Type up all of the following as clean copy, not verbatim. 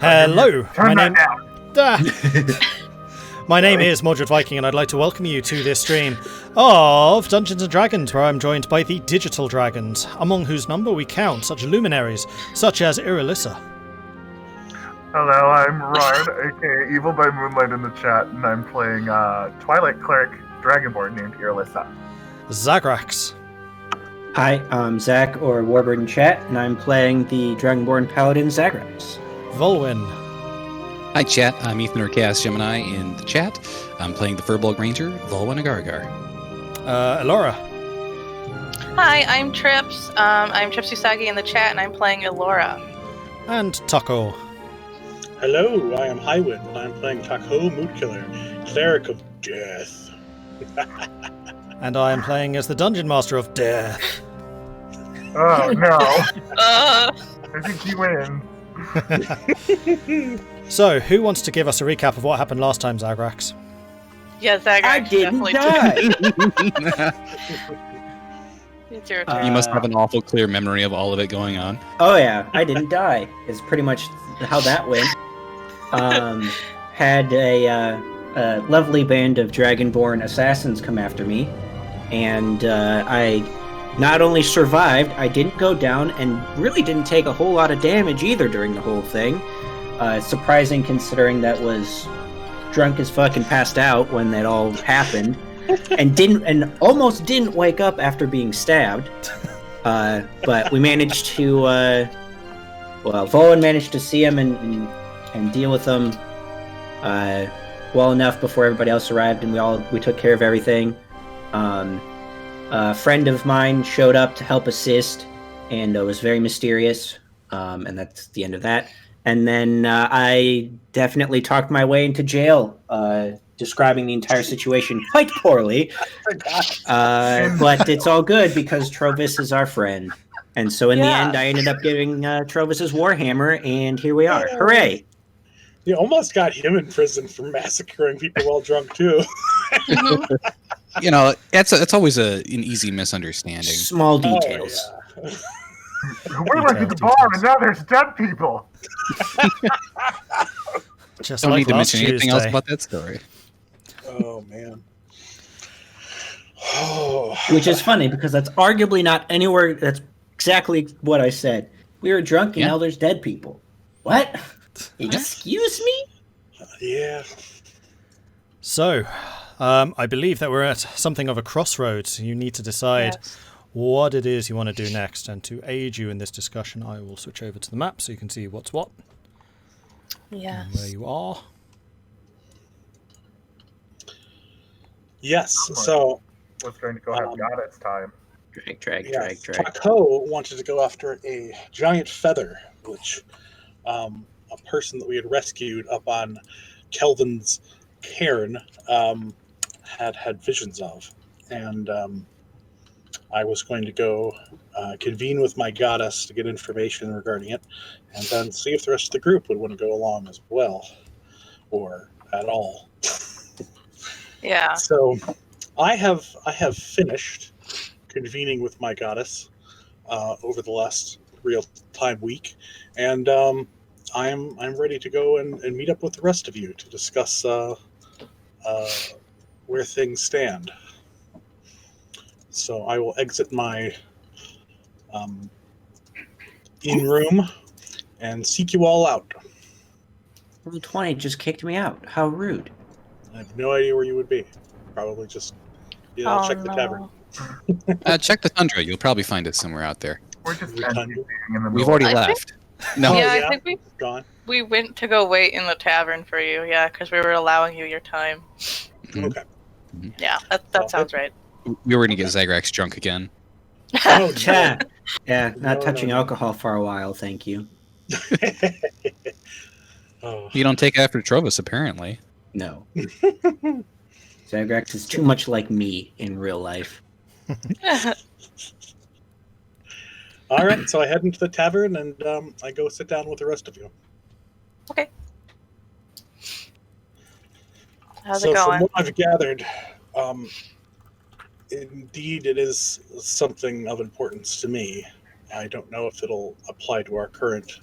Hello, Turn my that name. down. My name is Mordred Viking, and I'd like to welcome you to this stream of Dungeons & Dragons, where I'm joined by the digital dragons, among whose number we count such luminaries such as Irilyssa. Hello, I'm Rime, aka Evil by Moonlight in the chat, and I'm playing Twilight Cleric Dragonborn named Irilyssa. Zagrax. Hi, I'm Zach, or Warbird in chat, and I'm playing the Dragonborn Paladin Zagrax. Vulwin. Hi chat, I'm Ethan or Chaos Gemini in the chat. I'm playing the Furbolg Ranger, Vulwin Agargar. Elora. Hi, I'm Trips. I'm Trips Usagi in the chat, and I'm playing Elora. And Tahko. Hello, I am Highwind, and I'm playing Tahko Mootkiller, Cleric of Death. And I am playing as the Dungeon Master of Death. Oh no, Uh, I think you win. So, who wants to give us a recap of what happened last time, Zagrax? yeah, Zagrax I didn't definitely die! It's your turn. You must have an awful clear memory of all of it going on. Oh yeah, I didn't die. Is pretty much how that went. Had a lovely band of Dragonborn assassins come after me, and I not only survived, I didn't go down, and really didn't take a whole lot of damage either during the whole thing. Surprising considering that was drunk as fucking passed out when that all happened, and almost didn't wake up after being stabbed. But we managed to, Vulwin managed to see him and deal with him well enough before everybody else arrived, and we took care of everything. A friend of mine showed up to help assist, and was very mysterious, and that's the end of that. And then I definitely talked my way into jail, describing the entire situation quite poorly. But it's all good because Trovis is our friend. And so in the end, I ended up giving Trovis' Warhammer, and here we are. Hooray! You almost got him in prison for massacring people while drunk, too. You know, it's always an easy misunderstanding. Small details. Oh, yeah. We went to the bar and now there's dead people. Just Don't like need to last mention anything else Tuesday. about that story. Oh, man. Oh. Which is funny because that's arguably not anywhere. That's exactly what I said. We were drunk and Yeah. now there's dead people. What? Excuse me? Yeah. So, I believe that we're at something of a crossroads. You need to decide Yes. what it is you want to do next, and to aid you in this discussion, I will switch over to the map so you can see what's what and where Yes. you are. Yes, so Was going to go have goddess time. Drag. Tahko wanted to go after a giant feather, which a person that we had rescued up on Kelvin's cairn had visions of. And I was going to go convene with my goddess to get information regarding it, and then see if the rest of the group would want to go along as well, or at all. Yeah. So I have finished convening with my goddess over the last real time week, and I'm ready to go and meet up with the rest of you to discuss where things stand. So I will exit my in room and seek you all out. Roll 20 just kicked me out. How rude. I have no idea where you would be. Probably just check the tavern. Check the Tundra. You'll probably find it somewhere out there. We're just We NPCing in the We've middle. already I left. No. Yeah, yeah? I think Gone. we went to go wait in the tavern for you. Yeah, because we were allowing you your time. Mhm. Okay. Yeah, that sounds right. We were going to get Zagrax drunk again. Oh, Chat. Yeah, not No, touching no. alcohol for a while, thank you. Oh. You don't take after Trovis, apparently. No. Zagrax is too much like me in real life. All right, so I head into the tavern and I go sit down with the rest of you. Okay. How's So it from going? what I've gathered, indeed it is something of importance to me. I don't know if it'll apply to our current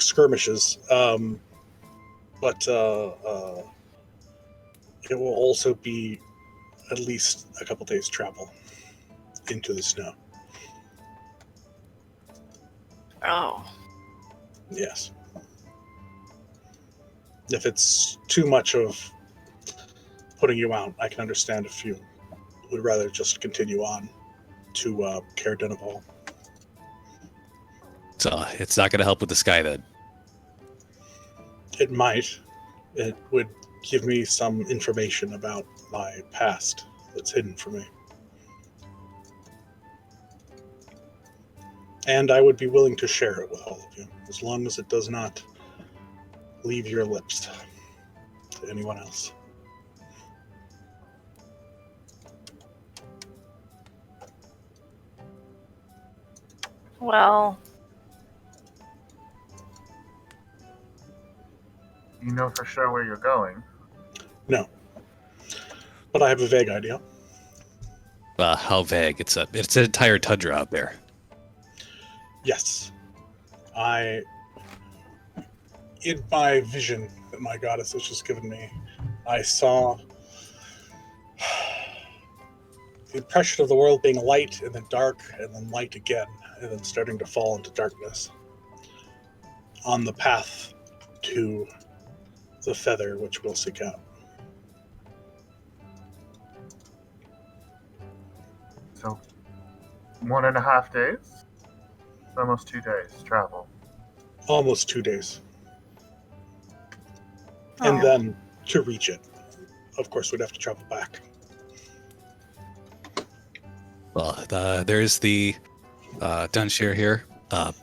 skirmishes, but it will also be at least a couple days travel into the snow. Oh. Yes. If it's too much of putting you out, I can understand if you would rather just continue on to Caer Dineval. So it's not going to help with the sky then. It might. It would give me some information about my past that's hidden from me. And I would be willing to share it with all of you, as long as it does not leave your lips to anyone else. Well, You know for sure where you're going. No. But I have a vague idea. How vague? It's an entire tundra out there. Yes. In my vision that my goddess has just given me, I saw the impression of the world being light and then dark and then light again and then starting to fall into darkness on the path to the feather which we'll seek out. So, 1.5 days? Almost 2 days travel. Almost 2 days. And Oh. then to reach it, of course, we'd have to travel back. Well, there's the Dunshire here.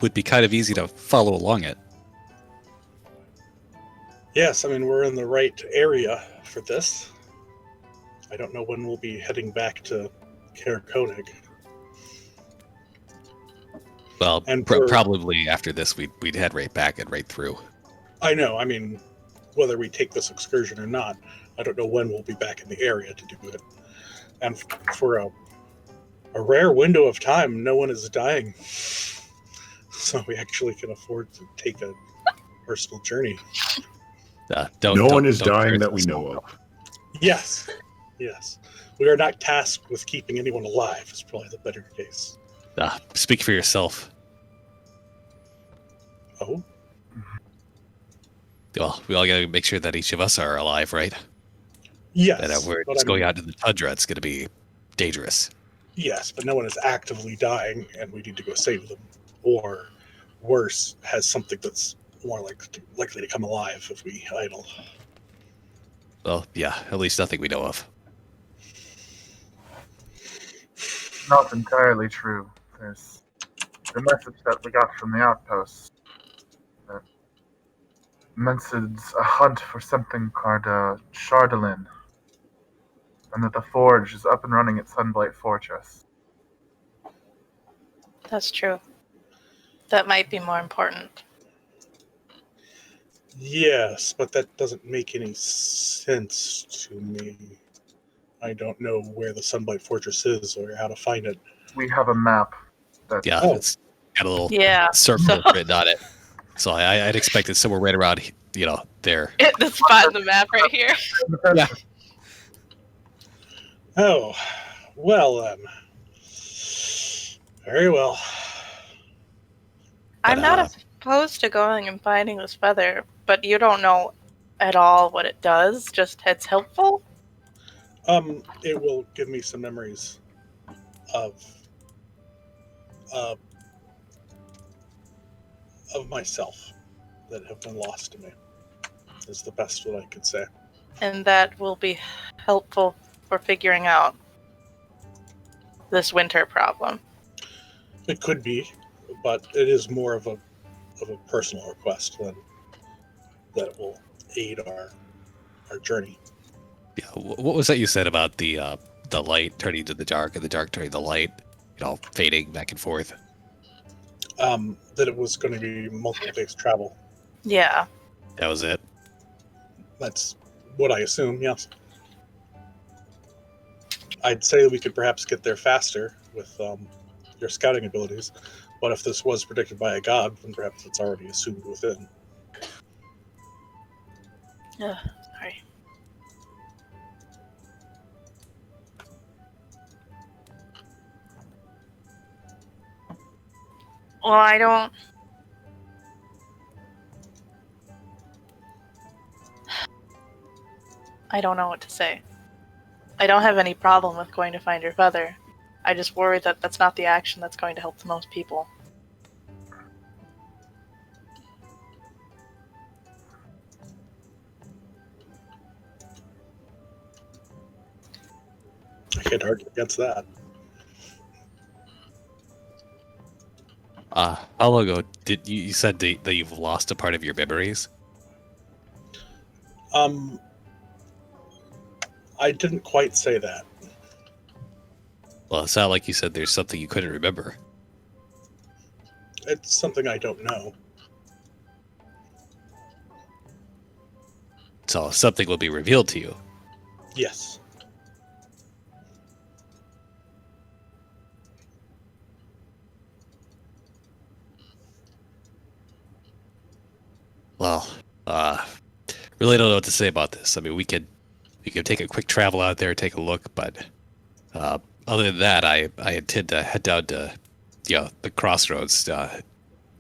Would be kind of easy to follow along it. Yes, I mean, we're in the right area for this. I don't know when we'll be heading back to Caer Konig. Well, And probably after this, we'd head right back and right through. I know, I mean, whether we take this excursion or not, I don't know when we'll be back in the area to do it. And for a rare window of time, no one is dying. So we actually can afford to take a personal journey. No one is dying that we know of. Yes, yes. We are not tasked with keeping anyone alive, is probably the better case. Speak for yourself. Oh? Well, we all gotta make sure that each of us are alive, right? Yes. That if we're but just I mean, going out to the tundra, it's gonna be dangerous. Yes, but no one is actively dying, and we need to go save them. Or, worse, has something that's more likely to come alive if we idle. Well, yeah, at least nothing we know of. Not entirely true. There's the message that we got from the outpost that mentions a hunt for something called Chardalin, and that the forge is up and running at Sunblight Fortress. that's true. That might be more important. Yes, but that doesn't make any sense to me. I don't know where the Sunblight Fortress is or how to find it. We have a map that Yeah, Oh. it's got a little Yeah. circle written on it. So I'd expect it somewhere right around, there. The spot in the map right here. Yeah. Oh, well then. Very well. I'm But, not opposed to going and finding this feather, but you don't know at all what it does, just it's helpful? It will give me some memories of myself that have been lost to me, is the best that I could say. And that will be helpful for figuring out this winter problem. It could be, but it is more of a personal request than that will aid our journey. Yeah. What was that you said about the light turning to the dark and the dark turning to the light, fading back and forth? That it was going to be multiple days travel. Yeah. That was it. That's what I assume, yes. I'd say we could perhaps get there faster with your scouting abilities, But if this was predicted by a god, then perhaps it's already assumed within. Sorry. Well, I don't know what to say. I don't have any problem with going to find your feather. I just worry that that's not the action that's going to help the most people. I can't argue against that. How long ago did you said that you've lost a part of your memories? I didn't quite say that. Well, it sounded like you said there's something you couldn't remember. It's something I don't know. So something will be revealed to you. Yes. Well, really don't know what to say about this. I mean, we could take a quick travel out there, take a look, but other than that, I intend to head down to the crossroads,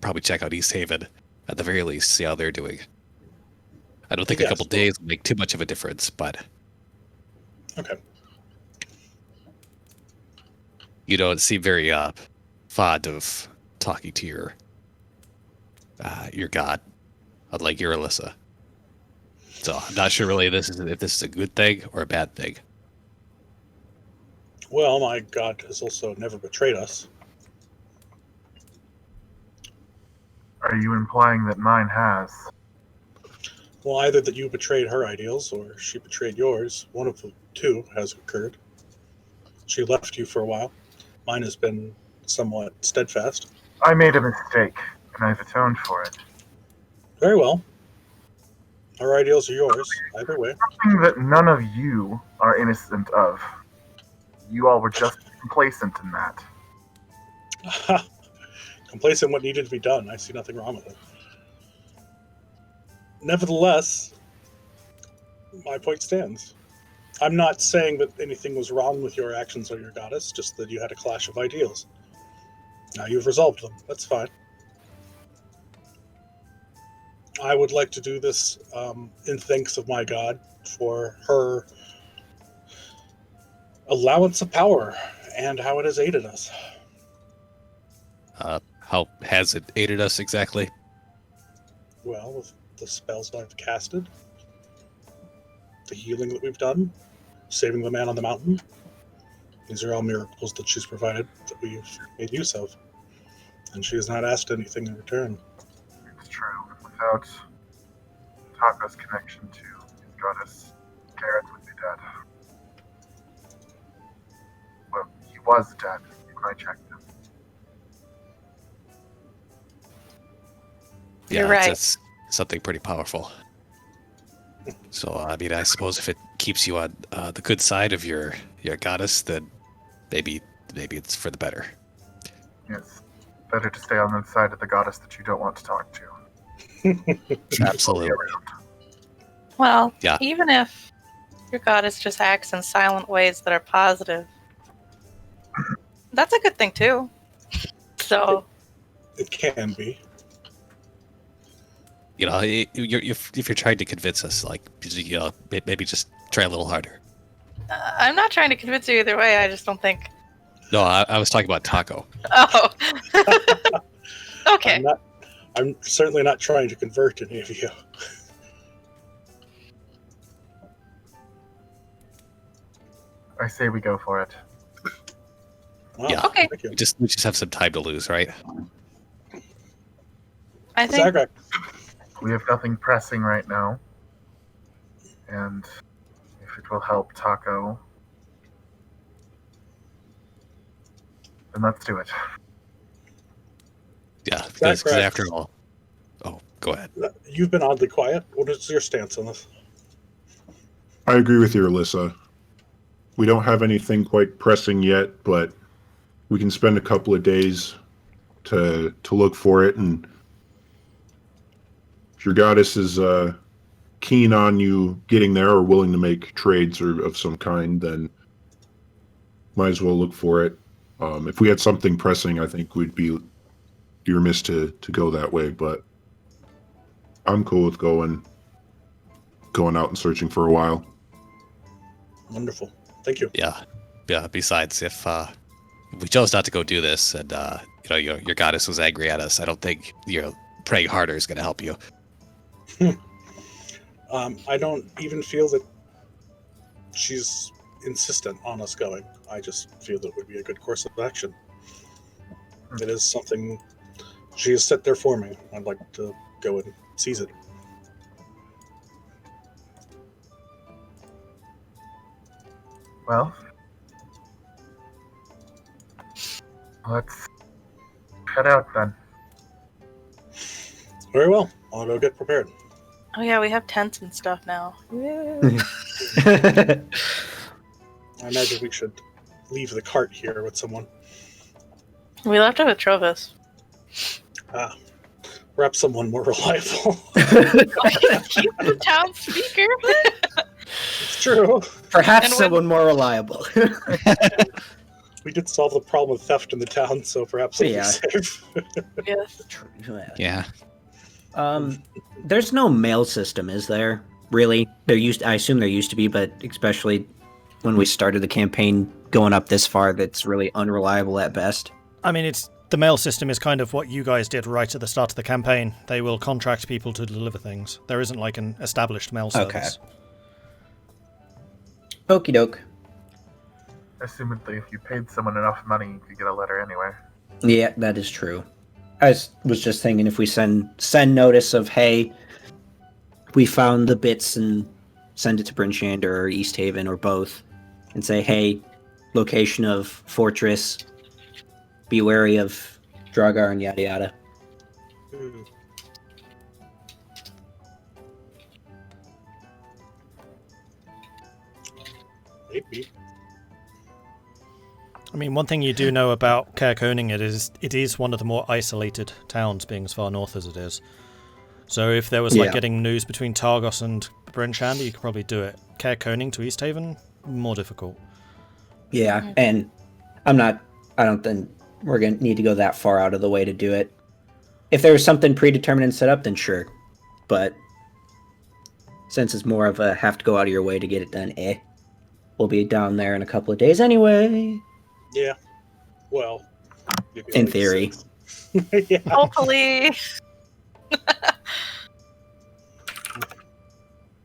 probably check out East Haven at the very least, see how they're doing. I don't think a couple days will make too much of a difference, but okay. You don't seem very fond of talking to your god, unlike Irilyssa. So I'm not sure really if this is a good thing or a bad thing. Well, my god has also never betrayed us. Are you implying that mine has? Well, either that you betrayed her ideals or she betrayed yours. One of the two has occurred. She left you for a while. Mine has been somewhat steadfast. I made a mistake, and I've atoned for it. Very well. Our ideals are yours, either way. Something that none of you are innocent of. You all were just complacent in that. Complacent in what needed to be done. I see nothing wrong with it. Nevertheless, my point stands. I'm not saying that anything was wrong with your actions or your goddess, just that you had a clash of ideals. Now you've resolved them. That's fine. I would like to do this in thanks of my god for her allowance of power and how it has aided us. How has it aided us exactly? Well, with the spells I've casted, the healing that we've done, saving the man on the mountain. These are all miracles that she's provided that we've made use of. And she has not asked anything in return. It's true. Without Tahko's connection to his goddess, Jarard would be dead. Well, he was dead when I checked him. You're right. That's something pretty powerful. So, I mean, I suppose if it keeps you on the good side of your goddess, then maybe it's for the better. Yes. Better to stay on the side of the goddess that you don't want to talk to. Absolutely. Well, Yeah. Even if your goddess just acts in silent ways that are positive, that's a good thing too. So It can be. You know, if you're trying to convince us, like, maybe just try a little harder. I'm not trying to convince you either way. I just don't think. No, I was talking about Tahko. Oh. Okay. I'm certainly not trying to convert any of you. I say we go for it. Wow, Yeah. Okay. Thank you. We just have some time to lose, right? I think Zagrax, We have nothing pressing right now. And if it will help Tahko, then let's do it. Yeah, because Zagrax. after all... Oh, go ahead. you've been oddly quiet. What is your stance on this? I agree with you, Irilyssa. We don't have anything quite pressing yet, but we can spend a couple of days to look for it, and if your goddess is keen on you getting there or willing to make trades or of some kind, then might as well look for it. If we had something pressing, I think we'd be remiss to go that way, but I'm cool with going out and searching for a while. Wonderful. Thank you. Yeah. Besides, if we chose not to go do this, and your goddess was angry at us, I don't think your praying harder is going to help you. I don't even feel that she's insistent on us going. I just feel that would be a good course of action. It is something she has set there for me. I'd like to go and seize it. Well, let's head out then. Very well. I'll go get prepared. Oh yeah, we have tents and stuff now. I imagine we should leave the cart here with someone. We left it with Trovis. Perhaps someone more reliable. Keep the town speaker. It's true. Perhaps And when- someone more reliable. We did solve the problem of theft in the town, so perhaps it'll Yeah. be safe. Yes. Yeah. There's no mail system, is there? Really? I assume there used to be, but especially when we started the campaign going up this far, that's really unreliable at best. I mean, the mail system is kind of what you guys did right at the start of the campaign. They will contract people to deliver things. There isn't like an established mail service. Okie doke. Assumedly, if you paid someone enough money, you could get a letter anyway. Yeah, that is true. I was just thinking if we send notice of, hey, we found the bits and send it to Bryn Shander or East Haven or both, and say, hey, location of fortress, be wary of Dragar and yada yada. Maybe. I mean, one thing you do know about Kerkoning it is one of the more isolated towns, being as far north as it is. So if there was getting news between Targos and Bryn Shander, you could probably do it. Kerkoning to East Haven, more difficult. Yeah, and I don't think we're going to need to go that far out of the way to do it. If there was something predetermined and set up, then sure. But since it's more of a have to go out of your way to get it done, we'll be down there in a couple of days anyway. Yeah. Well, maybe In like theory. 6. Yeah. Hopefully.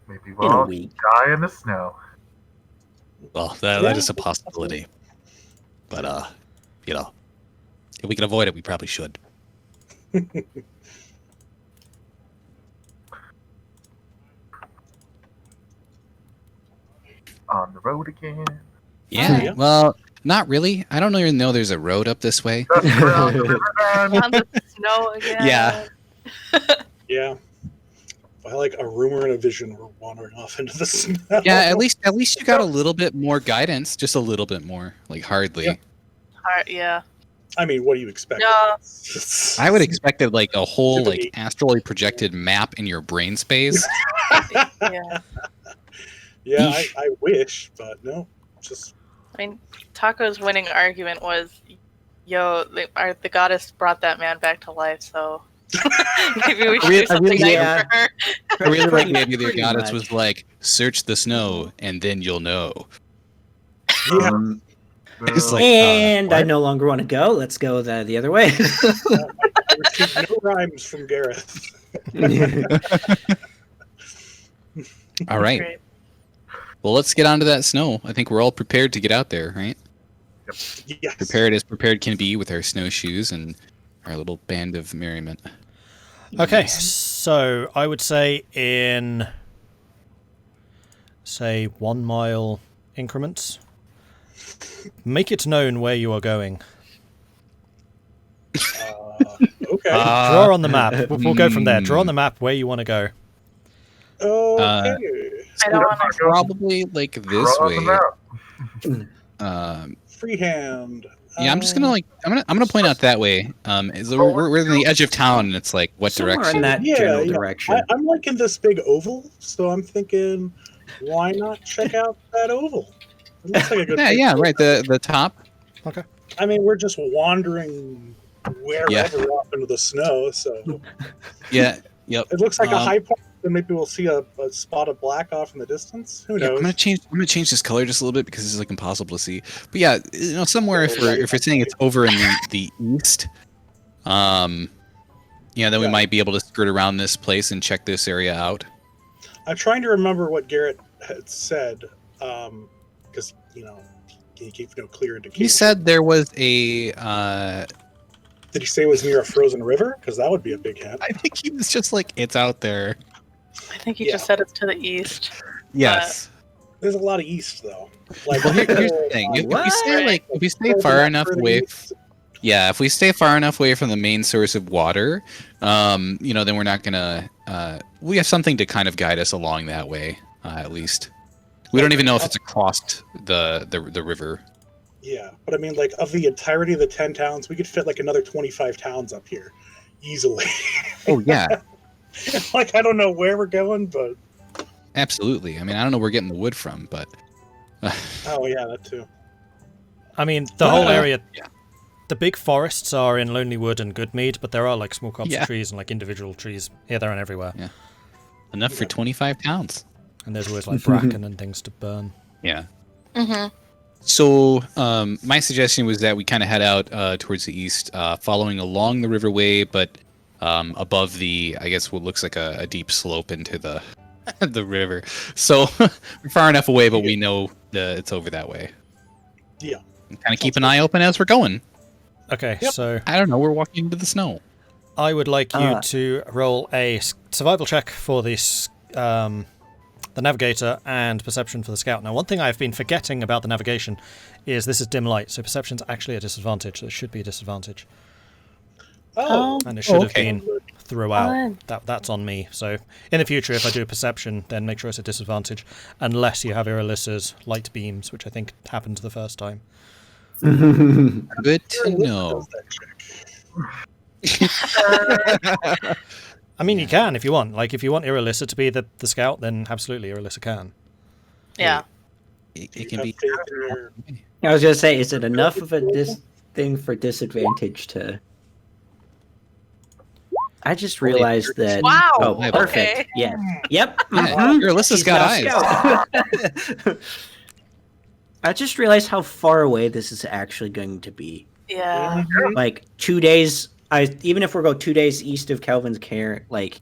Maybe In we'll a all week. die in the snow. Well, that is a possibility. But, if we can avoid it, we probably should. On the road again. Yeah, Yeah. well, not really. I don't even know there's a road up this way. Just around the river then. On the snow again. Yeah. Yeah. By like a rumor and a vision, we're wandering off into the snow. Yeah, at least you got a little bit more guidance, just a little bit more, like hardly. Yeah. Yeah. I mean, what do you expect? No. I would expect like a whole Should be. like astrally projected map in your brain space. Yeah. Yeah, I wish, but no. Just I mean, Tahko's winning argument was, the goddess brought that man back to life, so maybe we should do something nice yeah. for her. I really like Pretty- maybe the pretty goddess much. was like, search the snow and then you'll know. yeah. It's like, And I what? no longer want to go. Let's go the other way. I received no rhymes from Gareth. All right. Great. Well, let's get onto that snow. I think we're all prepared to get out there, right? Yes. Prepared as prepared can be with our snowshoes and our little band of merriment. Okay, so I would say in, say, 1 mile increments, make it known where you are going. Okay. Draw on the map. We'll go from there. Draw on the map where you want to go. Okay. I don't want to. Probably like this Draw on way. the map. Freehand. Yeah, I'm just gonna I'm gonna point out that way. We're in the edge of town, and it's like what Somewhere direction? in that general direction. I'm like in this big oval, so I'm thinking, why not check out that oval? It looks like a good place. Yeah, right. The top. Okay. I mean, we're just wandering wherever off into the snow, so Yeah. Yep. it looks like a high point. Then maybe we'll see a spot of black off in the distance. Who knows? I'm gonna change this color just a little bit because it's like impossible to see. But yeah, somewhere if we're saying it's over in the east, then we might be able to skirt around this place and check this area out. I'm trying to remember what Garrett had said, because he gave no clear indication. He said there was a. Did he say it was near a frozen river? Because that would be a big hint. I think he was just like, it's out there. I think he just said it's to the east. Yes. There's a lot of east though. Like Well, here's the thing: if we stay far enough away, if we stay far enough away from the main source of water, then we're not gonna. We have something to kind of guide us along that way, at least. We don't even know if it's across the river. Yeah, but I mean, like, of the entirety of the 10 towns, we could fit like another 25 towns up here easily. Oh yeah. Like, I don't know where we're going, but absolutely. I mean, I don't know where we're getting the wood from, but oh yeah, that too. I mean, the whole area. The big forests are in Lonely Wood and Goodmead, but there are like small crops of trees and like individual trees here, there, and everywhere. Yeah, enough for 25 towns. And there's always like bracken and things to burn. Yeah. Mm-hmm. So my suggestion was that we kind of head out towards the east, following along the riverway, but above the, I guess, what looks like a deep slope into the the river. So we're far enough away, but we know it's over that way. Yeah. And kind of keep an eye open as we're going. Okay, so I don't know. We're walking into the snow. I would like you to roll a survival check for this. The navigator and perception for the scout. Now, one thing I've been forgetting about the navigation is this is dim light, so perception's actually a disadvantage. There should be a disadvantage. Oh. And it should have been throughout. That's on me. So in the future, if I do perception, then make sure it's a disadvantage, unless you have Irilyssa's light beams, which I think happened the first time. Good to know. I mean, you can if you want. Like, if you want Irilyssa to be the scout, then absolutely Irilyssa can. Yeah. It can be. I was going to say, is it enough of a thing for disadvantage to... I just realized that... Wow. Oh, perfect. Okay. Yeah. Yep. Irylyssa's got eyes. I just realized how far away this is actually going to be. Yeah. Like 2 days... even if we go 2 days east of Kelvin's care, like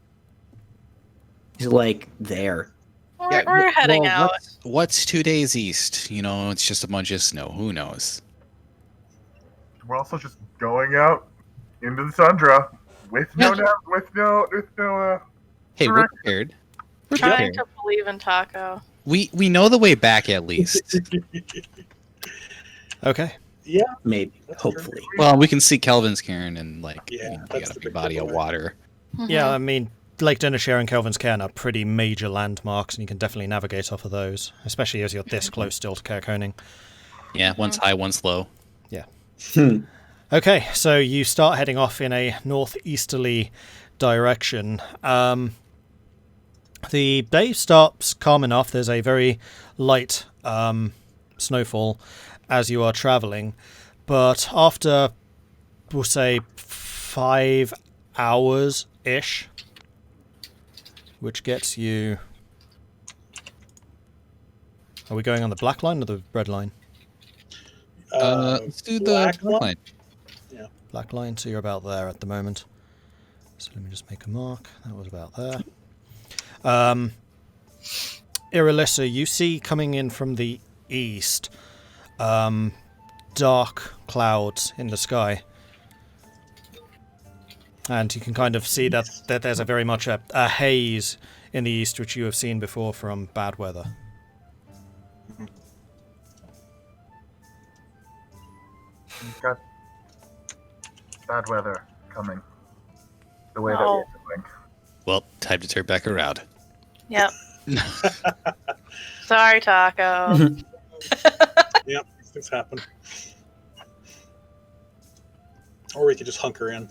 he's like there. We're heading out. What's 2 days east? It's just a bunch of snow. Who knows? We're also just going out into the tundra with no. Hey, we're prepared. We're Trying prepared. to believe in Tahko. We know the way back at least. Okay. Yeah, maybe, that's hopefully. true. Well, we can see Kelvin's cairn and we that's got a the big big body of takeaway. water. Mm-hmm. Yeah, I mean, Lake Dinnershare and Kelvin's Cairn are pretty major landmarks, and you can definitely navigate off of those, especially as you're this close still to Cairconing. Yeah, one's high, one's low. Yeah. Okay, so you start heading off in a northeasterly direction. The day starts calm enough. There's a very light snowfall as you are traveling, but after, we'll say, 5 hours-ish, which gets you... Are we going on the black line or the red line? Let's do the black line. Yeah. Black line, so you're about there at the moment. So let me just make a mark. That was about there. Irilyssa, you see coming in from the east, dark clouds in the sky. And you can kind of see that there's a very much a haze in the east, which you have seen before from bad weather. We've got bad weather coming. The way that No. we're doing. Well, time to turn back around. Yep. Sorry, Tahko. Yep, these things happen. Or we could just hunker in.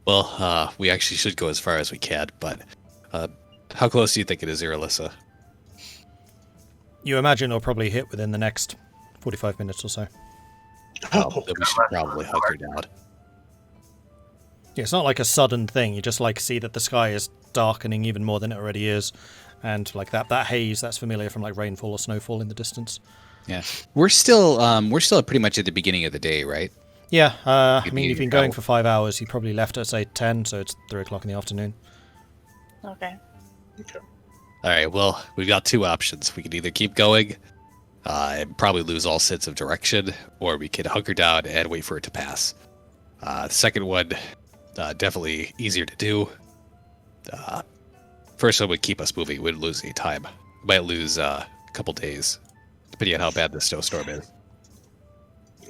Well, we actually should go as far as we can, but how close do you think it is, Irilyssa? You imagine it'll probably hit within the next 45 minutes or so. Then we should probably hunker down. Yeah, it's not like a sudden thing. You just like see that the sky is darkening even more than it already is, and like that haze that's familiar from like rainfall or snowfall in the distance. Yeah, we're still pretty much at the beginning of the day, right? Yeah, I mean you've been going for 5 hours. You probably left at say 10, so it's 3 o'clock in the afternoon. Okay. Okay. All right. Well, we've got two options. We can either keep going and probably lose all sense of direction, or we can hunker down and wait for it to pass. The second one, definitely easier to do. First one would keep us moving. We wouldn't lose any time. We might lose a couple days, depending on how bad the snowstorm is.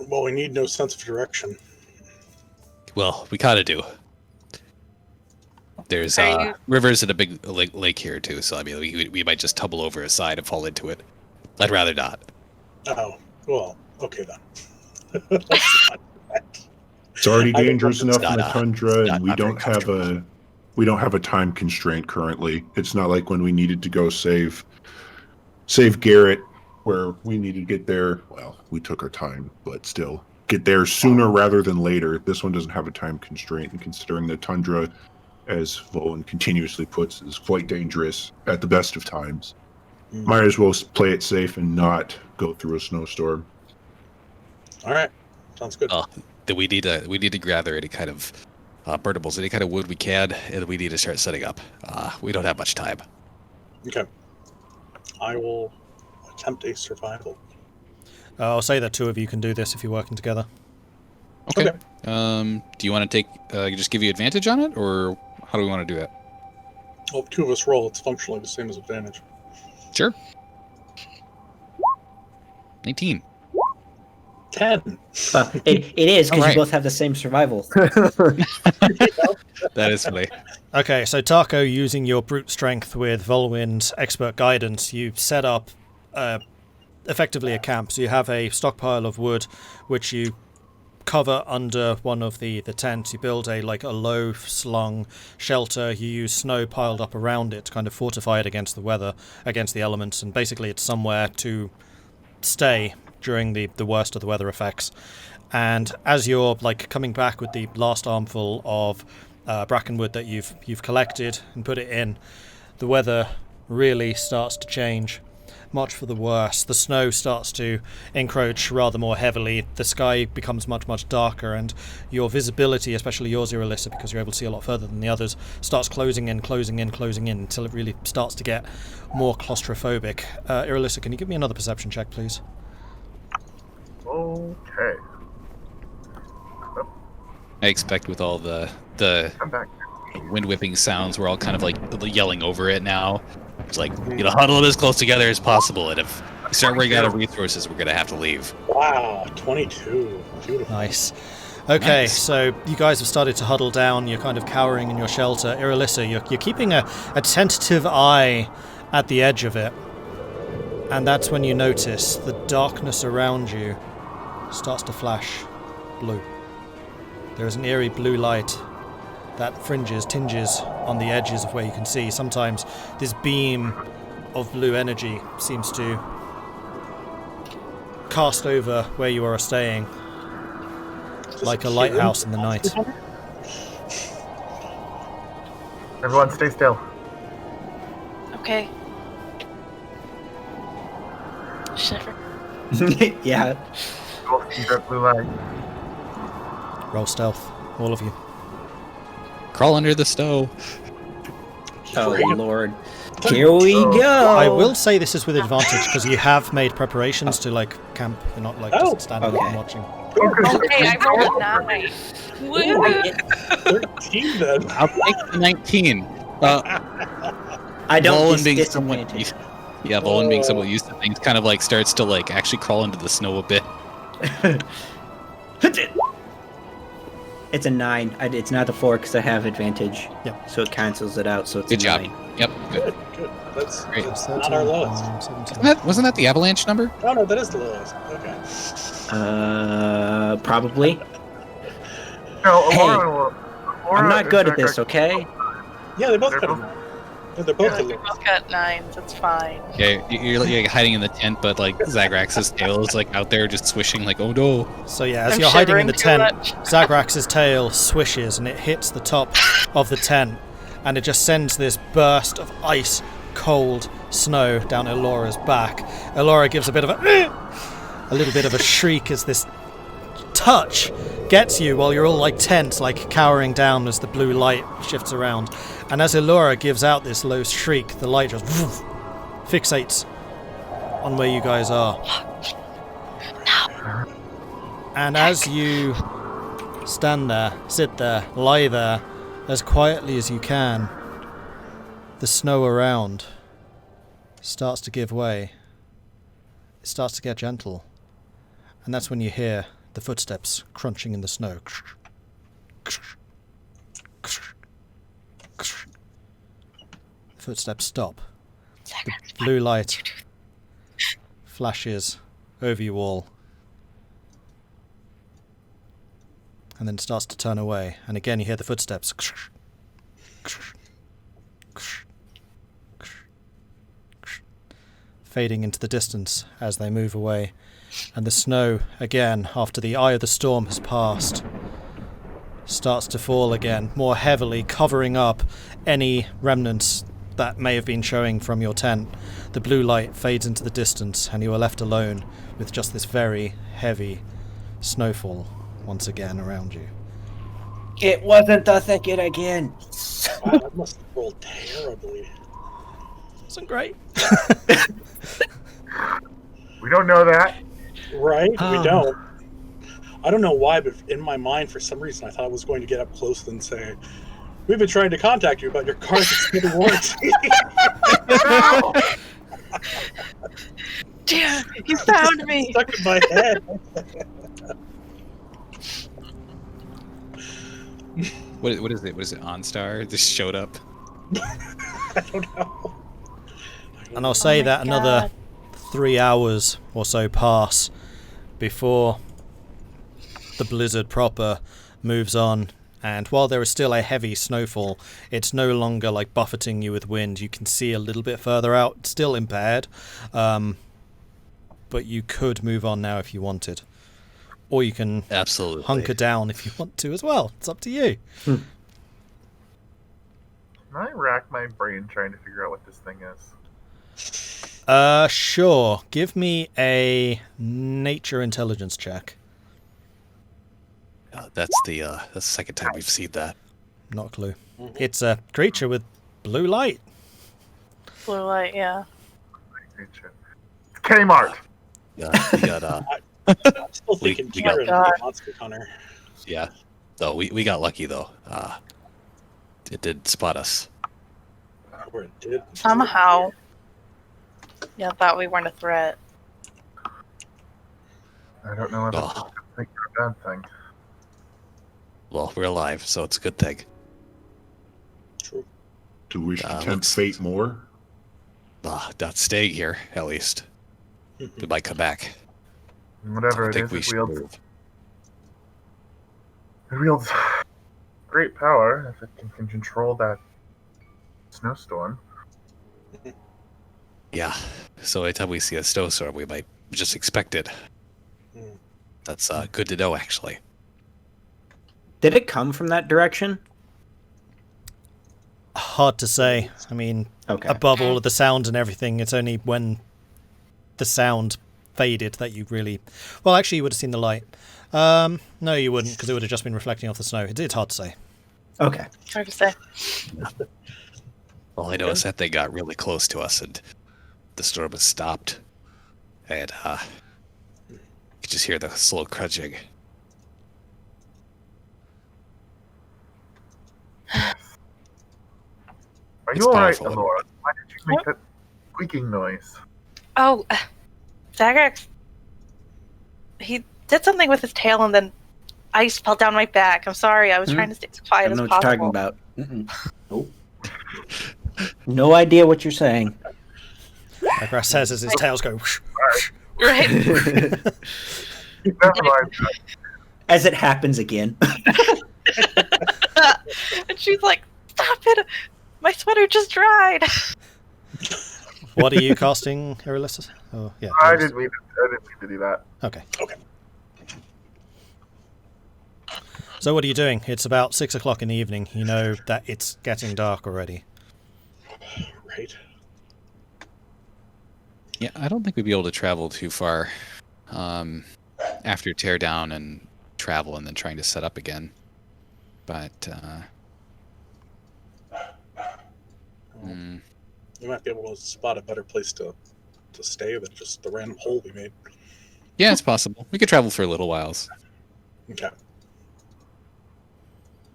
Well, we need no sense of direction. Well, we kind of do. There's rivers and a big lake here too, so I mean, we might just tumble over a side and fall into it. I'd rather not. Oh, well, okay then. It's already dangerous enough not in the tundra, and we not don't have a time constraint currently. It's not like when we needed to go save Garrett, where we needed to get there. Well, we took our time, but still get there sooner rather than later. This one doesn't have a time constraint, and considering the tundra, as Vulwin continuously puts, is quite dangerous at the best of times. Might as well play it safe and not go through a snowstorm. All right, sounds good. Then we need to gather any kind of burnables, any kind of wood we can, and we need to start setting up. We don't have much time. Okay. I will attempt a survival. I'll say that 2 of you can do this if you're working together. Okay. Do you want to take just give you advantage on it, or how do we want to do that? Well, if 2 of us roll, it's functionally the same as advantage. Sure. 19. 10. It is, because Alright. you both have the same survival. That is funny. Okay, so Tahko, using your brute strength with Vulwin's expert guidance, you set up effectively a camp. So you have a stockpile of wood, which you cover under one of the tents. You build a low slung shelter. You use snow piled up around it to kind of fortify it against the weather, against the elements, and basically it's somewhere to stay during the worst of the weather effects. And as you're coming back with the last armful of brackenwood that you've collected and put it in, the weather really starts to change, much for the worse. The snow starts to encroach rather more heavily. The sky becomes much darker, and your visibility, especially yours, Irilyssa, because you're able to see a lot further than the others, starts closing in until it really starts to get more claustrophobic. Irilyssa, can you give me another perception check, please? Okay. I expect with all the I'm back. wind whipping sounds, we're all kind of yelling over it now. It's huddle as close together as possible, and if we start running out of resources, we're gonna have to leave. Wow, 22. Beautiful. Nice. Okay, Nice. so you guys have started to huddle down. You're kind of cowering in your shelter. Irilyssa, you're keeping a tentative eye at the edge of it. And that's when you notice the darkness around you starts to flash blue. There is an eerie blue light that tinges on the edges of where you can see. Sometimes this beam of blue energy seems to cast over where you are staying, like a lighthouse in the night. Everyone stay still. Okay. Shiver. Yeah. Go see that blue light. Roll stealth, all of you. Crawl under the snow. Oh, Lord. Here we go. I will say this is with advantage because you have made preparations to camp. You're not just standing there and watching. Okay, I rolled a 9. Woo! 13 then. I'll take the 19. I don't Vulwin being disadvantage. Vulwin being somewhat used to things, kind of starts to actually crawl into the snow a bit. It's a 9. It's not a 4 because I have advantage. Yep. So it cancels it out. So it's Good a job. 9. Yep, good. Good. That's Great. not our lowest. Wasn't that the avalanche number? Oh, no, that is the lowest. Okay. Probably. No, Hey, Elora I'm not and good at Zagrax- this, okay? Yeah, they both They're got both- a 9. Yeah, they're both Yeah, a we little. both got 9s. It's fine. Yeah, you're hiding in the tent, but like Zagrax's tail is like out there just swishing, like, oh no. So yeah, as I'm you're hiding in the shivering tent, too much. Zagrax's tail swishes and it hits the top of the tent, and it just sends this burst of ice cold snow down Elora's back. Elora gives a little bit of a shriek as this touch gets you while you're all like tense, like cowering down as the blue light shifts around. And as Elora gives out this low shriek, the light just fixates on where you guys are. And as you stand there, sit there, lie there, as quietly as you can, the snow around starts to give way. It starts to get gentle. And that's when you hear the footsteps crunching in the snow. The footsteps stop. The blue light flashes over you all. And then starts to turn away. And again you hear the footsteps. Fading into the distance as they move away. And the snow, again, after the eye of the storm has passed, starts to fall again, more heavily, covering up any remnants that may have been showing from your tent. The blue light fades into the distance, and you are left alone with just this very heavy snowfall once again around you. It wasn't the thicket again. Wow, that must have rolled terribly. Wasn't great. We don't know that. Right? We Ah. don't. I don't know why, but in my mind, for some reason, I thought I was going to get up close and say, "We've been trying to contact you about your car's extended warranty." Damn, you found me. Stuck in my head. What is it? What is it? OnStar just showed up. I don't know. And I'll say my that another God. 3 hours or so pass before the blizzard proper moves on. And while there is still a heavy snowfall, it's no longer like buffeting you with wind. You can see a little bit further out, it's still impaired. But you could move on now if you wanted. Or you can Absolutely. hunker down if you want to as well. It's up to you. Can I rack my brain trying to figure out what this thing is? Sure. Give me a nature intelligence check. That's the second time we've seen that. Not a clue. It's a creature with blue light. Blue light, yeah. It's Kmart. We got I'm still thinking we got- Karen, God. the Monster Hunter. yeah. No, we got lucky though. It did spot us. Or it did. Somehow. Yeah, I thought we weren't a threat. I don't know if that's Oh, a good thing or a bad thing. well, we're alive, so it's a good thing. True. Do we tempt let's- fate more? Not staying here, at least. We might come back. Whatever I it think is, we it should wields, move. it wields great power if it can control that snowstorm. Yeah. So anytime we see a snowstorm, we might just expect it. Hmm. That's good to know, actually. Did it come from that direction? Hard to say. I mean, Okay. above all of the sound and everything, it's only when the sound faded that you really... Well, actually, you would have seen the light. No, you wouldn't, because it would have just been reflecting off the snow. It's hard to say. Okay. Hard to say. All I know is that they got really close to us, and the storm has stopped. And you could just hear the slow crunching. Are It's you alright, powerful. Elora? Why did you make that squeaking noise? Oh, Zagrax. He did something with his tail and then ice fell down my back. I'm sorry. I was trying to stay as I quiet don't know as what you're talking possible. about. Nope. No idea what you're saying. Zagrax says as his tails go... whoosh. Right. Never mind. As it happens again. And she's like, "Stop it! My sweater just dried." What are you casting, Irilyssa? Oh, yeah. I didn't mean to do that. Okay. Okay. So what are you doing? It's about 6 o'clock in the evening. You know that it's getting dark already. Right. Yeah, I don't think we'd be able to travel too far after teardown and travel and then trying to set up again. But We might be able to spot a better place to stay than just the random hole we made. yeah, it's possible. We could travel for a little whiles. Okay.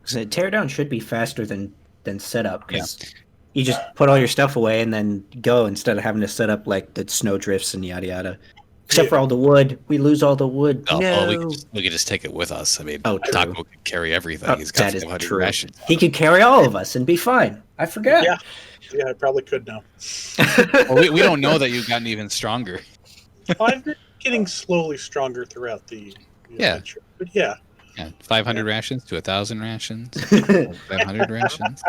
So teardown should be faster than setup because you just put all your stuff away and then go instead of having to set up like the snow drifts and yada yada. Except for all the wood, we lose all the wood. Oh, no, well, we could just take it with us. I mean, Oh, true. Tahko could carry everything. Oh, He's got that is 500 true. rations. He could carry all of us and be fine. I forgot. Yeah, I probably could now. Well, we don't know that you've gotten even stronger. I've been getting slowly stronger throughout the adventure. But yeah. Yeah, 500 rations to 1,000 rations. 500 rations.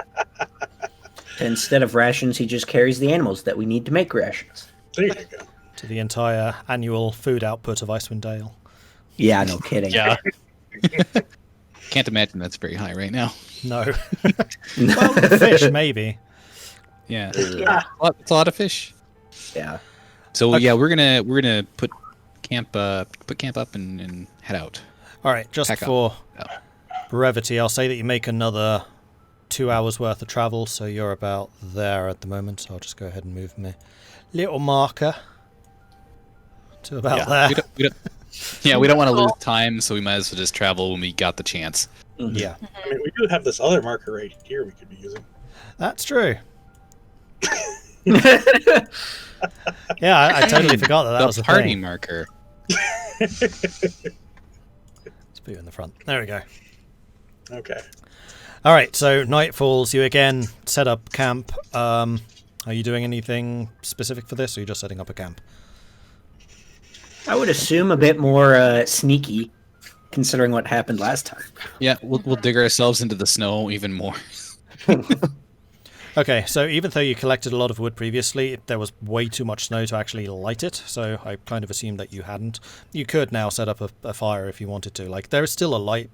Instead of rations, he just carries the animals that we need to make rations. There you go. To the entire annual food output of Icewind Dale. Yeah, no kidding. Yeah. Can't imagine that's very high right now. No. Well, fish, maybe. Yeah. Yeah. It's a lot of fish. Yeah. So Okay. yeah, we're gonna put camp up and head out. All right, just Pack up. for Oh. brevity, I'll say that you make another 2 hours worth of travel, so you're about there at the moment. So I'll just go ahead and move my little marker to about there. We don't want to lose time, so we might as well just travel when we got the chance. Yeah, I mean, we do have this other marker right here we could be using. that's true. Yeah, I totally forgot that the was a party thing. marker. Let's put you in the front. There we go. Okay. All right, so night falls. You again set up camp. Are you doing anything specific for this, or are you just setting up a camp? I would assume a bit more sneaky, considering what happened last time. Yeah, we'll dig ourselves into the snow even more. Okay, so even though you collected a lot of wood previously, there was way too much snow to actually light it, so I kind of assumed that you hadn't. You could now set up a fire if you wanted to. Like, there is still a light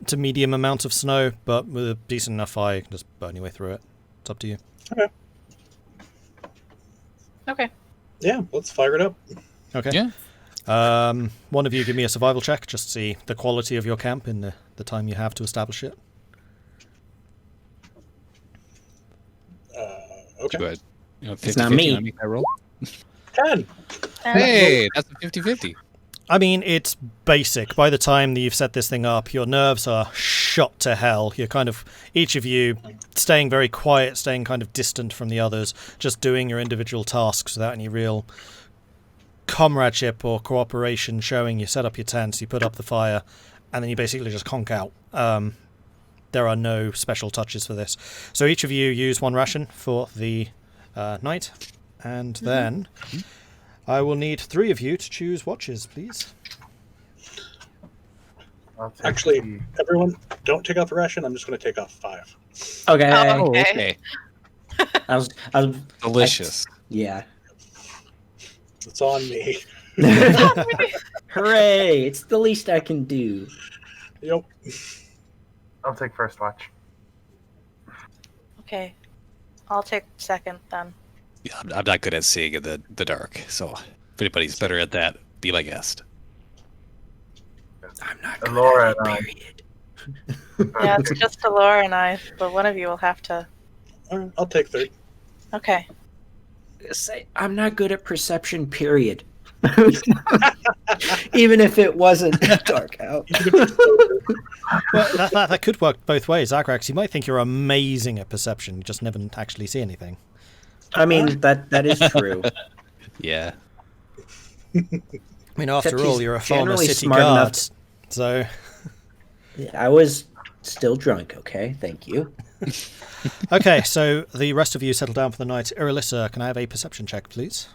to medium amount of snow, but with a decent enough fire, you can just burn your way through it. It's up to you. Okay. Yeah, let's fire it up. Okay. Yeah. One of you give me a survival check, just to see the quality of your camp in the time you have to establish it. Okay. Go ahead. 50, It's not 50, me. you wanna make that roll? 10. Hey, that's a 50-50. I mean, it's basic. By the time that you've set this thing up, your nerves are shot to hell. You're kind of, each of you, staying very quiet, staying kind of distant from the others, just doing your individual tasks without any real comradeship or cooperation showing. You set up your tents, you put up the fire, and then you basically just conk out. There are no special touches for this. So each of you use one ration for the night, and then I will need 3 of you to choose watches, please. I'll take Actually, the- everyone, don't take off a ration. I'm just going to take off 5. Okay. Oh. Oh, Okay. okay. I was Delicious. yeah. It's on me. Hooray! It's the least I can do. Yep. I'll take first watch. Okay. I'll take second then. Yeah, I'm not good at seeing in the dark, so if anybody's better at that, be my guest. I'm not Elora and I. period. Yeah, it's just Elora and I, but one of you will have to. All right, I'll take 3rd. Okay. Say, I'm not good at perception, period. Even if it wasn't dark out. Well, that could work both ways. Zagrax, you might think you're amazing at perception, you just never actually see anything. I mean, that is true. Yeah. I mean, after Except all, he's you're a former generally city smart enough guard, so... I was still drunk, okay? Thank you. Okay, so the rest of you settle down for the night. Irilyssa, can I have a perception check, please?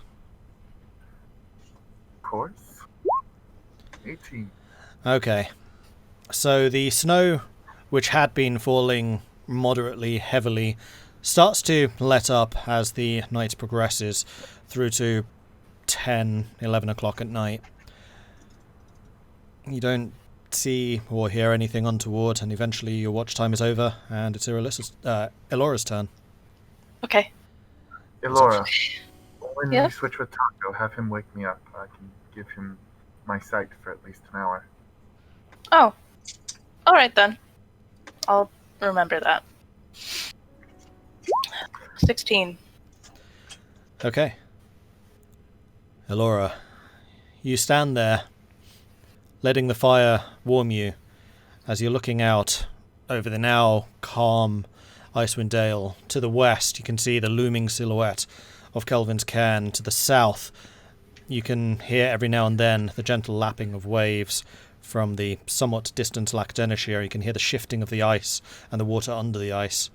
Of course. 18. Okay. So the snow which had been falling moderately heavily, starts to let up as the night progresses through to 10, 11 o'clock at night. You don't see or hear anything untoward, and eventually your watch time is over, and it's Elora's turn. Okay. Elora, when Yeah? you switch with Tahko, have him wake me up. I can give him my sight for at least an hour. Oh. Alright then. I'll remember that. 16. Okay. Elora, you stand there, letting the fire warm you as you're looking out over the now calm Icewind Dale. To the west, you can see the looming silhouette of Kelvin's cairn. To the south, you can hear every now and then the gentle lapping of waves from the somewhat distant Lac-Denishire. You can hear the shifting of the ice and the water under the ice.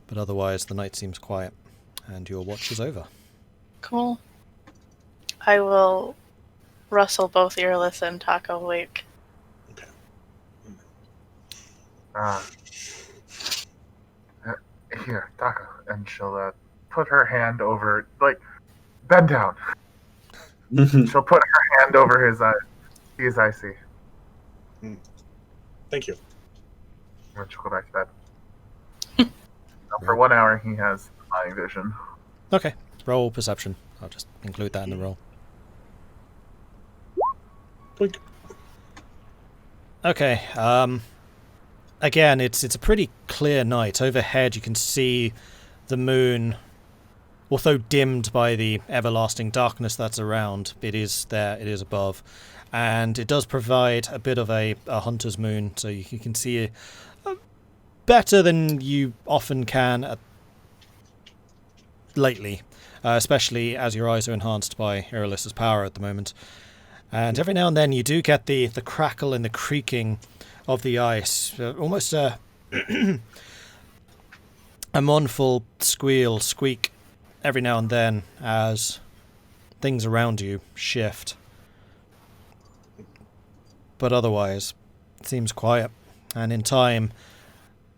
But otherwise, the night seems quiet, and your watch is over. Cool. I will rustle both Irilyssa and Tahko awake. Okay. Here, Tahko. And she'll put her hand over, bend down. She'll put her hand over his eye. He is icy. Thank you. And she'll go back to bed. Now, for 1 hour, he has eye vision. Okay, roll perception. I'll just include that in the roll. Blink. Okay, again, it's a pretty clear night. Overhead, you can see the moon, although dimmed by the everlasting darkness that's around. It is there, it is above. And it does provide a bit of a hunter's moon, so you can see it better than you often can lately, especially as your eyes are enhanced by Irilyssa's power at the moment. And every now and then you do get the crackle and the creaking of the ice, almost a mournful squeak every now and then as things around you shift. But otherwise, it seems quiet, and in time,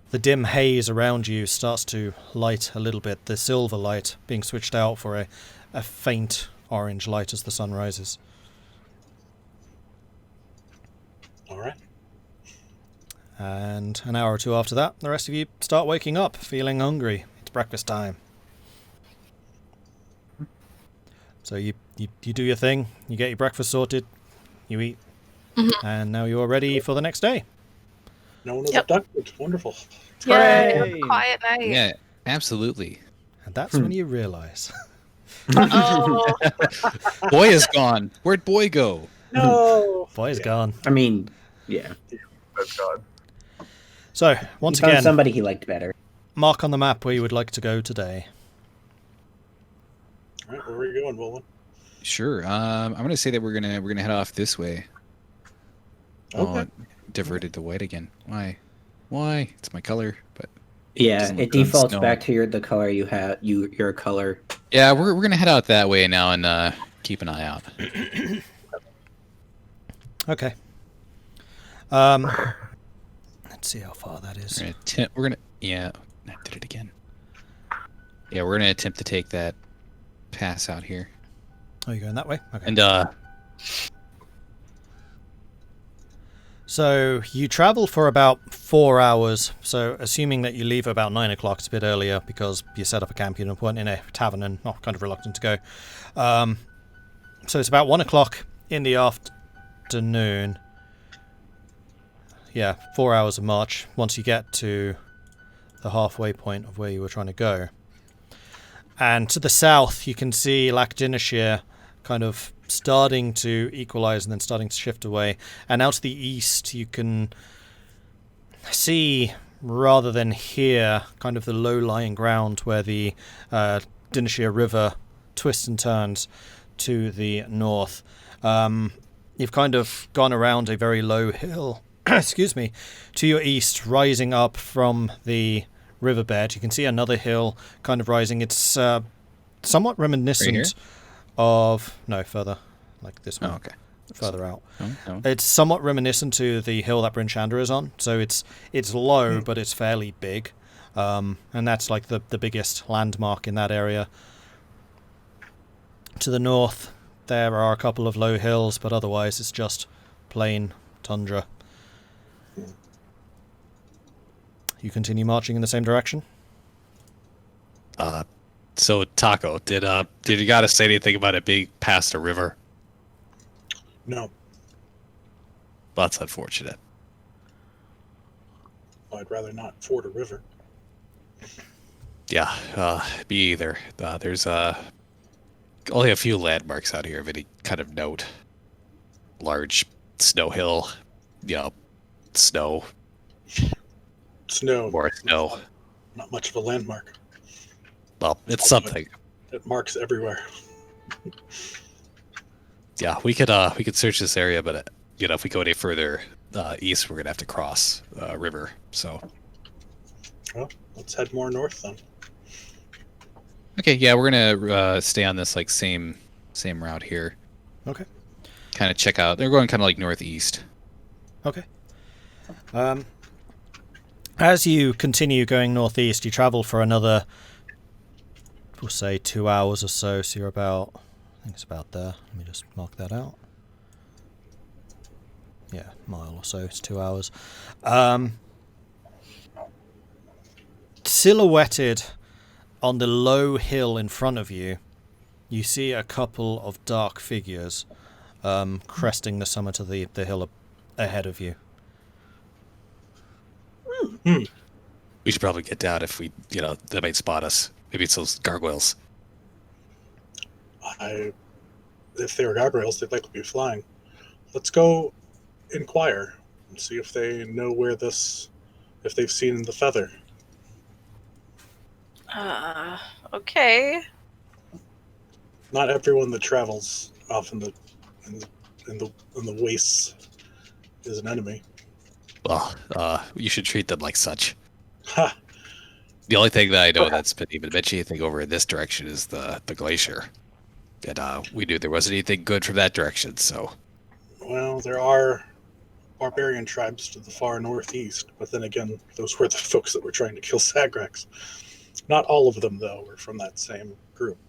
the dim haze around you starts to light a little bit, the silver light being switched out for a faint orange light as the sun rises. All right. And an hour or two after that, the rest of you start waking up, feeling hungry. It's breakfast time. So you do your thing, you get your breakfast sorted, you eat, and now you're ready for the next day. No one was abducted. Wonderful. Yay! Hooray! Quiet night. Yeah, absolutely. And that's when you realise. Uh-oh. Boy is gone. Where'd boy go? No. Boy's gone. I mean, yeah. That's God. So, once He found again, somebody he liked better. mark on the map where you would like to go today. All right, where are you going, Vulwin? Sure. I'm gonna say that we're gonna head off this way. Oh, Okay. it diverted to white again. Why? It's my color, but Yeah, doesn't it look good on defaults snow. back to the color you have. Your color. yeah, we're gonna head out that way now and keep an eye out. Okay. Let's see how far that is. Yeah, I did it again. Yeah, we're gonna attempt to take that pass out here. Oh, you're going that way? Okay. And So you travel for about 4 hours. So assuming that you leave about 9 o'clock, it's a bit earlier because you set up a camp, you weren't in a tavern and kind of reluctant to go. So it's about 1 o'clock in the afternoon. Yeah, 4 hours of march once you get to the halfway point of where you were trying to go. And to the south, you can see Lac-Dinishire kind of starting to equalize and then starting to shift away. And out to the east, you can see, rather than hear, kind of the low-lying ground where the Dinishire River twists and turns to the north. You've kind of gone around a very low hill, excuse me, to your east, rising up from the riverbed. You can see another hill kind of rising. It's somewhat reminiscent Right here? of... No, further. Like this one. oh, okay. further out. Oh. It's somewhat reminiscent to the hill that Bryn Shander is on. So it's low, but it's fairly big. And that's like the biggest landmark in that area. To the north, there are a couple of low hills, but otherwise it's just plain tundra. You continue marching in the same direction? So Tahko, did you gotta say anything about it being past a river? No, That's unfortunate. I'd rather not ford a river. Yeah, me either. There's only a few landmarks out here of any kind of note. Large snow hill, snow, Snow. more snow. Not much of a landmark. Well, it's something. It marks everywhere. Yeah, we could search this area, but if we go any further east, we're gonna have to cross a river. So. Well, let's head more north then. Okay, yeah, we're gonna stay on this like same route here. Okay. Kind of check out. They're going kind of like northeast. Okay. As you continue going northeast, you travel for another, we'll say 2 hours or so. So you're about, I think it's about there. Let me just mark that out. Yeah, mile or so. It's 2 hours. Silhouetted on the low hill in front of you, you see a couple of dark figures cresting the summit of the hill ahead of you. We should probably get down if we, they might spot us. Maybe it's those gargoyles. If they were gargoyles, they'd likely be flying. Let's go inquire and see if they know if they've seen the feather. Okay. Not everyone that travels off in the wastes is an enemy. Well, you should treat them like such. Ha! The only thing that I know that's been even mentioned anything over in this direction is the glacier. And we knew there wasn't anything good from that direction, so. Well, there are barbarian tribes to the far northeast, but then again, those were the folks that were trying to kill Zagrax. Not all of them, though, were from that same group.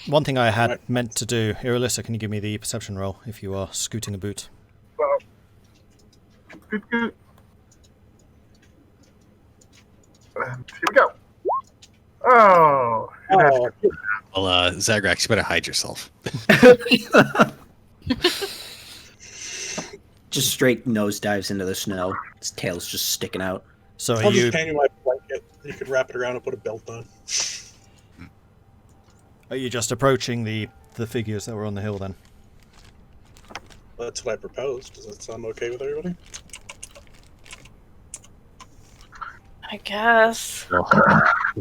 One thing I had meant to do, Irilyssa, can you give me the perception roll if you are scooting a boot? Well, good. And here we go. Oh. Oh, Well, Zagrax, you better hide yourself. Just straight nose dives into the snow. His tail's just sticking out. So I'll are you just hand you my blanket. You can wrap it around and put a belt on. just approaching the figures that were on the hill then? That's what I proposed. Does that sound okay with everybody? I guess.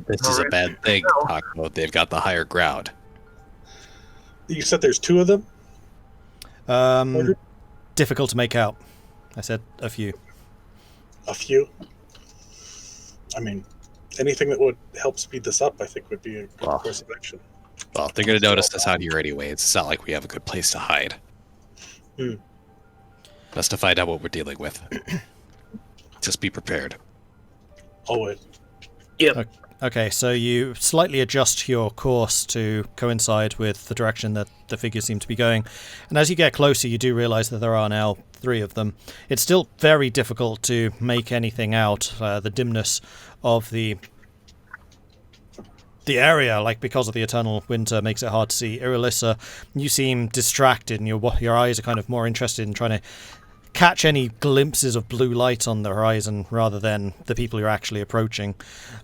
This is a bad thing, Tahko. They've got the higher ground. You said there's two of them? Difficult to make out. I said a few. A few? I mean, anything that would help speed this up, I think, would be a good course of action. Well, they're going to notice us out here anyway. It's not like we have a good place to hide. Best to find out what we're dealing with. Just be prepared. Always. Yep. Okay, so you slightly adjust your course to coincide with the direction that the figures seem to be going. And as you get closer, you do realize that there are now 3 of them. It's still very difficult to make anything out. The dimness of the area, like because of the eternal winter, makes it hard to see. Irilyssa, you seem distracted, and your eyes are kind of more interested in trying to catch any glimpses of blue light on the horizon rather than the people you're actually approaching.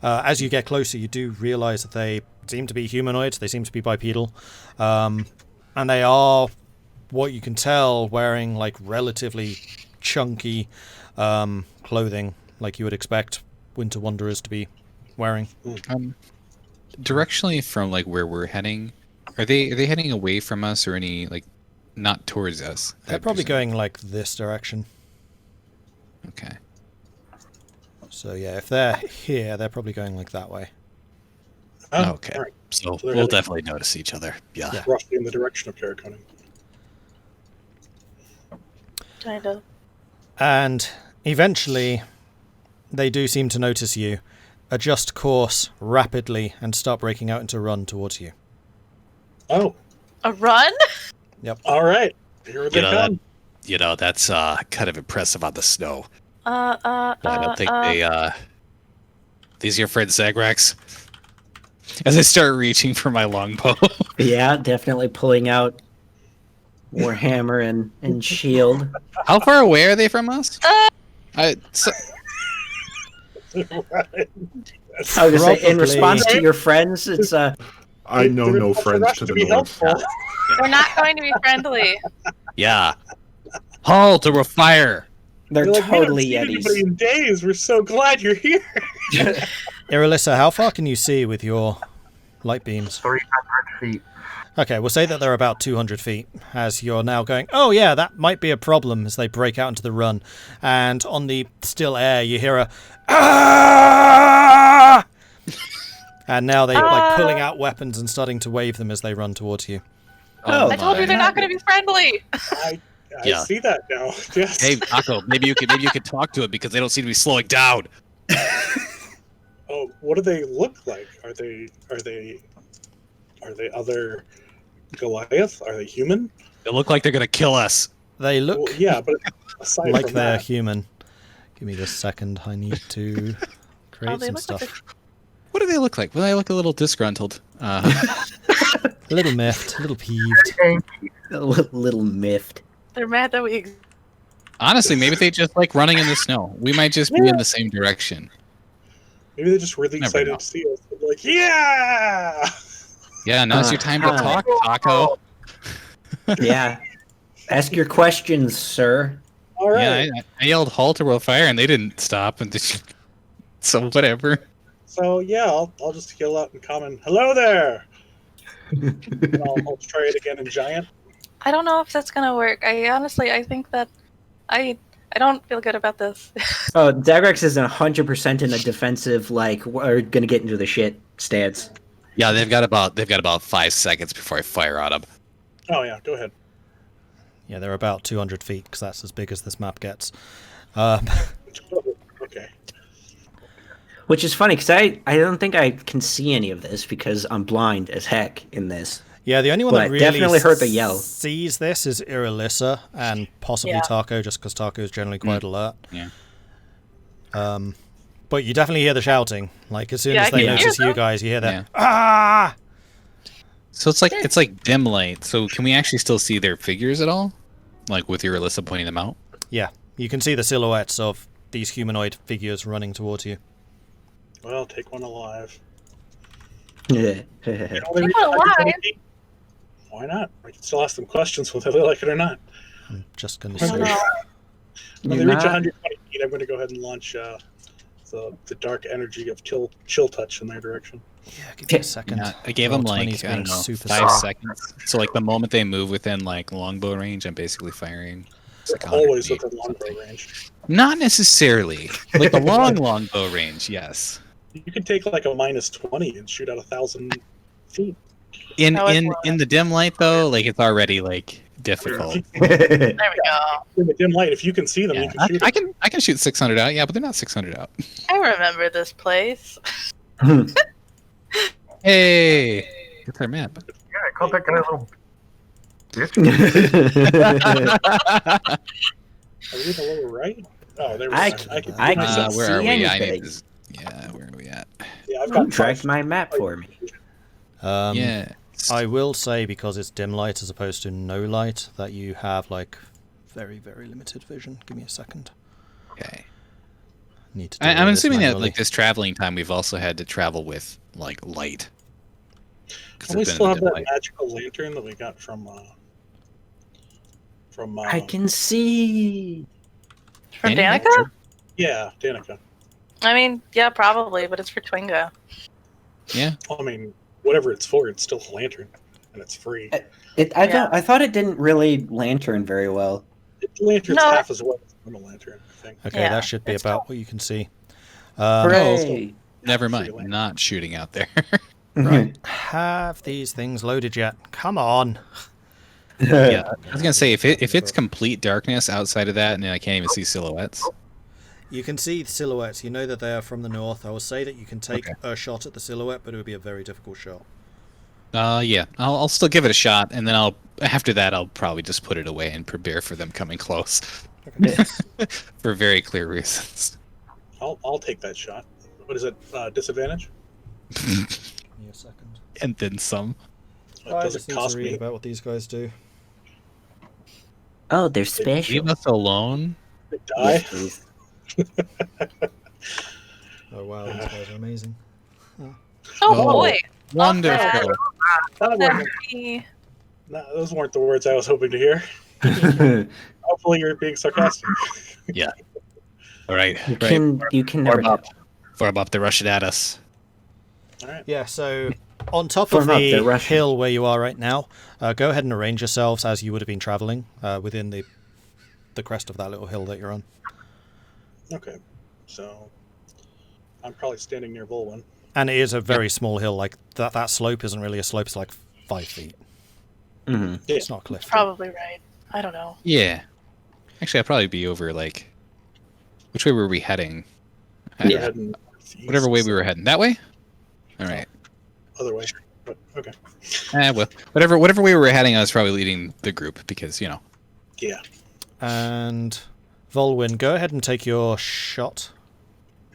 As you get closer, you do realize that they seem to be humanoids. They seem to be bipedal, and they are, what you can tell, wearing like relatively chunky clothing, like you would expect winter wanderers to be wearing. Directionally from like where we're heading, are they heading away from us or any like not towards us? They're probably going like this direction. Okay. So yeah, if they're here, they're probably going like that way. Oh, Okay. all right. So they're we'll heading definitely notice each other. Yeah. Yeah. roughly in the direction of Terraconing. Kind of. And eventually, they do seem to notice you, adjust course rapidly, and start breaking out into a run towards you. Oh, A run? all right. Here they come. That's kind of impressive on the snow. But I don't think these are your friends, Zagrax? As I start reaching for my longbow. Yeah, definitely pulling out Warhammer and shield. How far away are they from us? I was gonna say, in response to your friends, it's I know no friends to the north. We're not going to be friendly. Yeah. Halt or we'll fire. they're You're like, totally we haven't seen Yetis. anybody in days. We're so glad you're here. Irilyssa, how far can you see with your light beams? 300 feet. Okay, we'll say that they're about 200 feet, as you're now going, oh yeah, that might be a problem, as they break out into the run. And on the still air, you hear a, ah! And now they're like pulling out weapons and starting to wave them as they run towards you. Oh, I told you they're not going to be friendly. I see that now. Yes. Hey, Tahko, maybe you could talk to it because they don't seem to be slowing down. Oh, what do they look like? Are they other Goliath? Are they human? They look like they're gonna kill us. They look Well, yeah, but aside like from they're that, human. Give me just a second, I need to create they some look stuff. like What do they look like? Well, they look a little disgruntled. A little miffed, a little peeved. A little miffed. they're mad that we. Honestly, maybe they just like running in the snow. We might just be in the same direction. maybe they're just really Never excited know. to see us. They're like, yeah! Yeah, now's your time to talk, Tahko. Yeah. Ask your questions, sir. All right. Yeah, I yelled halt or we'll fire, and they didn't stop. And so whatever. So yeah, I'll just yell out in common, "Hello there!" And I'll try it again in giant. I don't know if that's going to work. I think that I don't feel good about this. Oh, Zagrax is 100% in a defensive, like, we're gonna get into the shit stance. Yeah, they've got about 5 seconds before I fire on them. Oh yeah, go ahead. Yeah, they're about 200 feet, because that's as big as this map gets. Okay. Which is funny, because I don't think I can see any of this, because I'm blind as heck in this. Yeah, the only one But that I really definitely heard the yell. sees this is Irilyssa and possibly Yeah. Tahko, just because Tahko is generally quite alert. Yeah. But you definitely hear the shouting. Like, as soon Yeah, as I they can hear notice you them. guys, you hear that, Yeah. ah! So it's like dim light. So can we actually still see their figures at all? Like with your Irilyssa pointing them out? Yeah, you can see the silhouettes of these humanoid figures running towards you. Well, take one alive. Yeah. You know, they Take reach one 120 alive? feet. Why not? We can still ask them questions whether they like it or not. I'm just going I to don't say. know. When You're they reach not- 120 feet, I'm going to go ahead and launch the dark energy of chill touch in their direction. Yeah, give me a second. Yeah, I gave Roll them 20 like, is I don't being know, super 5 soft. seconds. So like the moment they move within like longbow range, I'm basically firing. It's like Always 100 feet within or longbow something. range. Not necessarily. Like the longbow range, yes. You could take like a -20 and shoot out 1,000 feet. In That was in one. in the dim light though, like it's already like difficult. There we go. In the dim light, if you can see them, Yeah, you can shoot I them. can shoot 600 out. Yeah, but they're not 600 out. I remember this place. Hey, get their map. Yeah, I called that guy a little bitch. Are we in the lower right? Oh, there we I are. can- I can I see can't myself. Where see are we? I need anything. to. Yeah, where are we at? Yeah, I've Who got tracked 5. my map for me? Yeah. I will say, because it's dim light as opposed to no light, that you have like very, very limited vision. Give me a second. Okay. Need to. Do all I'm this assuming that manually. like this traveling time, we've also had to travel with like light. 'Cause And we it's been still in have the that dim light. magical lantern that we got from I can see. From Danny? Danica? yeah, Danica. I mean, yeah, probably, but it's for Twingo. Yeah. Well, I mean, whatever it's for, it's still a lantern, and it's free. I thought it didn't really lantern very well. The lantern's No. half as well as a normal lantern, I think. Okay, Yeah, that should be it's about what you can see. Hooray! Never mind. Free lantern. Not shooting out there. Right. Have these things loaded yet? Come on. Yeah, I was gonna say if it's complete darkness outside of that, and I can't even see silhouettes. You can see the silhouettes. You know that they are from the north. I will say that you can take a shot at the silhouette, but it would be a very difficult shot. Yeah, I'll still give it a shot, and then after that I'll probably just put it away and prepare for them coming close. Okay. For very clear reasons. I'll take that shot. What is it? Disadvantage? Give me a second. And then some. What I does just it need cost to read me? about what these guys do. Oh, they're special. Leave us alone. Die? Yes, please. Oh wow, these guys are amazing. Oh boy. Wonderful. That wasn't- No, those weren't the words I was hoping to hear. Hopefully you're being sarcastic. Yeah. All right. You can never Form up. tell. Form up. They're rushing at us. All right. Yeah, so on top of Form up, they're the rushing. hill where you are right now, go ahead and arrange yourselves as you would have been travelling within the crest of that little hill that you're on. Okay. So I'm probably standing near Vulwin. And it is a very small hill. Like that slope isn't really a slope. It's like 5 feet. Mm-hmm. Yeah. It's not a cliff. Probably right. I don't know. Yeah. Actually, I'd probably be over like. Which way were we heading? We're Yeah. heading northeast, Whatever way we were heading. That way. All right. Other way. But okay. Well, whatever way we were heading, I was probably leading the group because Yeah. And Vulwin, go ahead and take your shot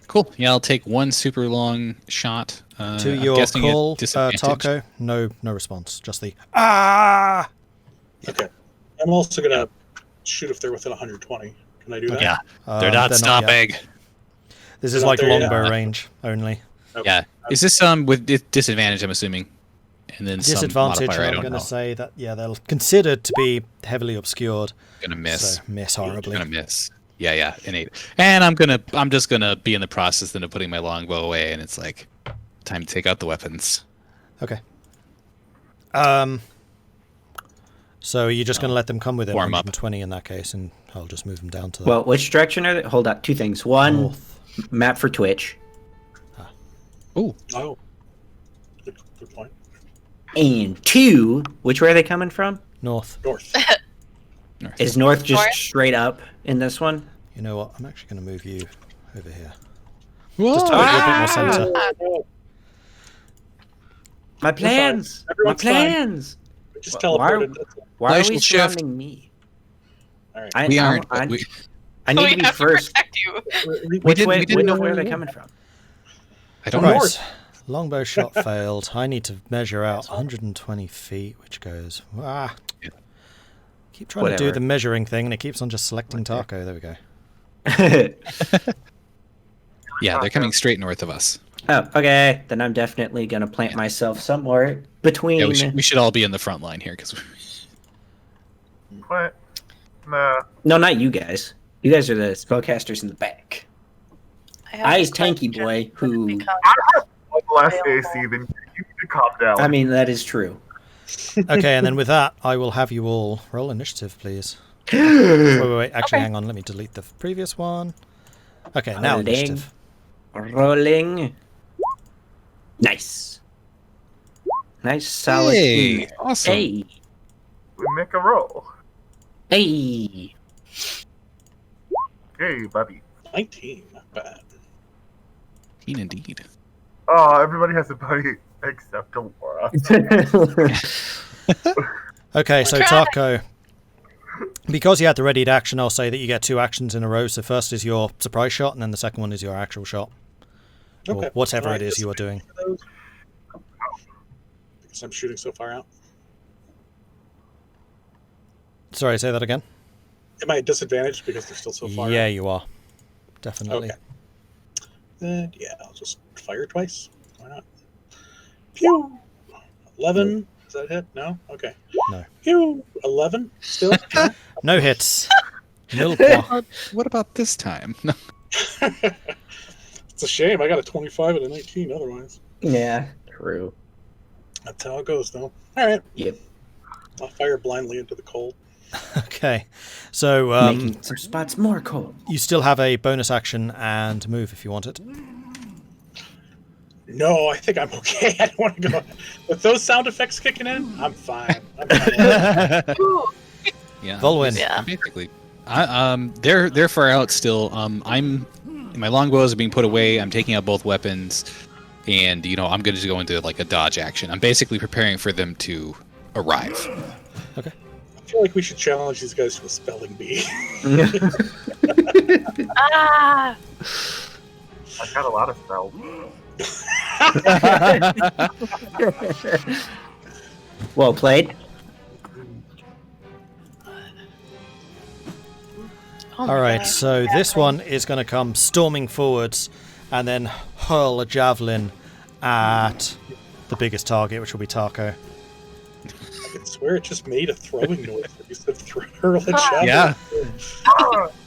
Cool. Yeah, I'll take one super long shot. to I'm your guessing at call, disadvantage. Tahko. No response. Just the ah. Okay. I'm also gonna shoot if they're within 120. Can I do that? Yeah, they're not yet. stopping. This They're is not like there yet. longbow range only. Okay. Yeah. Is this with disadvantage? I'm assuming, and then Disadvantage. some modifier. I I'm don't going to know. say that they're considered to be heavily obscured. Gonna miss. So miss horribly. Gonna miss. Yeah, innate. And I'm just gonna be in the process then of putting my longbow away, and it's like time to take out the weapons. Okay. So you're just going to let them come within Warm up. 120 in that case, and I'll just move them down to the Well, which direction are they? Hold on, two things. One, north. map for Twitch. Ooh, Oh. Good point. And two, which way are they coming from? North. North. Is north just North? straight up in this one? You know what? I'm actually going to move you over here. whoa! Just to make you a bit more centre. My plans! My Everyone's fine. plans! We just Why are- teleported. That's all. Why are we Glacial shift. surrounding me? All right. I, we I- aren't. I, But we, I need we to be have first. to protect you. Which didn't- way? we didn't know where are where they we coming from? I don't Right. know. North. Longbow shot failed. I need to measure out 120 feet, which goes... Yeah. Keep trying to do Whatever. the measuring thing, and it keeps on just selecting Tahko. There we go. Yeah, they're coming straight north of us. Oh, okay. Then I'm definitely gonna plant myself somewhere between. Yeah, we should all be in the front line here because What? Nah. No, not you guys. You guys are the spellcasters in the back. I have I's a tanky question. boy who. Because One less AC than you need to calm down. I mean, that is true. Okay, and then with that, I will have you all roll initiative, please. Wait. Actually, Okay. hang on. Let me delete the previous one. Okay, now Rolling. initiative. Rolling. Nice. Nice, solid. hey, awesome. Hey. we make a roll. Hey. Hey, buddy. 19. Not bad. Indeed. Oh, everybody has a buddy except Elora. Okay, so Try. Tahko, because you had the readied action, I'll say that you get 2 actions in a row. So first is your surprise shot, and then the second one is your actual shot. Okay. Or whatever Can I it is you are doing. those? Because I'm shooting so far out. Sorry, say that again. Am I at disadvantage because they're still so far Yeah, out? you are. Definitely. Okay. Then, yeah, I'll just fire twice. Why not? Pew! 11. Does that hit? No? Okay. No. Pew! 11? Still? No? No hits. Nil point. What about this time? No. It's a shame. I got a 25 and a 19 otherwise. Yeah, true. That's how it goes, though. All right. Yep. I'll fire blindly into the cold. Okay, so Making some spots more cold. you still have a bonus action and move if you want it. No, I think I'm okay. I don't want to go. With those sound effects kicking in, I'm fine. Yeah, Vulwin. Yeah. Basically, they're far out still. My longbow is being put away. I'm taking out both weapons, and I'm going to go into like a dodge action. I'm basically preparing for them to arrive. Okay. I feel like we should challenge these guys to a spelling bee. Ah! I got a lot of spells. Well played. Oh All right, my so this one is going to come storming forwards and then hurl a javelin at the biggest target, which will be Tahko. I can swear it just made a throwing noise when you said hurl a javelin. Yeah.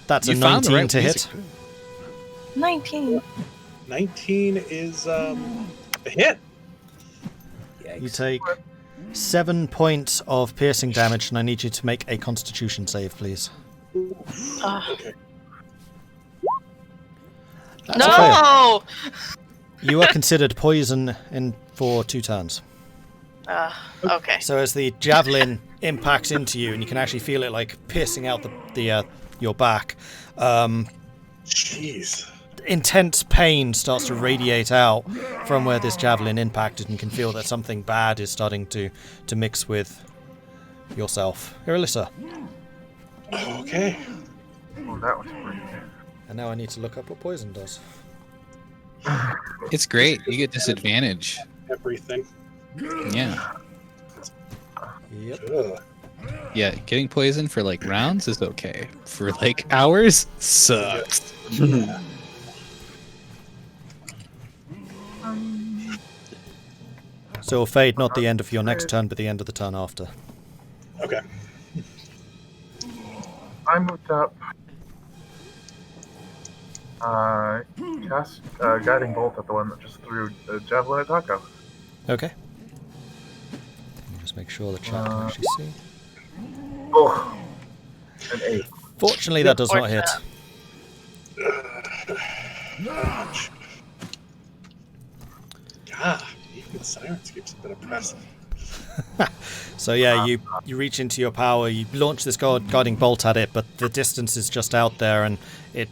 That's a You found the 19 right to music. hit. 19. 19 is a hit. You take 7 points of piercing damage, and I need you to make a Constitution save, please. Okay. That's a fail. No! You are considered poison for 2 turns. Okay. So as the javelin impacts into you, and you can actually feel it like piercing out your back, Jeez. intense pain starts to radiate out from where this javelin impacted, and you can feel that something bad is starting to mix with yourself. Irilyssa. Okay. Well, that was pretty good. And now I need to look up what poison does. It's great. You get disadvantage. Everything. Yeah. Yep. Ugh. Yeah, getting poisoned for like rounds is okay. For like hours, sucks. So it'll fade not the end of your next turn, but the end of the turn after. Okay. I moved up. Cast guiding bolt at the one that just threw the javelin at Tahko. Okay. Let me just make sure the chat can actually see. Oh, an 8. Fortunately, that does not hit. God, even the sirens keeps a bit impressive. So yeah, you reach into your power, you launch this guiding bolt at it, but the distance is just out there and it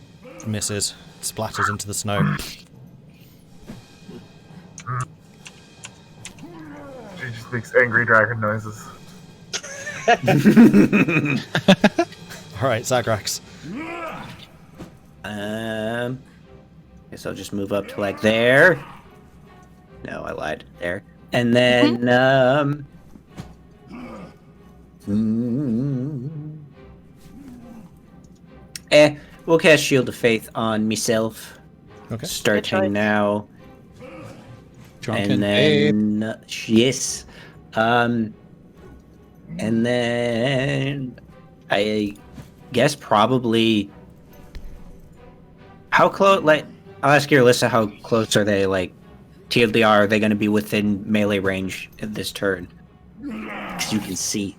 misses. It splatters into the snow. She just makes angry dragon noises. Alright, Zagrax. Guess I'll just move up to like there. No, I lied. There. And then we'll cast Shield of Faith on myself. Okay. Starting now. Drunken And then yes. And then I guess probably how close, like, I'll ask Irilyssa, how close are they, like, TLDR, are they going to be within melee range of this turn? Because you can see.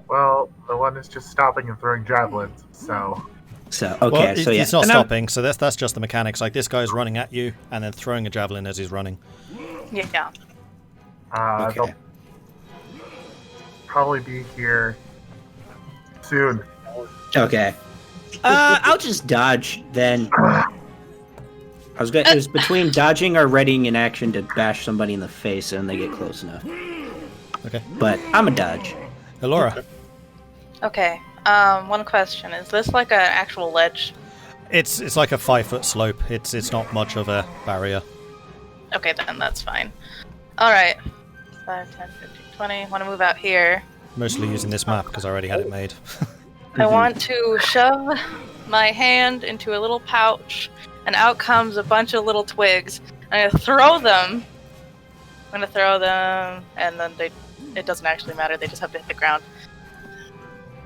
Well, the one is just stopping and throwing javelins, so... So, okay, Well, so yeah. it's not And stopping, so that's just the mechanics. Like, this guy's running at you and then throwing a javelin as he's running. Yeah. Okay. They'll probably be here soon. Okay. I'll just dodge then. It was between dodging or readying an action to bash somebody in the face and they get close enough. Okay. But I'm a dodge. Elora. Okay. One question. Is this like an actual ledge? It's like a 5-foot slope. It's not much of a barrier. Okay, then that's fine. Alright. 5, 10, 15, 20. Want to move out here. Mostly using this map because I already had it made. I want to shove my hand into a little pouch, and out comes a bunch of little twigs. I'm going to throw them. And then it doesn't actually matter. They just have to hit the ground.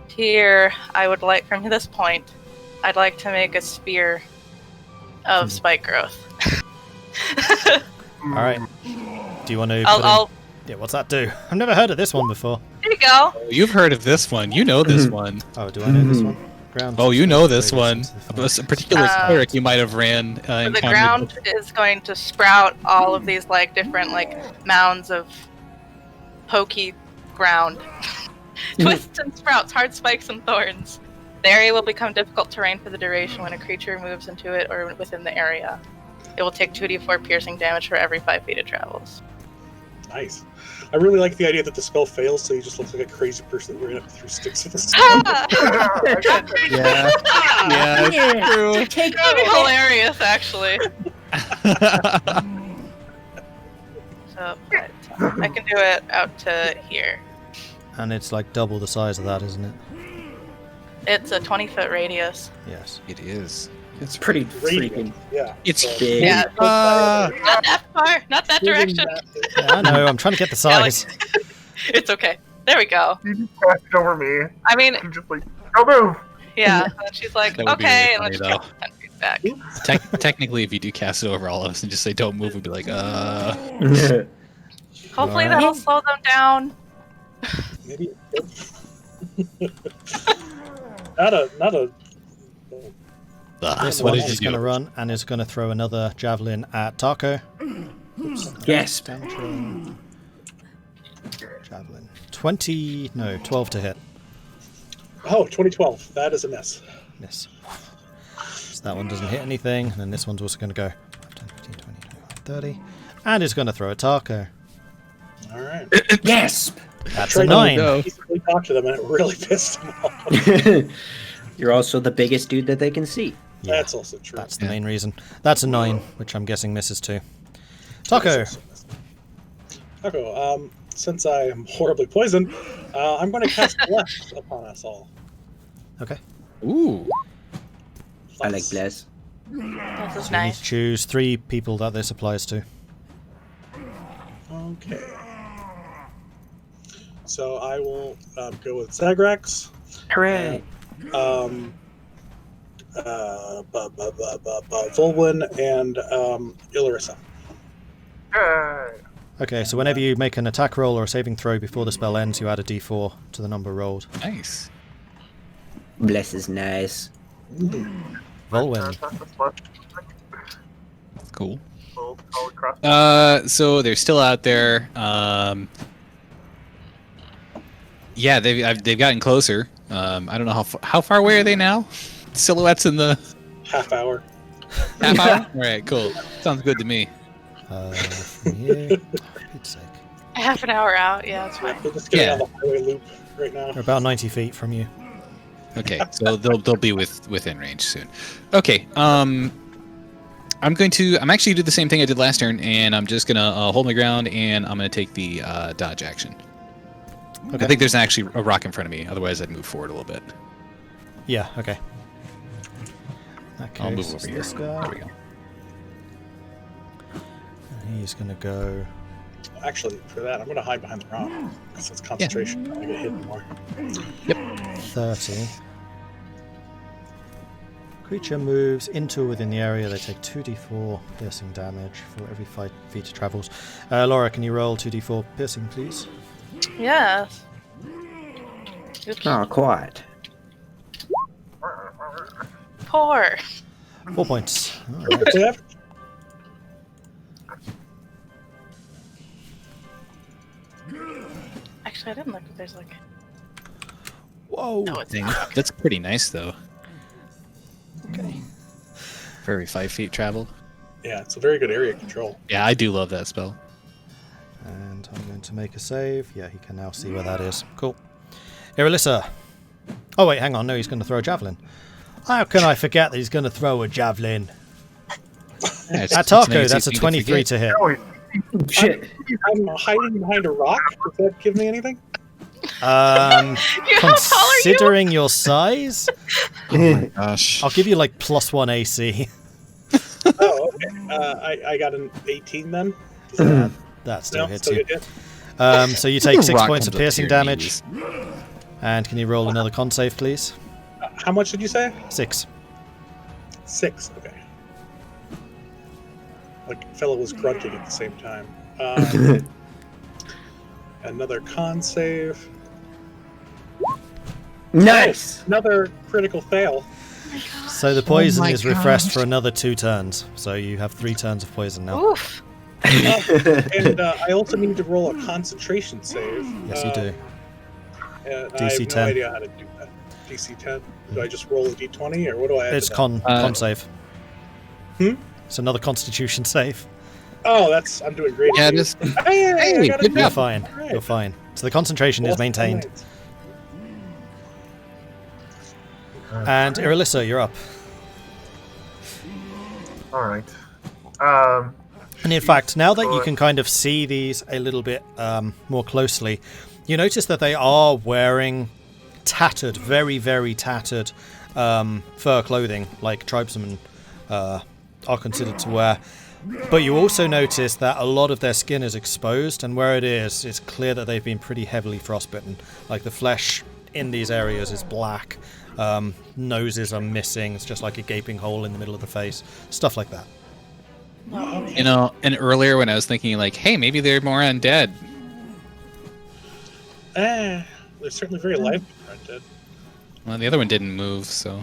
Here, I would like, from this point, I'd like to make a spear of spike growth. Alright. Do you want to Yeah, what's that do? I've never heard of this one before. There you go. You've heard of this one. You know this one. Oh, do I know this one? Ground. Oh, you know this radius one. into the A particular Uh, cleric you might have ran. The ground is going to sprout all of these like different like mounds of pokey ground. Twists and sprouts, hard spikes and thorns. The area will become difficult terrain for the duration when a creature moves into it or within the area. It will take 2d4 piercing damage for every 5 feet it travels. Nice. I really like the idea that the spell fails, so he just looks like a crazy person that ran up through sticks with a stone. Yeah. Yeah, it's true. Take That would be hilarious, actually. So, but, I can do it out to here. And it's like double the size of that, isn't it? It's a 20-foot radius. Yes. It is. It's pretty freaking. Yeah. It's big. Yeah, not that far, not that direction. Yeah, I know. I'm trying to get the size. It's okay. There we go. You just passed it over me. I mean, I'm just like, go move. yeah. And then she's like, That would be okay, really and then she funny, goes 10 feet back. Technically, if you do cast it over all of us and just say don't move, we'd be like, Hopefully that'll slow them down. Maybe. not a. This what one did you is going to do? run and is going to throw another javelin at Tahko. Yes. Damage roll. Javelin. 12 to hit. Oh, 2012. That is a miss. Miss. So that one doesn't hit anything. And then this one's also going to go 10, 15, 20, 25, 30. And it's going to throw at Tahko. All right. Yes. That's Tried a to 9. Basically talk to them, and it really pissed them off. You're also the biggest dude that they can see. Yeah, That's also true. that's the main reason. That's a 9, which I'm guessing misses too. Tahko. Tahko, since I am horribly poisoned, I'm going to cast Bless upon us all. Okay. Ooh. I like bless. This is You need to nice. choose 3 people that this applies to. Okay. So I will go with Zagrax. Hooray! Vulwin and Irilyssa. Hey. Okay, so whenever you make an attack roll or a saving throw before the spell ends, you add a d4 to the number rolled. Nice. Bless is nice. Volwyn. Cool. Solid cross. So they're still out there. Yeah, they've gotten closer. I don't know how far away are they now? Silhouettes in the Half hour. half hour. All right, cool. Sounds good to me. From here. For Pete's sake. Half an hour out, yeah, that's fine. We're just getting Yeah. on the highway loop right now. They're about 90 feet from you. Okay, so they'll be within range soon. Okay. I'm actually do the same thing I did last turn, and I'm just gonna hold my ground, and I'm gonna take the dodge action. Okay. I think there's actually a rock in front of me. Otherwise, I'd move forward a little bit. Yeah, okay. In that I'll case, move it's over here. this There guy. we go. And he's going to go... Actually, for that, I'm going to hide behind the rock. Because it's concentration. I'm going to get hit more. 30. Creature moves into or within the area. They take 2d4 piercing damage for every 5 feet it travels. Laura, can you roll 2d4 piercing, please? Yes. Oops. Oh, quiet. Poor. 4 points. All right. What's that? Actually, I didn't look if there's like. Whoa! No, it's Thing. not. That's pretty nice, though. Okay. For every 5 feet traveled. Yeah, it's a very good area control. Yeah, I do love that spell. And I'm going to make a save. Yeah, he can now see where that is. Cool. Irilyssa. Oh, wait, hang on. No, he's going to throw a javelin. How can I forget that he's going to throw a javelin? Yeah, it's At an Tahko, easy that's a thing to 23 forget. to hit. Oh, Shit. I'm hiding behind a rock. Does that give me anything? Um, How tall are you? considering your size, Gosh. I'll give you like +1 AC. Oh, okay. I got an 18 then. That still No, hits still you. good hit. So you take 6 Rock points of comes up to piercing your damage. knees. And can you roll another con save, please? How much did you say? 6. 6. Okay. Like, fellow was grunting at the same time. Another con save. Nice. Another critical fail. So the poison my is refreshed for another 2 turns. So you have 3 turns of poison now. Oof. And I also need to roll a concentration save. Yes, you do. And DC I have 10. no idea how to do that. DC 10. Do I just roll a D20 or what do I add? It's to that? con save. Hmm? It's another Constitution save. Oh, I'm doing great. Yeah, just Hey, I got a good You're job. fine. Alright. You're fine. So the concentration is maintained. And Irilyssa, you're up. All right. And in fact, now that you can kind of see these a little bit more closely, you notice that they are wearing tattered, very, very tattered fur clothing, like tribesmen are considered to wear. But you also notice that a lot of their skin is exposed, and where it is, it's clear that they've been pretty heavily frostbitten. Like the flesh in these areas is black, noses are missing, it's just like a gaping hole in the middle of the face, stuff like that. You know, and earlier when I was thinking like, hey, maybe they're more undead. They're certainly very lively, dead. Well, the other one didn't move, so.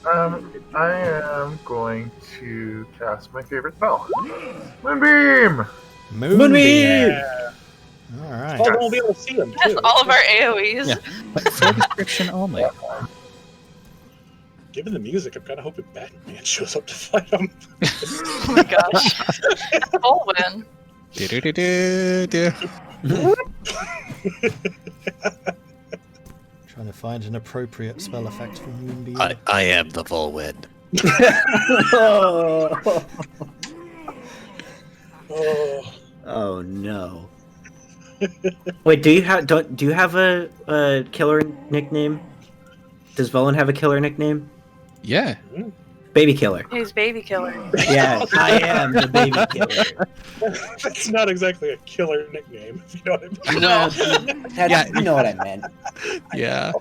I am going to cast my favorite spell, Moonbeam. Moonbeam! Yeah. Alright. Oh, we'll be able to see them That's too. all of our AoEs. Yeah. But for description only. Given the music, I'm kind of hoping Batman shows up to fight them. Oh my gosh. That's Vulwin. Do-do-do-do-do. Trying to find an appropriate spell effect for Moonbeam. I am the Vulwin. Oh, Oh no. Wait, do you have a killer nickname? Does Vulwin have a killer nickname? Yeah. Baby killer. He's baby killer. Yeah, I am the baby killer. that's not exactly a killer nickname, if you know what I mean. No. You know what I meant. Yeah.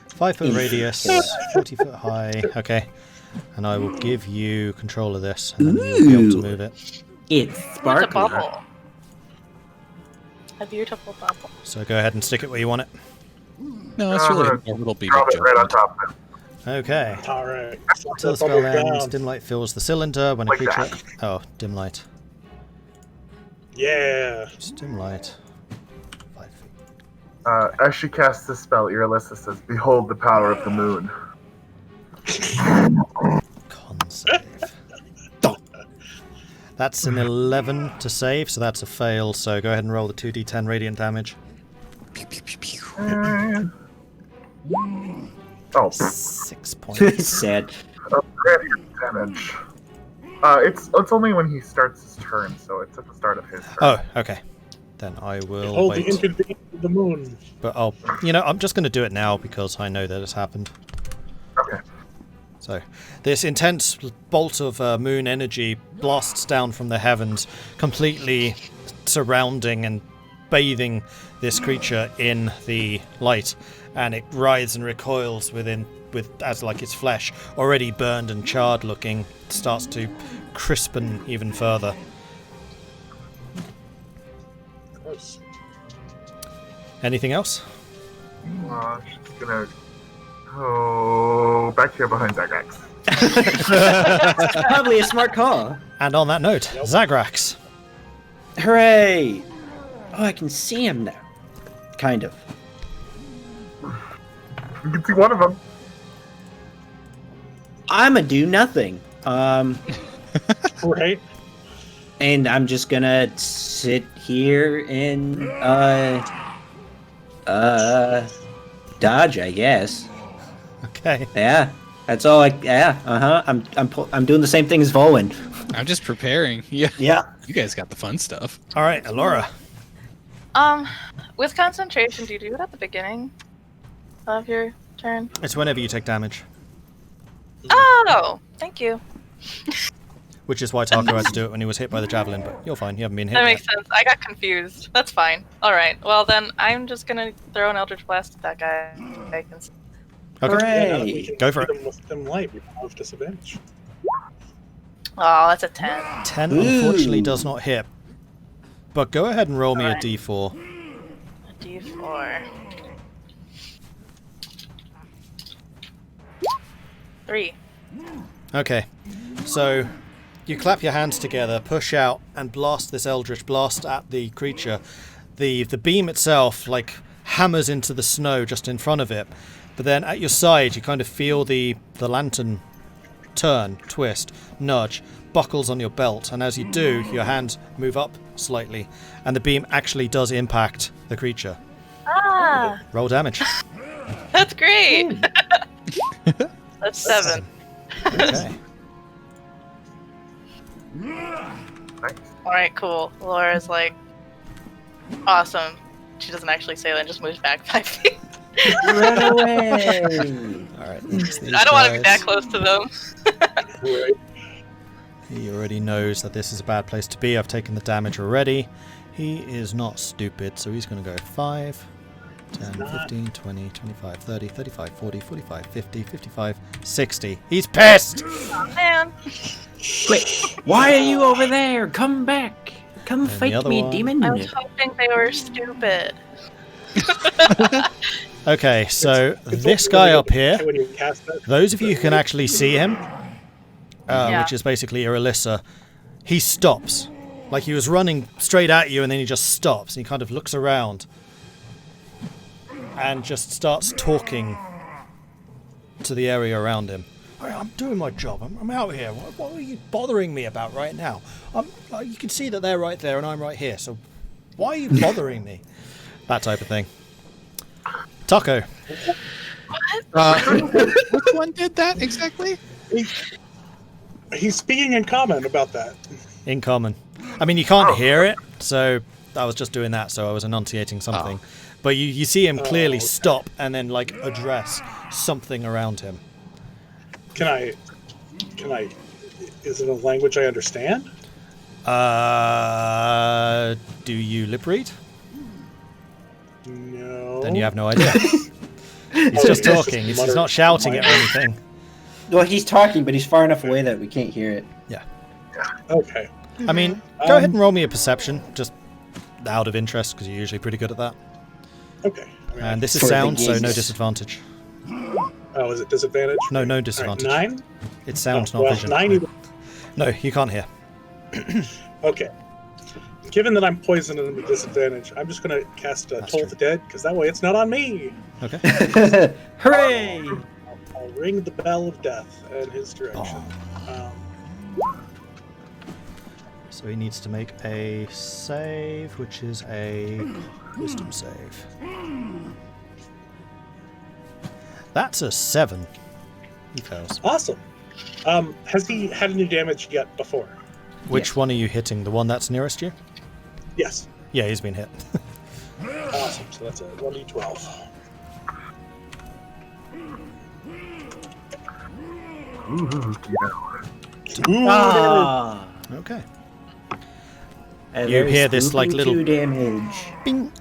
5 foot radius, 40 foot high. Okay. And I will give you control of this, and then you'll be able to move it. It's What's a sparkly. bubble? A beautiful bubble. So go ahead and stick it where you want it. No, it's really a little beam Drop of it right on judgment. top of it. Okay. All right. Until the spell ends, dim light fills the cylinder when a Like creature. that. Oh, dim light. Yeah. Just dim light. 5 feet. As she casts this spell, Irilyssa says, "Behold the power of the moon." Con save. That's an 11 to save, so that's a fail. So go ahead and roll the 2d10 radiant damage. Oh, 6 points. Sad. radiant damage. It's only when he starts his turn, so it's at the start of his turn. Oh, okay. Then I will Hold the wait. inconvenience of the moon. But I'm just going to do it now because I know that it's happened. Okay. So, this intense bolt of moon energy blasts down from the heavens, completely surrounding and bathing this creature in the light, and it writhes and recoils as like its flesh, already burned and charred looking, starts to crispen even further. Gross. Anything else? She's gonna go back here behind Zagrax. Probably a smart call. And on that note, Zagrax. Hooray! Oh, I can see him now. Kind of. You can see one of them. I'ma do nothing. Right? And I'm just gonna sit here and dodge, I guess. Okay. Yeah, that's all. I'm doing the same thing as Vulwin. I'm just preparing. Yeah. Yeah. You guys got the fun stuff. All right, Elora. With concentration, do you do it at the beginning of your turn? It's whenever you take damage, Oh, thank you. which is why Tahko had to do it when he was hit by the javelin, but you're fine. You haven't been hit That yet. makes sense. I got confused. That's fine. All right. Well, then I'm just gonna throw an Eldritch Blast at that guy. I can see. Okay. Yeah, now that Hooray! we can Go for see it. them with dim light, we have disadvantage. Oh, that's a 10. 10 Ooh. unfortunately does not hit. But go ahead and roll me a Alright. d4. A D4. 3. Okay, so you clap your hands together, push out, and blast this eldritch blast at the creature. The beam itself like hammers into the snow just in front of it, but then at your side you kind of feel the lantern turn, twist, nudge, buckles on your belt, and as you do, your hands move up slightly, and the beam actually does impact the creature. Ah! Roll damage. That's great! That's 7. Okay. Alright, cool. Laura's like, awesome. She doesn't actually say that and just moves back 5 feet. Run away! Alright. I don't want to be that close to them. Right. He already knows that this is a bad place to be. I've taken the damage already. He is not stupid, so he's going to go 5, 10, 15, 20, 25, 30, 35, 40, 45, 50, 55, 60. He's pissed! Oh, man. Wait, why are you over there? Come back! Come And the fight other me, one. demon! I was hoping they were stupid. Okay, so It's this also guy really up here, when you cast that. those of you who can actually see him, Yeah. which is basically Irilyssa, he stops. Like he was running straight at you and then he just stops and he kind of looks around and just starts talking to the area around him. "Hey, I'm doing my job. I'm out here. What are you bothering me about right now? You can see that they're right there and I'm right here. So why are you bothering me?" That type of thing. Tahko. Which one did that exactly? He's speaking in common about that. In common. I mean, you can't hear it, so I was just doing that, so I was enunciating something. But you see him clearly stop and then, like, address something around him. Can I? Is it a language I understand? Do you lip read? No. Then you have no idea. He's just talking. He's not shouting it or anything. Well, he's talking, but he's far enough away that we can't hear it. Yeah. Okay. I mean, go ahead and roll me a perception, just out of interest, because you're usually pretty good at that. Okay. I mean, And this is For the sound, so no geese. disadvantage. oh, is it disadvantage? No All right, disadvantage. 9. It's sound, Oh, not well, vision. 9. No, you can't hear. Okay. Given that I'm poisoned and with disadvantage, I'm just going to cast That's Toll true. the Dead, because that way it's not on me. Okay. Hooray! I'll ring the bell of death in his direction. So he needs to make a save, which is a wisdom save. That's a 7. He fails. Awesome. Has he had any damage yet before? Which one are you hitting? The one that's nearest you? Yes. Yeah, he's been hit. Awesome. So that's a 1d12. Ah! Okay. A You very hear this, like, spooky little- 2 damage. Bing!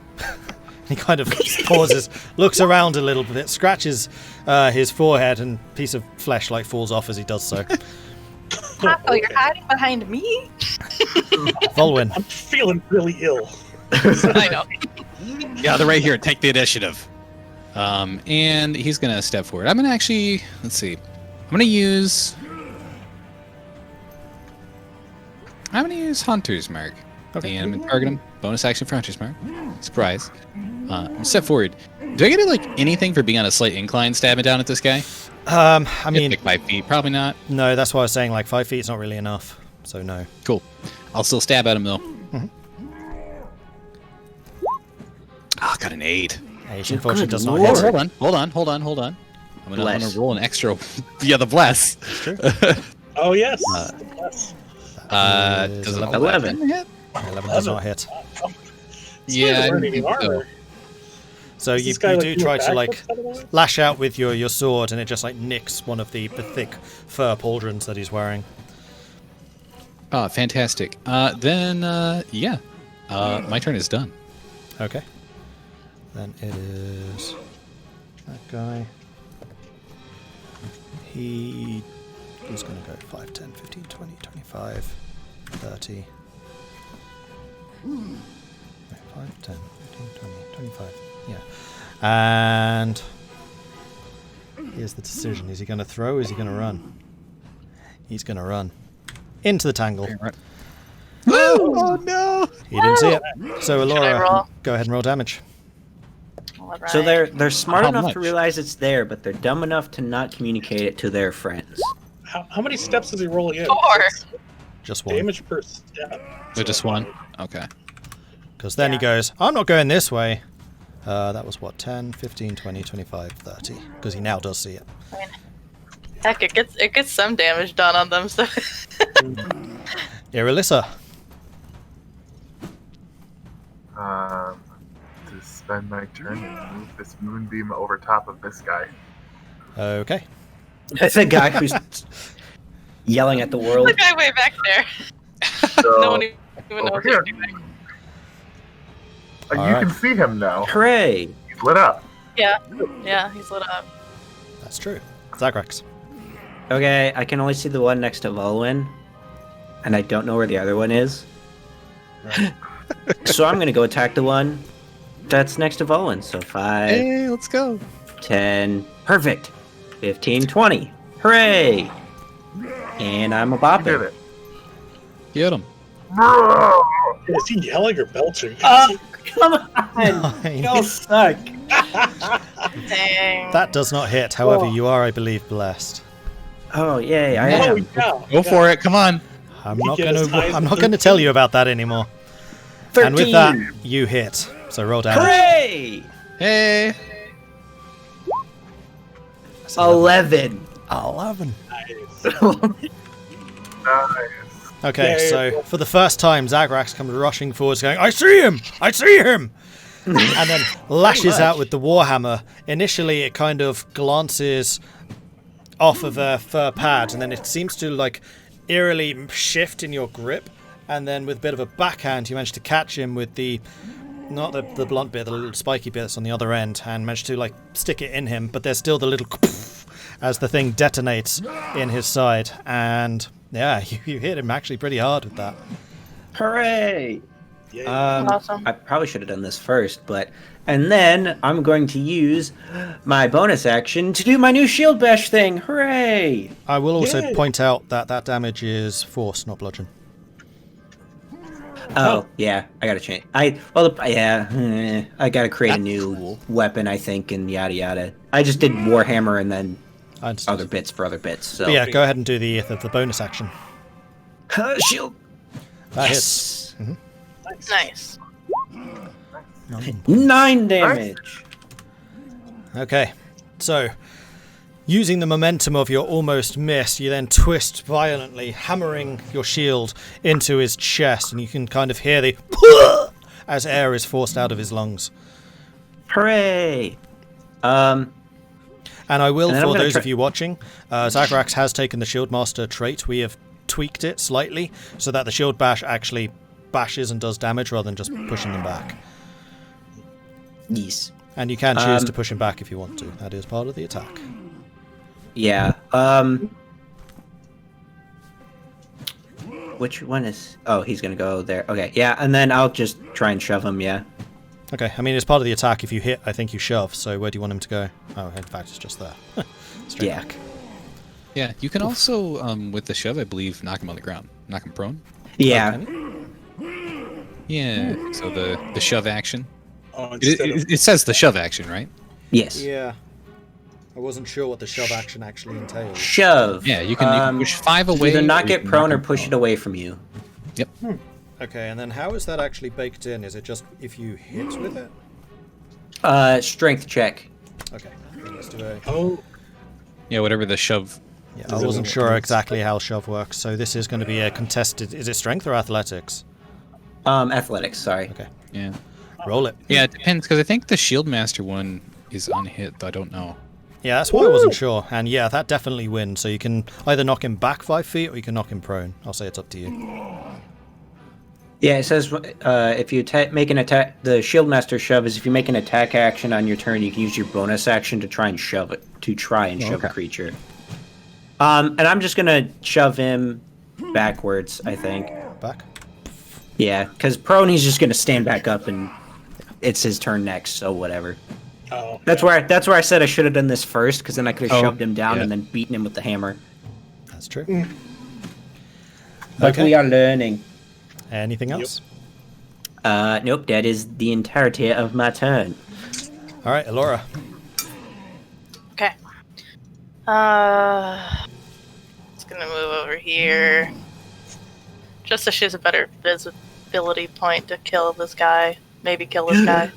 He kind of pauses, looks around a little bit, scratches his forehead, and a piece of flesh like falls off as he does so. Tahko, you're hiding behind me? Volwin. I'm feeling really ill. I know. Yeah, they're right here. Take the initiative. And he's gonna step forward. I'm gonna actually, let's see. I'm gonna use Hunter's Mark. Okay. And I'm gonna target him. Bonus action for Hunter's Mark. Surprise. Step forward. Do I get like anything for being on a slight incline stabbing down at this guy? I mean, Like 5 feet, probably not. no, that's why I was saying like 5 feet's not really enough. So no. Cool. I'll still stab at him though. Ah, got an 8. Age unfortunately does not lord. hit. Hold on. I'm gonna Bless. roll an extra. Yeah, the bless. True. Oh, yes. Is Yes. Does an 11 hit? 11 does not hit. Yeah. Learning I think armor. so. So Is you this guy, do doing try to backflips, like by the way? lash out with your sword, and it just like nicks one of the thick fur pauldrons that he's wearing. Oh, fantastic. Then my turn is done. Okay. Then it is that guy. He is going to go 5, 10, 15, 20, 25, 30. 5, 10, 15, 20, 25. Yeah. And Here's the decision. Is he going to throw or is he going to run? He's going to run. Into the tangle. Oh no! He didn't see it. So Should I Elora, roll? go ahead and roll damage. All So right. they're smart How enough much? to realize it's there, but they're dumb enough to not communicate it to their friends. How many steps is he rolling in? 4. It's Just one. damage per step. So just one. Okay. Because then he Yeah. goes, I'm not going this way. That was what, 10, 15, 20, 25, 30. Because he now does see it. I mean, heck, it gets some damage done on them. So Irilyssa. To spend my turn and move this moonbeam over top of this guy. Okay. That's a guy who's yelling at the world. the guy way back there. So, No one even knows over what here. he's doing. You Alright. can see him now. Hooray! He's lit up. Yeah, he's lit up. That's true. Zagrax. Okay, I can only see the one next to Vulwin, and I don't know where the other one is. So I'm gonna go attack the one that's next to Vulwin. So 5, Hey, let's go. 10, perfect. 15, 20. Hooray! And I'm a He did bopping. it. Get him. Bro! Is he yelling or belching? Come on! Y'all suck. Dang. That does not hit. However, you are, I believe, blessed. Oh, yay, I Oh, am. yeah. Go for it. Come on. I'm You not get going as high to. as I'm not going to tell you about that anymore. 13. And with that, you hit. So roll damage. Hooray! Hey. That's 11. 11. Nice. Okay, Yeah, so yeah. for the first time, Zagrax comes rushing forwards, going, "I see him! I see him!" and then lashes out with the warhammer. Initially, it kind of glances off of a fur pad, and then it seems to like eerily shift in your grip. And then, with a bit of a backhand, you manage to catch him with the not the blunt bit, the little spiky bits on the other end, and manage to like stick it in him. But there's still the little as the thing detonates in his side, and yeah, you hit him actually pretty hard with that. Hooray! Yeah. Awesome. I probably should have done this first, and then I'm going to use my bonus action to do my new shield bash thing. Hooray! I will also Yay. point out that that damage is force, not bludgeon. Oh, yeah, I gotta change. I gotta create a new weapon, I think, and yada yada. I just did Warhammer and then I understand. other bits for other bits. So But yeah, go ahead and do the bonus action. shield. That hits. Nice. 9 damage. Okay, so using the momentum of your almost miss, you then twist violently, hammering your shield into his chest, and you can kind of hear the as air is forced out of his lungs. Hooray! And I will, And then I'm for gonna those of you watching, Zagrax has taken the Shieldmaster trait. We have tweaked it slightly so that the Shield Bash actually bashes and does damage rather than just pushing them back. Yes. And you can choose to push him back if you want to. That is part of the attack. Yeah. Which one is? Oh, he's gonna go there. Okay. Yeah, and then I'll just try and shove him. Yeah. Okay, I mean, it's part of the attack. If you hit, I think you shove. So where do you want him to go? Oh, in fact, it's just there. Straight Yeah. back. Yeah, you can also, with the shove, I believe, knock him on the ground. Knock him prone. Yeah. Yeah, so the shove action. Oh, instead of, It says the shove action, right? Yes. Yeah. I wasn't sure what the shove action actually entails. Shove. Yeah, you can push 5 away. Either knock or you it can prone or him push it away from you. Yep. Okay, and then how is that actually baked in? Is it just if you hit with it? Strength check. Okay, then let's do a... oh, Yeah, whatever the shove. Yeah, I wasn't sure exactly how shove works, so this is going to be a contested... Is it strength or athletics? Athletics. Sorry. Okay, Yeah. roll it. Yeah, it depends, because I think the shield master one is unhit, though I don't know. Yeah, that's why I wasn't sure. And yeah, that definitely wins. So you can either knock him back 5 feet or you can knock him prone. I'll say it's up to you. Yeah, it says if you make an attack, the Shieldmaster shove is if you make an attack action on your turn, you can use your bonus action to try and shove it, shove a creature. And I'm just gonna shove him backwards, I think. Back? Yeah, because prone, he's just gonna stand back up, and it's his turn next, so whatever. Oh, That's where I said I should have done this first, because then I could have shoved him down yeah. and then beaten him with the hammer. That's true. But Okay. we are learning. Anything else? Nope, that is the entirety of my turn. All right, Elora. Okay. Just gonna move over here. Just so she has a better visibility point to kill this guy. Maybe kill this guy.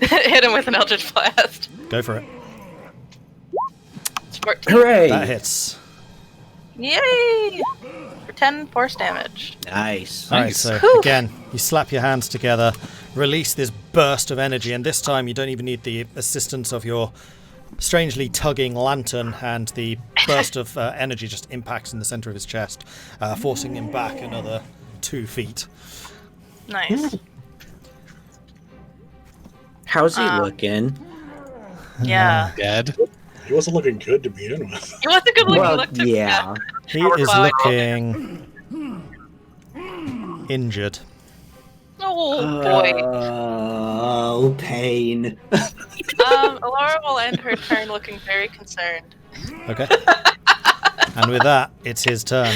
Hit him with an Eldritch Blast. Go for it. 14. Hooray! That hits. Yay! For 10 force damage. Nice. All right, Nice. so Whew. again, you slap your hands together, release this burst of energy, and this time you don't even need the assistance of your strangely tugging lantern, and the burst of energy just impacts in the center of his chest, forcing him back another 2 feet. Nice. How's he looking? Yeah. Dead. He wasn't looking good to begin with. He wasn't good looking. Well, Look to yeah. He is Power looking injured. Oh boy. Oh, pain. Elora will end her turn looking very concerned. Okay. And with that, it's his turn.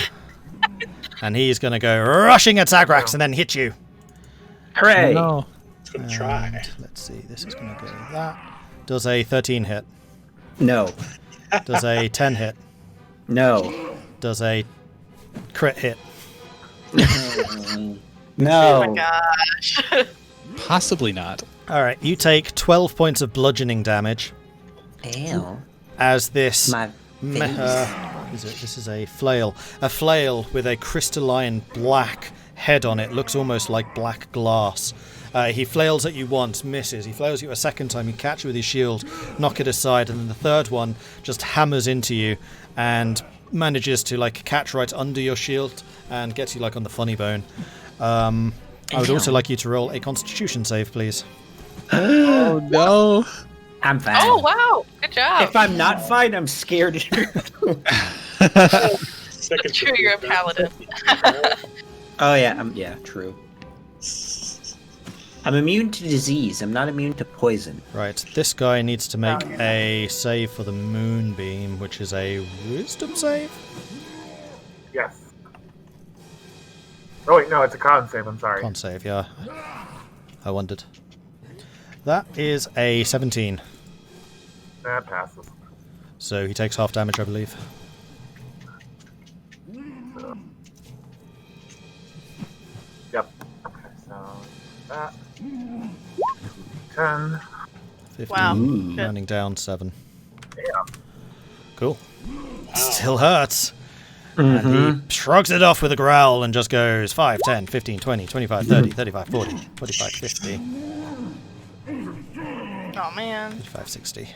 And he's going to go rushing at Zagrax and then hit you. Hooray! No. It's gonna try. And let's see, this is going to go like that. Does a 13 hit? No. Does a 10 hit? No. Does a crit hit? Oh No. my gosh. Possibly not. All right, you take 12 points of bludgeoning damage Ew. as this... My This is a flail. A flail with a crystalline black head on it. Looks almost like black glass. He flails at you once, misses. He flails you a second time. You catch it with his shield, knock it aside, and then the third one just hammers into you and manages to like catch right under your shield and gets you like on the funny bone. I would also like you to roll a Constitution save, please. Oh no. I'm fine. Oh wow! Good job. If I'm not fine, I'm scared. Second True, you're a paladin. Oh yeah, true. I'm immune to disease. I'm not immune to poison. Right, this guy needs to make a save for the moonbeam, which is a wisdom save? Yes. Oh wait, no, it's a con save. I'm sorry. Con save, yeah. I wondered. That is a 17. That passes. So he takes half damage, I believe. Yep. Okay, so that 10. 15. Wow. Ooh. Rounding down 7. Yeah. Cool. Still hurts. And he shrugs it off with a growl and just goes 5, 10, 15, 20, 25, 30, 35, 40, 45, 50, Oh man. 55, 60.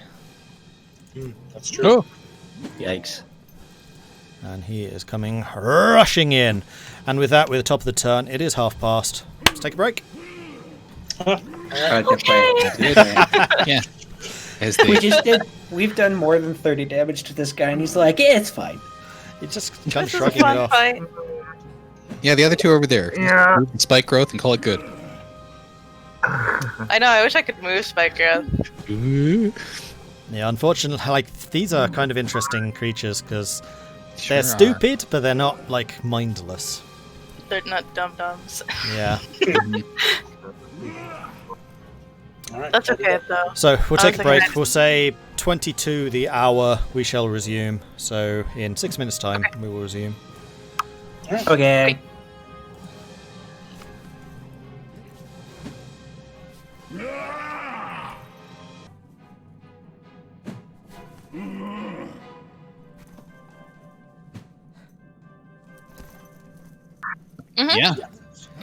That's true. Oh. Yikes. And he is coming rushing in. And with that, with the top of the turn, it is half past. Let's take a break. Yeah. As We they just did. We've done more than 30 damage to this guy, and he's like, "Yeah, it's fine." He's just kind of This is a shrugging it fun off. fight. Yeah, the other two are over there. Yeah. Spike growth and call it good. I know. I wish I could move Spike Growth. Yeah, unfortunately, like, these are kind of interesting creatures because Sure they're are. stupid, but they're not, like, mindless. They're not dum dums. Yeah. All right. That's okay though. So we'll take a was break. thinking- We'll say 22 the hour. We shall resume. So in 6 minutes' time, we will resume. Okay. Yeah.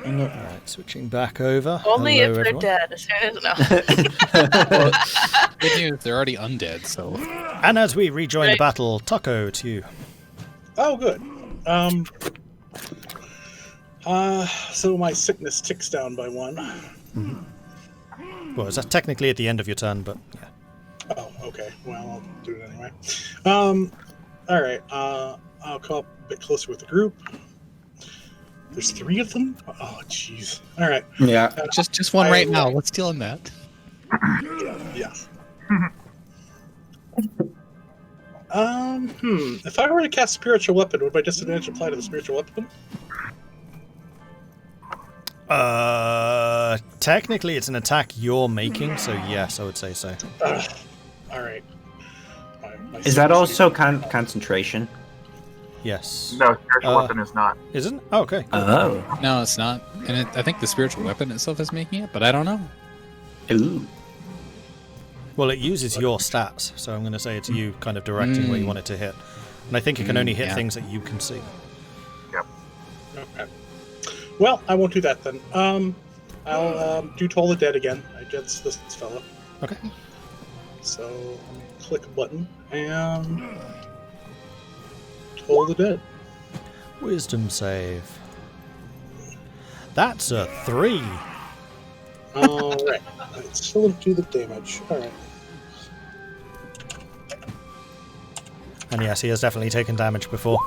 All right, switching back over. Only Hello, if they're everyone. dead. As soon as no. Good news, they're already undead, so And as we rejoin the Right. battle, Tahko, to you. Oh, good. So my sickness ticks down by 1. Well, it's technically at the end of your turn, but yeah. Oh, okay. Well, I'll do it anyway. All right. I'll come up a bit closer with the group. There's 3 of them. Oh, jeez. All right. Yeah. just one right now. Let's deal in that. Yeah. If I were to cast spiritual weapon, would my disadvantage apply to the spiritual weapon? Technically, it's an attack you're making, so yes, I would say so. All right. Is that also concentration? Yes. No, spiritual weapon is not. Isn't? Oh, okay. Oh. No, it's not. And I think the spiritual weapon itself is making it, but I don't know. Ooh. Well, it uses your stats, so I'm going to say it's you kind of directing where you want it to hit. And I think it can only hit things that you can see. Yep. Okay. Well, I won't do that then. I'll do Toll the Dead again against this fellow. Okay. So, click a button and Toll the Dead. Wisdom save. That's a 3. Alright. Let's still do the damage. Alright. And yes, he has definitely taken damage before.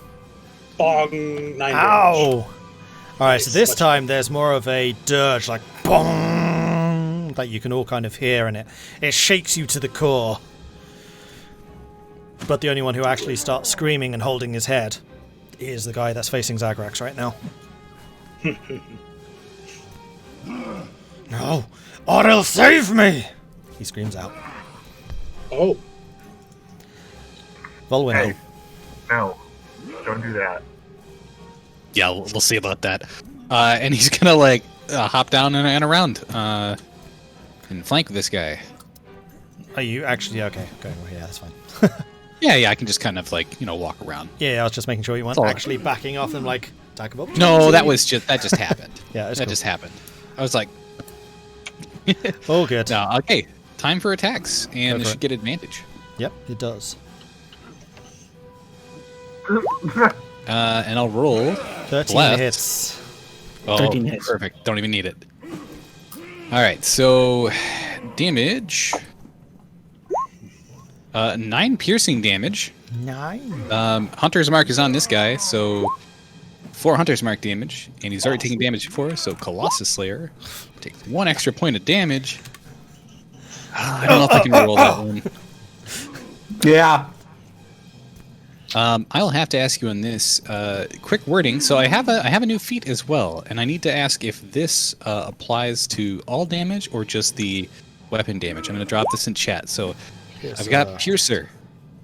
Bong! 9 damage. Ow! Alright, so Nice. this time there's more of a dirge, like bong, that you can all kind of hear, and it shakes you to the core. But the only one who actually starts screaming and holding his head is the guy that's facing Zagrax right now. No! Oril, save me! He screams out. Oh. Vulwin. Hey, no, don't do that. Yeah, we'll see about that. And he's gonna like hop down and around and flank this guy. Are you actually okay? Going yeah, that's fine. Yeah, I can just kind of like walk around. Yeah, I was just making sure you weren't Sorry. actually backing off and like attack of opportunity. No, that just happened. Yeah, it's that cool. just happened. I was like, all good. no, okay, time for attacks, and it for should get advantage. Yep, it does. And I'll roll 13 left. hits. Oh, 13 hits. perfect. Don't even need it. All right, so damage. 9 piercing damage. 9. Hunter's Mark is on this guy, so 4 Hunter's Mark damage, and he's already taken damage before, so Colossus Slayer takes 1 extra point of damage. I don't know if I can roll that one. Yeah. I'll have to ask you on this quick wording. So I have a new feat as well, and I need to ask if this applies to all damage or just the weapon damage. I'm going to drop this in chat. So I've got Piercer.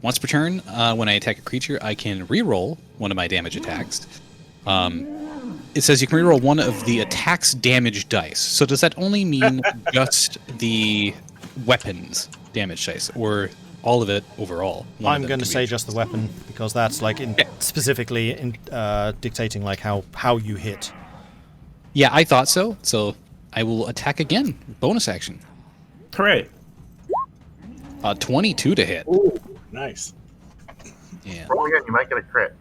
Once per turn, when I attack a creature, I can reroll one of my damage attacks. It says you can reroll one of the attack's damage dice. So does that only mean just the weapons damage dice, or all of it overall? I'm going to say just the weapon, because that's like specifically dictating like how you hit. Yeah, I thought so. So I will attack again. Bonus action. Hooray. 22 to hit. Ooh, nice. Yeah. Roll again, you might get a crit.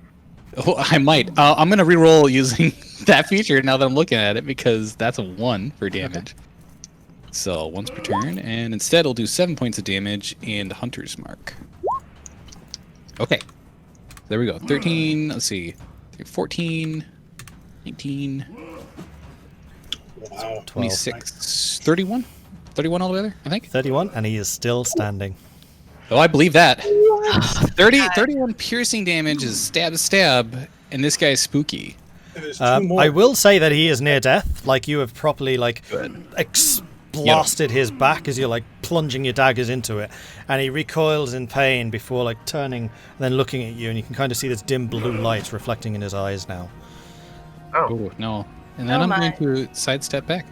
Oh, I might. I'm going to reroll using that feature now that I'm looking at it, because that's a 1 for damage. So once per turn, and instead I'll do 7 points of damage and Hunter's Mark. Okay. There we go. 13, let's see. 14, 19, Wow. 26, 31? 31 altogether, I think. 31, and he is still standing. Oh, I believe that. 31 piercing damage is stab, and this guy's spooky. And there's 2 more. I will say that he is near death. Like, you have properly like Good. blasted his back as you're like plunging your daggers into it, and he recoils in pain before like turning and then looking at you, and you can kind of see this dim blue light reflecting in his eyes now. Oh, no. And then Oh I'm my. going to sidestep back.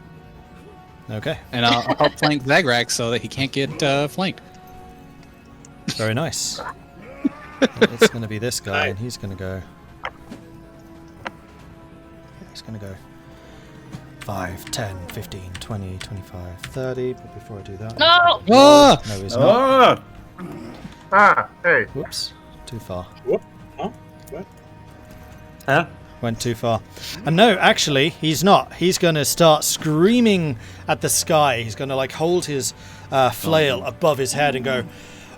Okay, And I'll help flank Zagrax so that he can't get flanked. very nice. It's going to be this guy, and he's going to go. He's going to go 5, 10, 15, 20, 25, 30. But before I do that, No! Ah! no, he's not. Ah, hey. Whoops, too far. Whoop. Huh? What? Huh? Went too far. And no, actually, he's not. He's going to start screaming at the sky. He's going to like hold his flail above his head and go,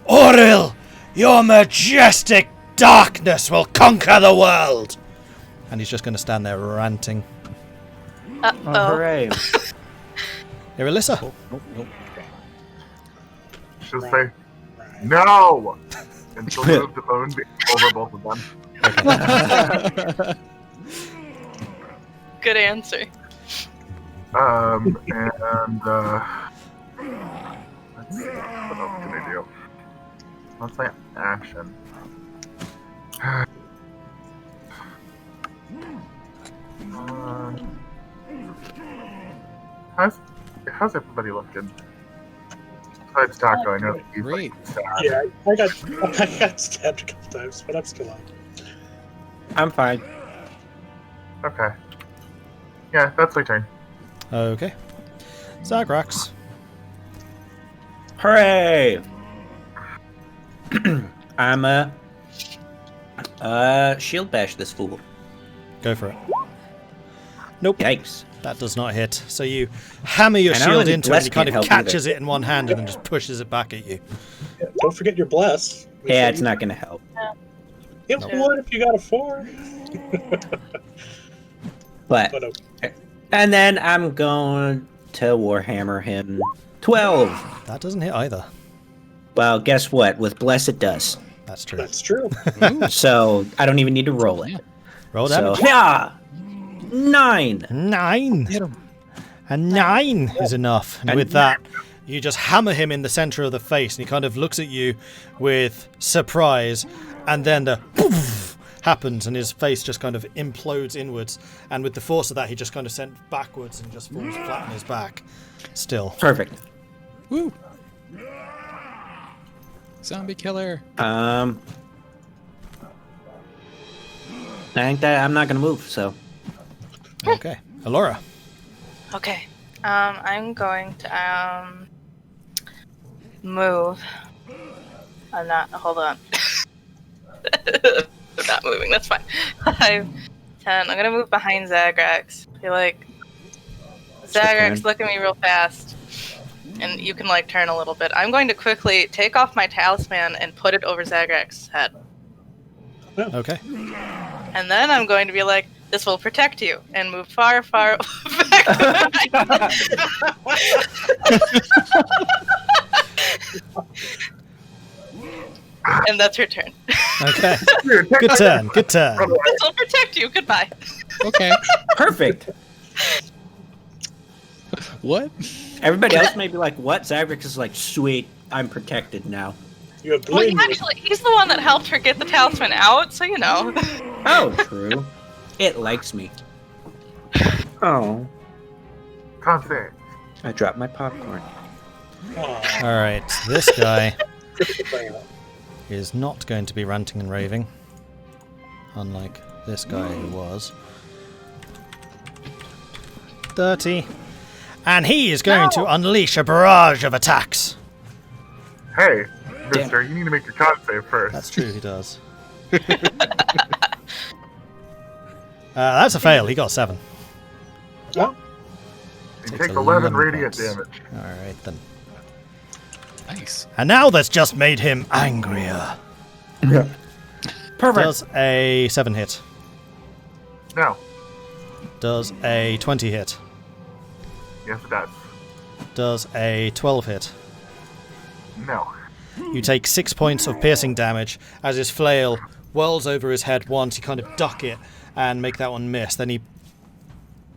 Oril, your majestic darkness will conquer the world. And he's just going to stand there ranting. Oh, Uh-oh. hooray. Irilyssa. She'll say, "No!" And she'll move the moonbeam over both of them. Good answer. And let's see, what else can I do? What's my action? How's everybody looking? Besides Tahko, I know that he's Great. like, sad. Yeah, I got stabbed a couple times, but I'm still on. I'm fine. Okay. Yeah, that's my turn. Okay. Zagrax. Hooray! I'm shield bash this fool. Go for it. Nope. Yikes. That does not hit. So you hammer your And I don't shield think into it, Bless and he kind can't of help catches either. it in one hand and then just pushes it back at you. Yeah, don't forget your bless. Yeah, it's not going to help. It would if you got a 4. But But okay. and then I'm going to Warhammer him 12. That doesn't hit either. Well, guess what? With Bless it does. That's true. That's true. So I don't even need to roll it. Roll So damage. yeah, 9. 9. And 9 is enough. And with that, you just hammer him in the center of the face, and he kind of looks at you with surprise, and then the poof happens, and his face just kind of implodes inwards. And with the force of that, he just kind of sent backwards and just falls flat on his back. Still. Perfect. Woo! Zombie killer. I think that I'm not going to move. So Okay. Elora. Okay. I'm going to move. I'm not. Hold on. I'm not moving. That's fine. 5, 10. I'm gonna move behind Zagrax. I feel like Zagrax, look at me real fast, and you can like turn a little bit. I'm going to quickly take off my talisman and put it over Zagrax's head, Okay. and then I'm going to be like, "This will protect you," and move far, far back. And that's her turn. Okay. Good turn. Good turn. This will protect you. Goodbye. Okay. perfect. What? Everybody else may be like, "What?" Zagrax is like, "Sweet, I'm protected now." You have Well, blame. he's the one that helped her get the talisman out, so you know. Oh, true. It likes me. Oh, Can't say. I dropped my popcorn. Aw, All right. This guy fair. is not going to be ranting and raving, unlike this guy who was. 30. And he is going to unleash a barrage of attacks. Hey, Damn. mister, you need to make your con save first. That's true, he does. That's a fail. He got 7. Well, You Takes take 11 11 radiant points. damage. Alright then. Nice. And now that's just made him angrier. Perfect. Does a 7 hit. No. Does a 20 hit. Yes, it does. Does a 12 hit. No. You take 6 points of piercing damage as his flail whirls over his head once. You kind of duck it and make that one miss. Then he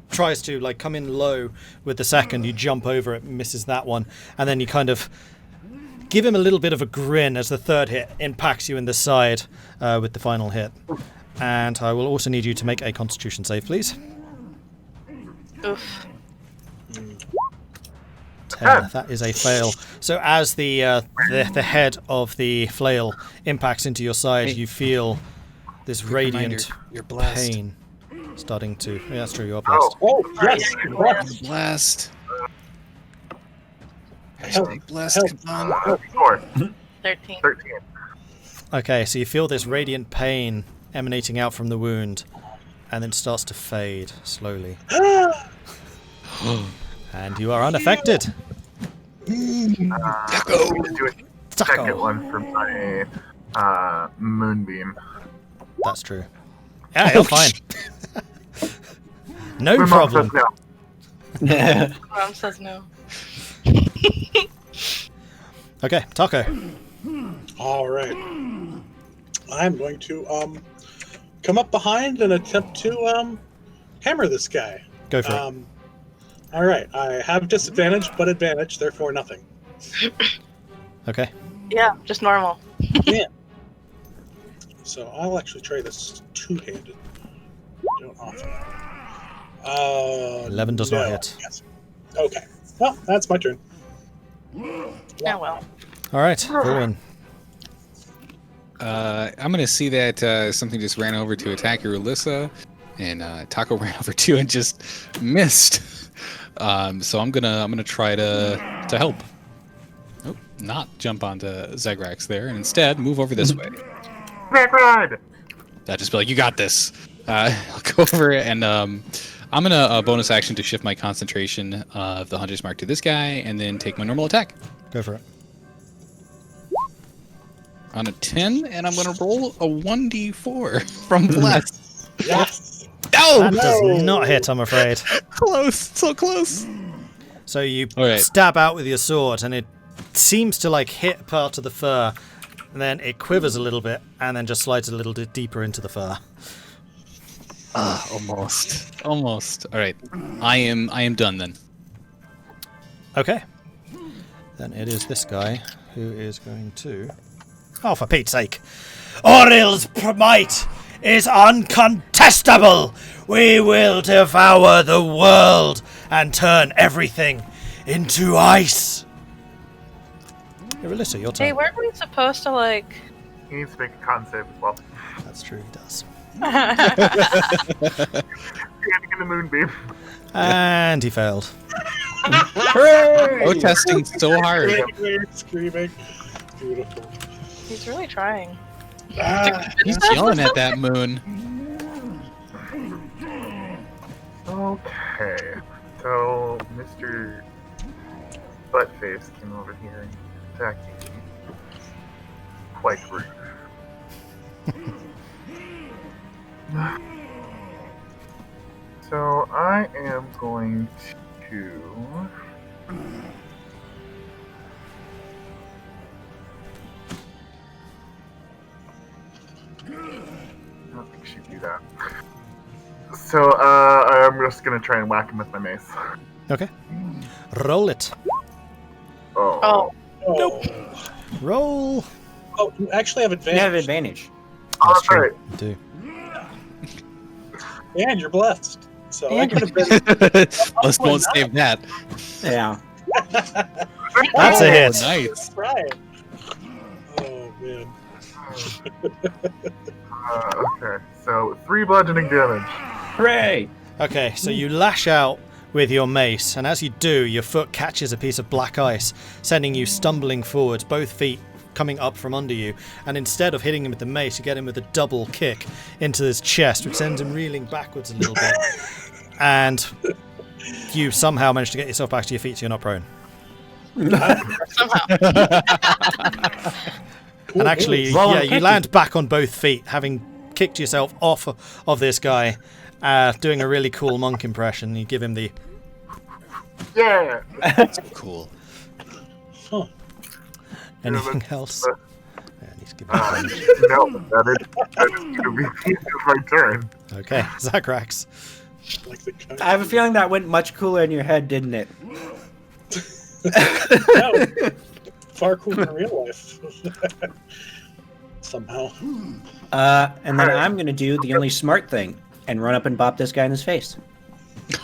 tries to like come in low with the second. You jump over it, misses that one, and then you kind of give him a little bit of a grin as the third hit impacts you in the side with the final hit. And I will also need you to make a Constitution save, please. Oof. 10. That is a fail. So as the head of the flail impacts into your side, you feel this radiant You're blessed. pain starting to. Yeah, that's true. You are blessed. Oh, oh yes, congrats. Blessed. Help, Hashtag blessed. help. Come on. 4, 13. 13. Okay, so you feel this radiant pain emanating out from the wound, and then starts to fade slowly. And you are unaffected. Let me just do a second Tahko. one for my moonbeam. That's true. Yeah, you're fine. No My mom problem. says no. Mom says no. Okay, Tahko. All right. I'm going to come up behind and attempt to hammer this guy. Go for it. All right. I have disadvantage, but advantage, therefore nothing. Okay. Yeah, just normal. Yeah. So I'll actually try this two-handed. Don't often. 11 does not hit. Yes. Okay. Well, that's my turn. Yeah, well. All right, Vulwin. I'm gonna see that something just ran over to attack Irilyssa, and Tahko ran over too and just missed. So I'm gonna try to help. Oh, not jump onto Zagrax there, and instead move over this way. Ride! I'll just be like, you got this. I'll go over and I'm gonna bonus action to shift my concentration of the Hunter's Mark to this guy, and then take my normal attack. Go for it. On a 10, and I'm gonna roll a 1d4 from Bless. Yes. No! That does not hit, I'm afraid. Close, so close. So you All right. stab out with your sword, and it seems to like hit part of the fur, and then it quivers a little bit, and then just slides a little bit deeper into the fur. Almost. All right, I am done then. Okay. Then it is this guy who is going to... Oh, for Pete's sake. Auril's might is uncontestable. We will devour the world and turn everything into ice. Irilyssa, your turn. Hey, weren't we supposed to, like... He needs to make a con save as well. That's true, he does. Standing in the moonbeam. And he failed. Protesting so hard. Screaming. Beautiful. He's really trying. He's yelling at that moon. Okay. So, Mr. Buttface came over here and attacked me. Quite rude. So, I am going to... I don't think she'd do that. So, I'm just gonna try and whack him with my mace. Okay. Roll it. Oh. Nope. Roll. Oh, you actually have You advantage. have advantage. Oh, That's that's right. You do. And you're blessed. So I And could have been. Let's won't save that. Yeah. That's a hit. Nice. Right. Oh man. Okay, so 3 bludgeoning damage. Hooray! Okay, so you lash out with your mace, and as you do, your foot catches a piece of black ice, sending you stumbling forwards, both feet coming up from under you, and instead of hitting him with the mace, you get him with a double kick into his chest, which sends him reeling backwards a little bit. And you somehow manage to get yourself back to your feet so you're not prone. And actually, yeah, you land back on both feet, having kicked yourself off of this guy, doing a really cool monk impression. You give him the... Yeah! Cool. Huh. Anything else? Yeah, I need to give him No, that is going to be the end of my turn. Okay, Zagrax. Like the I have a feeling that went much cooler in your head, didn't it? No, far cooler in real life. Somehow. And then I'm gonna do the only smart thing and run up and bop this guy in his face.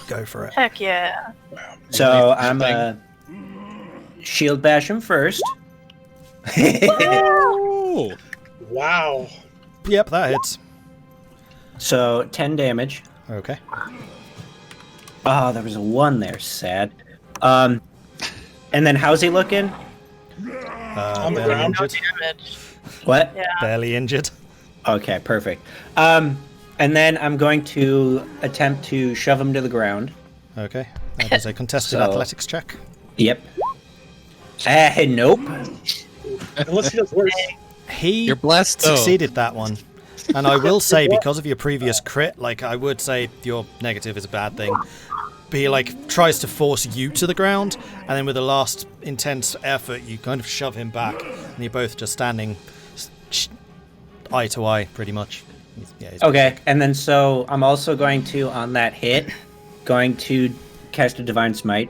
Go for it. Heck yeah. So I'm shield bash him first. Oh! Wow. Yep, that hits. So 10 damage. Okay. Oh, there was a 1 there. Sad. And then how's he looking? On the Barely ground. No injured. damage. What? Yeah. Barely injured. Okay, perfect. And then I'm going to attempt to shove him to the ground. Okay. That is a contested So- athletics check. Yep. Nope. Unless he does worse. He You're blessed, though. succeeded that one. And I will say, because of your previous crit, like, I would say your negative is a bad thing. but he like tries to force you to the ground, and then with a last intense effort, you kind of shove him back, and you're both just standing eye to eye, pretty much. He's Okay, and then so I'm also going to, on that hit, going to cast a Divine Smite.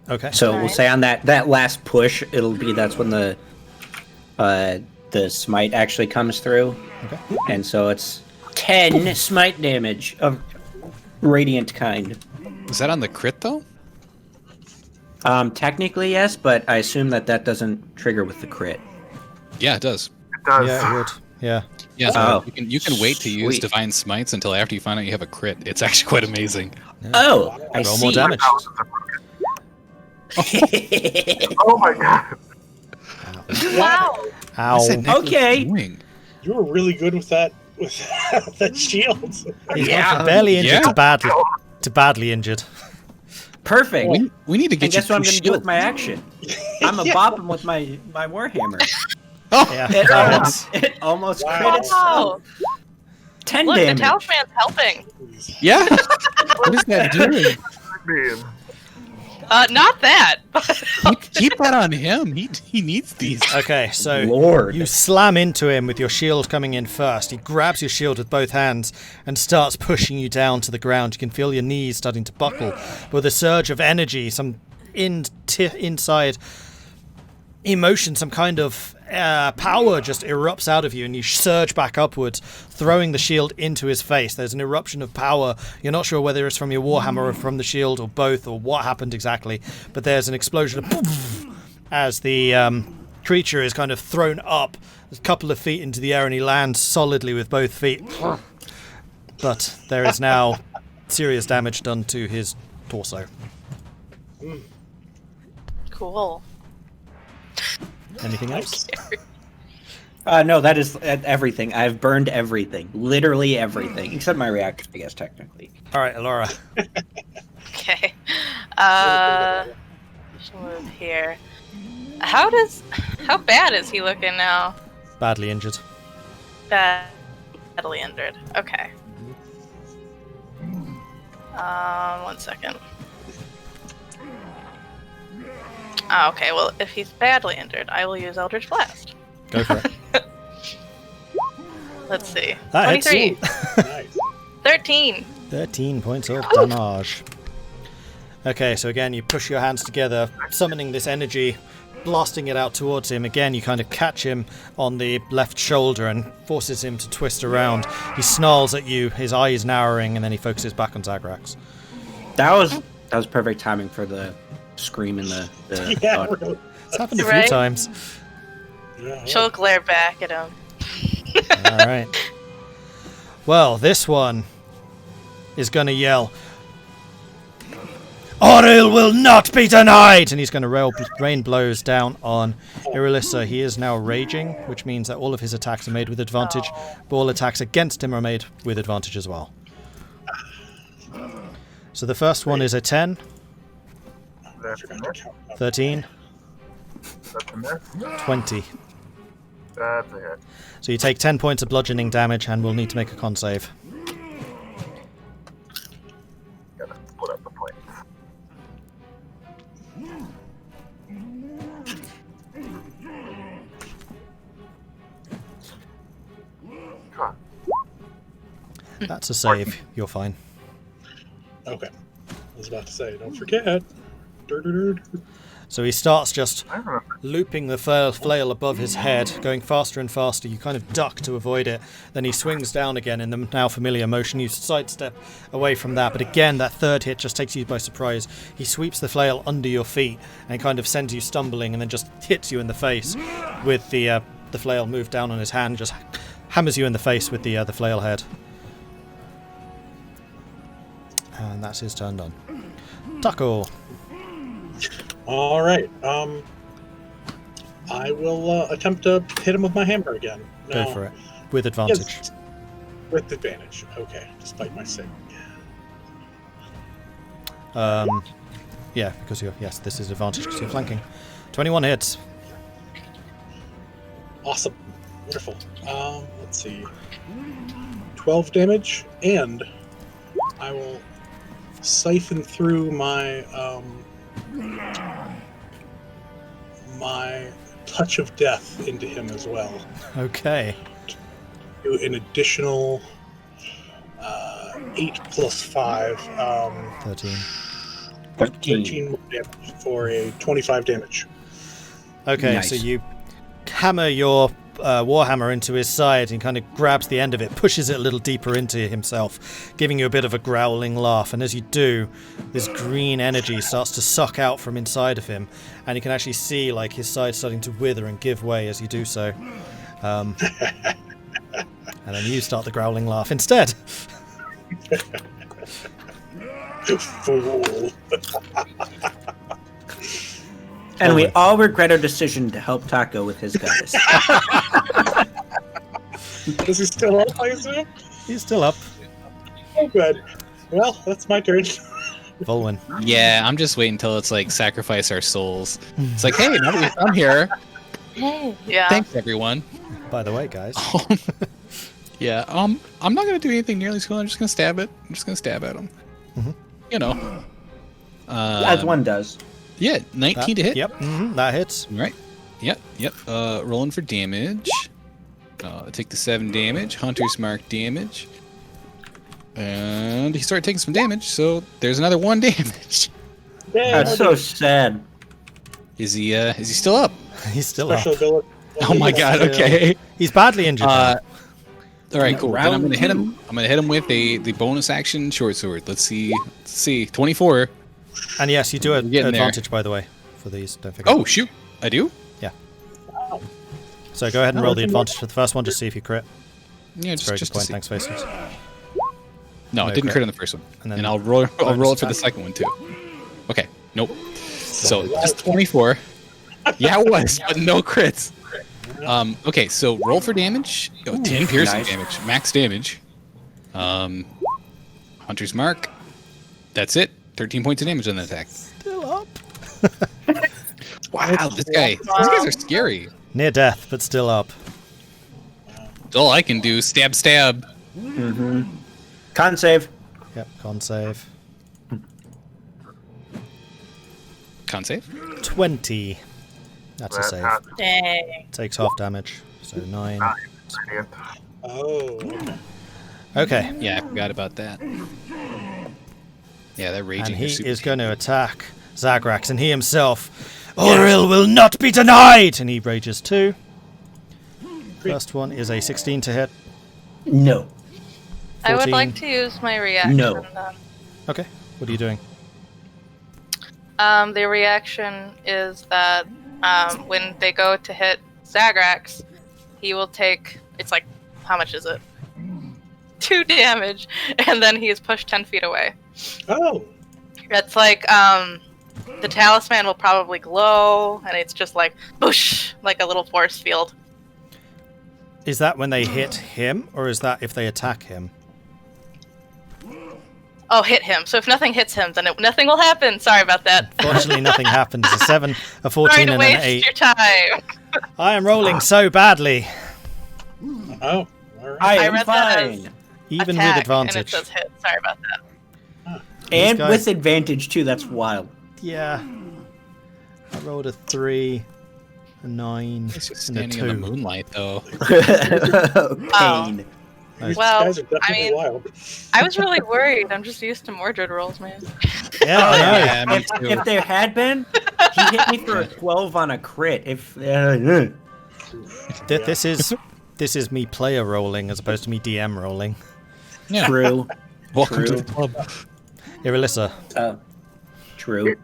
Okay. So we'll say on that last push, that's when the smite actually comes through. Okay. And so it's 10 smite damage of radiant kind. Is that on the crit though? Technically yes, but I assume that doesn't trigger with the crit. Yeah, it does. It does. Yeah, it would. Yeah. Yeah, so Oh. you can wait to use Sweet. Divine Smites until after you find out you have a crit. It's actually quite amazing. Oh, I Roll see. more damage. Oh my god. Wow. Ow. What's that necklace Okay. doing? You were really good with that that shield. He's Yeah. gone from barely injured Yeah. to badly injured. Perfect. We need to And get you guess what I'm two going to do with shields. my action? I'm a bop him with my Warhammer. Yeah. It almost Wow. crit itself. Oh, 10 look, damage. the talisman's helping. Yeah. What is that doing? Man. Not that, but Keep that on him. He needs these. Okay, so Lord. you slam into him with your shield coming in first. He grabs your shield with both hands and starts pushing you down to the ground. You can feel your knees starting to buckle. But with a surge of energy, some inside emotion, some kind of power just erupts out of you, and you surge back upwards, throwing the shield into his face. There's an eruption of power. You're not sure whether it's from your warhammer or from the shield or both or what happened exactly, but there's an explosion of as the creature is kind of thrown up a couple of feet into the air, and he lands solidly with both feet. But there is now serious damage done to his torso. cool. Anything else? No, that is everything. I've burned everything. Literally everything. Except my reactor, I guess, technically. All right, Elora. Okay. She'll move here. How bad is he looking now? Badly injured. Badly injured. Okay. 1 second. Oh, okay, well, if he's badly injured, I will use Eldritch Blast. Go for it. Let's see. That hits 23. Nice. 13. 13 points of damage. Okay, so again, you push your hands together, summoning this energy, blasting it out towards him. Again, you kind of catch him on the left shoulder and forces him to twist around. He snarls at you, his eyes narrowing, and then he focuses back on Zagrax. That was perfect timing for the scream in the Yeah, really. It's happened a Right? few times. Yeah, She'll glare back at him. All right. Well, this one is going to yell, "Oril will not be denied!" And he's going to rain blows down on Irilyssa. He is now raging, which means that all of his attacks are made with advantage, but all attacks against him are made with advantage as well. So the first one is a 10, That's a miss. 13, That's a miss. 20. That's a hit. So you take 10 points of bludgeoning damage and will need to make a con save. Gotta split up the points. Come on. That's a save. You're fine. Okay. I was about to say, don't forget. Dur-dur-dur. So he starts just I remember. looping the flail above his head, going faster and faster. You kind of duck to avoid it. Then he swings down again in the now familiar motion. You sidestep away from that, but again, that third hit just takes you by surprise. He sweeps the flail under your feet and kind of sends you stumbling, and then just hits you in the face with the flail moved down on his hand. Just hammers you in the face with the flail head. And that's his turn done. Tahko. All right. I will attempt to hit him with my hammer again. Go for it. With advantage. Yes, with advantage. Okay, despite my saving. Yeah, because yes, this is advantage because you're flanking. 21 hits. Awesome. Wonderful. Let's see. 12 damage, and I will siphon through my my touch of death into him as well. Okay. Do an additional 8 plus 5. 13. 13 more damage for a 25 damage. Okay, Nice. so you hammer your warhammer into his side and kind of grabs the end of it, pushes it a little deeper into himself, giving you a bit of a growling laugh. And as you do, this green energy starts to suck out from inside of him, and you can actually see like his side starting to wither and give way as you do so. And then you start the growling laugh instead. Fool. And we all regret our decision to help Tahko with his guys. Is he still up, I assume? He's still up. Oh, good. Well, that's my turn. Vulwin. Yeah, I'm just waiting until it's like sacrifice our souls. It's like, hey, now that I'm here, Yeah. thanks everyone. By the way, guys. Yeah, I'm not gonna do anything nearly as cool. I'm just gonna stab it. I'm just gonna stab at him. Mhm. You know. As one does. Yeah, 19 to hit. Yep, that hits. Right. Yep. Rolling for damage. Take the 7 damage. Hunter's Mark damage. And he started taking some damage, so there's another 1 damage. That's so sad. Is he still up? He's still Special up. ability. Oh my god, okay. He's badly injured. now. Alright, cool. Then I'm Round gonna hit two. him. I'm gonna hit him with the bonus action short sword. Let's see. 24. And yes, you do have We're getting there. advantage, by the way, for these. Don't forget. Oh shoot. I do? So go ahead and roll the advantage for the first one, just see if you crit. Yeah, Very just good to point. see. Thanks, Faces. No, No it didn't crit. crit on the first one. And then And I'll roll it for the attack. second one too. Okay. Nope. So just 24. Yeah, it was, but no crits. Okay, so roll for damage. 10 piercing nice. damage, max damage. Hunter's Mark. That's it. 13 points of damage on that attack. Still up. Wow, these guys are scary. Near death, but still up. It's all I can do. Stab, stab. Con save. Yep, con save. Con save. 20. That's a That save. happens. Dang. Takes half damage. So 9. Brilliant. Oh, okay. Okay. Yeah, I forgot about that. Yeah, that raging. And he super is going to attack Zagrax, and he himself. Oril will not be denied! And he rages 2. First one is a 16 to hit. No. I would 14. like to use my reaction. No. Then. Okay. What are you doing? The reaction is that when they go to hit Zagrax, he will take. It's like, how much is it? 2 damage, and then he is pushed 10 feet away. Oh, It's like the talisman will probably glow, and it's just like boosh, like a little force field. Is that when they hit him, or is that if they attack him? Oh, hit him. So if nothing hits him, then nothing will happen. Sorry about that. Fortunately, nothing happens. A 7, a Sorry 14, to and an waste 8. your time. I am rolling so badly. oh, all right. I I am read that as fine. Even Attack, with advantage. And it says hit. Sorry about that. And guys- with advantage too, that's wild. Yeah. I rolled a 3, a 9, He's just and a standing in the 2. moonlight, though. Pain. These Well, guys are definitely I mean- wild. I was really worried. I'm just used to Mordred rolls, man. Yeah, I know. Yeah, me too. If there had been, he hit me for a 12 on a crit. If This is me player rolling as opposed to me DM rolling. Yeah. true, Welcome True. to the club. Irilyssa. true.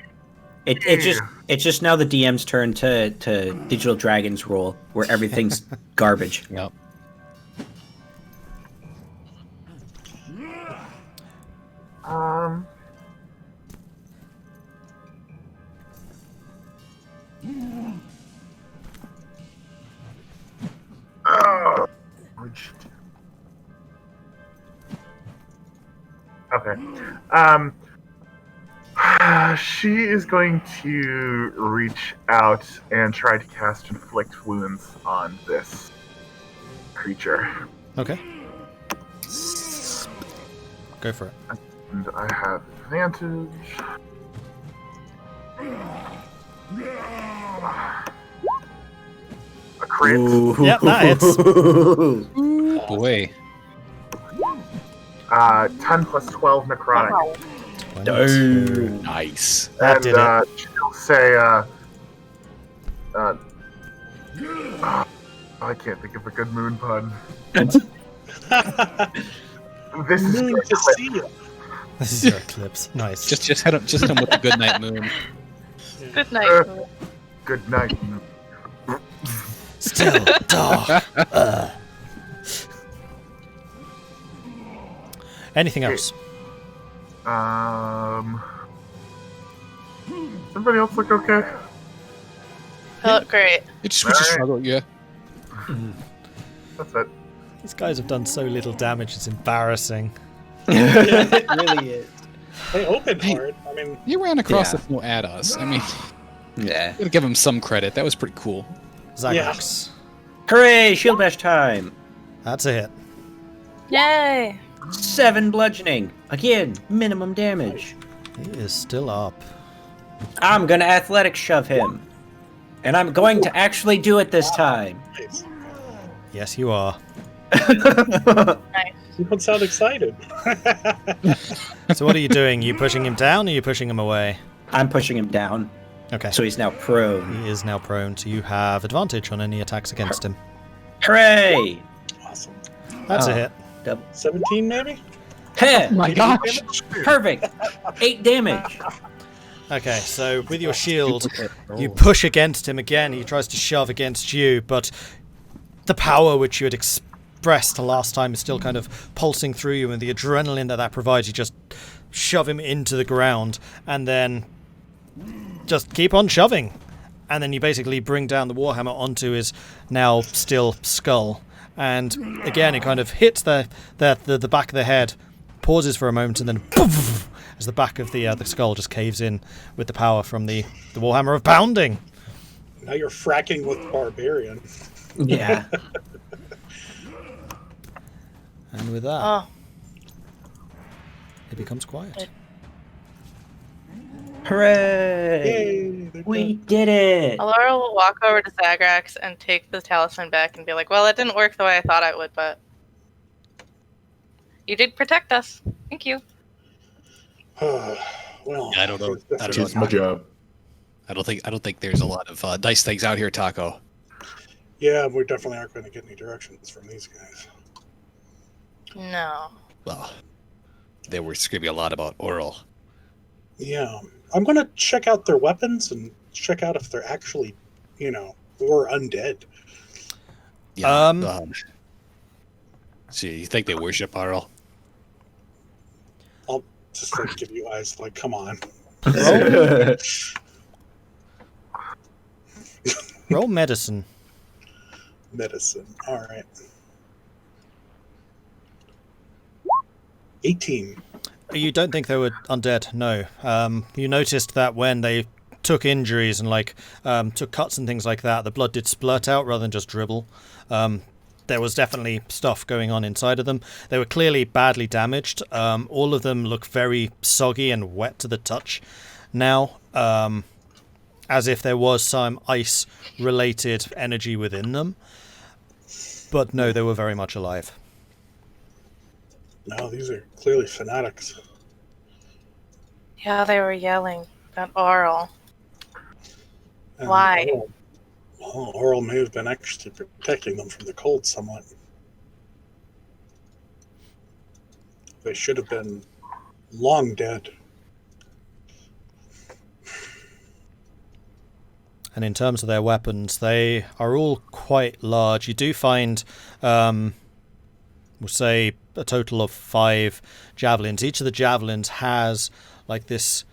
It's just now the DM's turn to Digital Dragons roll, where everything's garbage. Yep. Okay. She is going to reach out and try to cast Inflict Wounds on this creature. Okay. Go for it. And I have advantage. A crit. Yep, that hits. Boy. 10 plus 12 necrotic. Wow. 22. Nice. That And did it. she'll say, I can't think of a good moon pun. This is Moon your to clip. see you. This is your eclipse. Nice. Just hit him with the good night moon. Good night. Good night. Still dark. Anything else? Everybody else look okay? Felt great. It's Alright. a struggle, yeah. That's it. These guys have done so little damage, it's embarrassing. It really is. They opened hard. I mean, You ran across Yeah. the snow at us. I mean, Yeah. gotta give him some credit. That was pretty cool. Zagrax. Hooray! Shield bash time. That's a hit. Yay! 7 bludgeoning. Again, minimum damage. He is still up. I'm gonna athletic shove him. And I'm going to actually do it this time. nice. Yes, you are. Nice. You don't sound excited. So what are you doing? You pushing him down or are you pushing him away? I'm pushing him down, Okay. so he's now prone. He is now prone, so you have advantage on any attacks against him. Hooray! Awesome. That's a Oh. hit. 17 maybe? Heh! My gosh. Perfect! 8 damage. Okay, so with your shield, you push against him again. He tries to shove against you, but the power which you had expressed the last time is still kind of pulsing through you, and the adrenaline that provides, you just shove him into the ground, and then just keep on shoving. And then you basically bring down the warhammer onto his now still skull. And again, it kind of hits the back of the head, pauses for a moment, and then poof, as the back of the skull just caves in with the power from the warhammer of pounding. Now you're fracking with barbarian. Yeah. And with that, Oh, it becomes quiet. Hooray! Yay! they're We done. did it! Elora will walk over to Zagrax and take the talisman back and be like, well, it didn't work the way I thought it would, but you did protect us. Thank you. Well, I don't know. I don't It's know. my job. I don't think there's a lot of nice things out here, Tahko. yeah, we definitely aren't going to get any directions from these guys. No. Well, they were screaming a lot about Oral. Yeah, I'm going to check out their weapons and check out if they're actually, or undead. Yeah. So you think they worship Oral? I'll just give you eyes like, come on. Roll medicine. Medicine. All right. 18. You don't think they were undead? No. You noticed that when they took injuries and took cuts and things like that, the blood did splurt out rather than just dribble. There was definitely stuff going on inside of them. They were clearly badly damaged. All of them look very soggy and wet to the touch now, as if there was some ice-related energy within them. But no, they were very much alive. No, these are clearly fanatics. Yeah, they were yelling about Oral. And Why? Oral may have been actually protecting them from the cold somewhat. They should have been long dead. And in terms of their weapons, they are all quite large. You do find, we'll say, a total of 5 javelins. Each of the javelins has like this.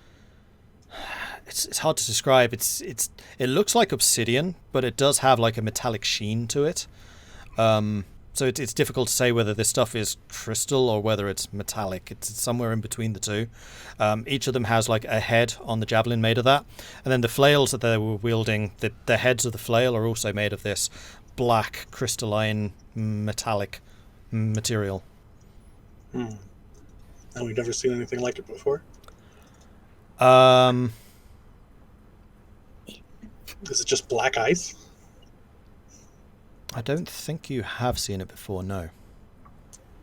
It's hard to describe. It looks like obsidian, but it does have like a metallic sheen to it. So it's difficult to say whether this stuff is crystal or whether it's metallic. It's somewhere in between the two. Each of them has like a head on the javelin made of that. And then the flails that they were wielding, the heads of the flail are also made of this black, crystalline, metallic material. And we've never seen anything like it before. Is it just black ice? I don't think you have seen it before, no.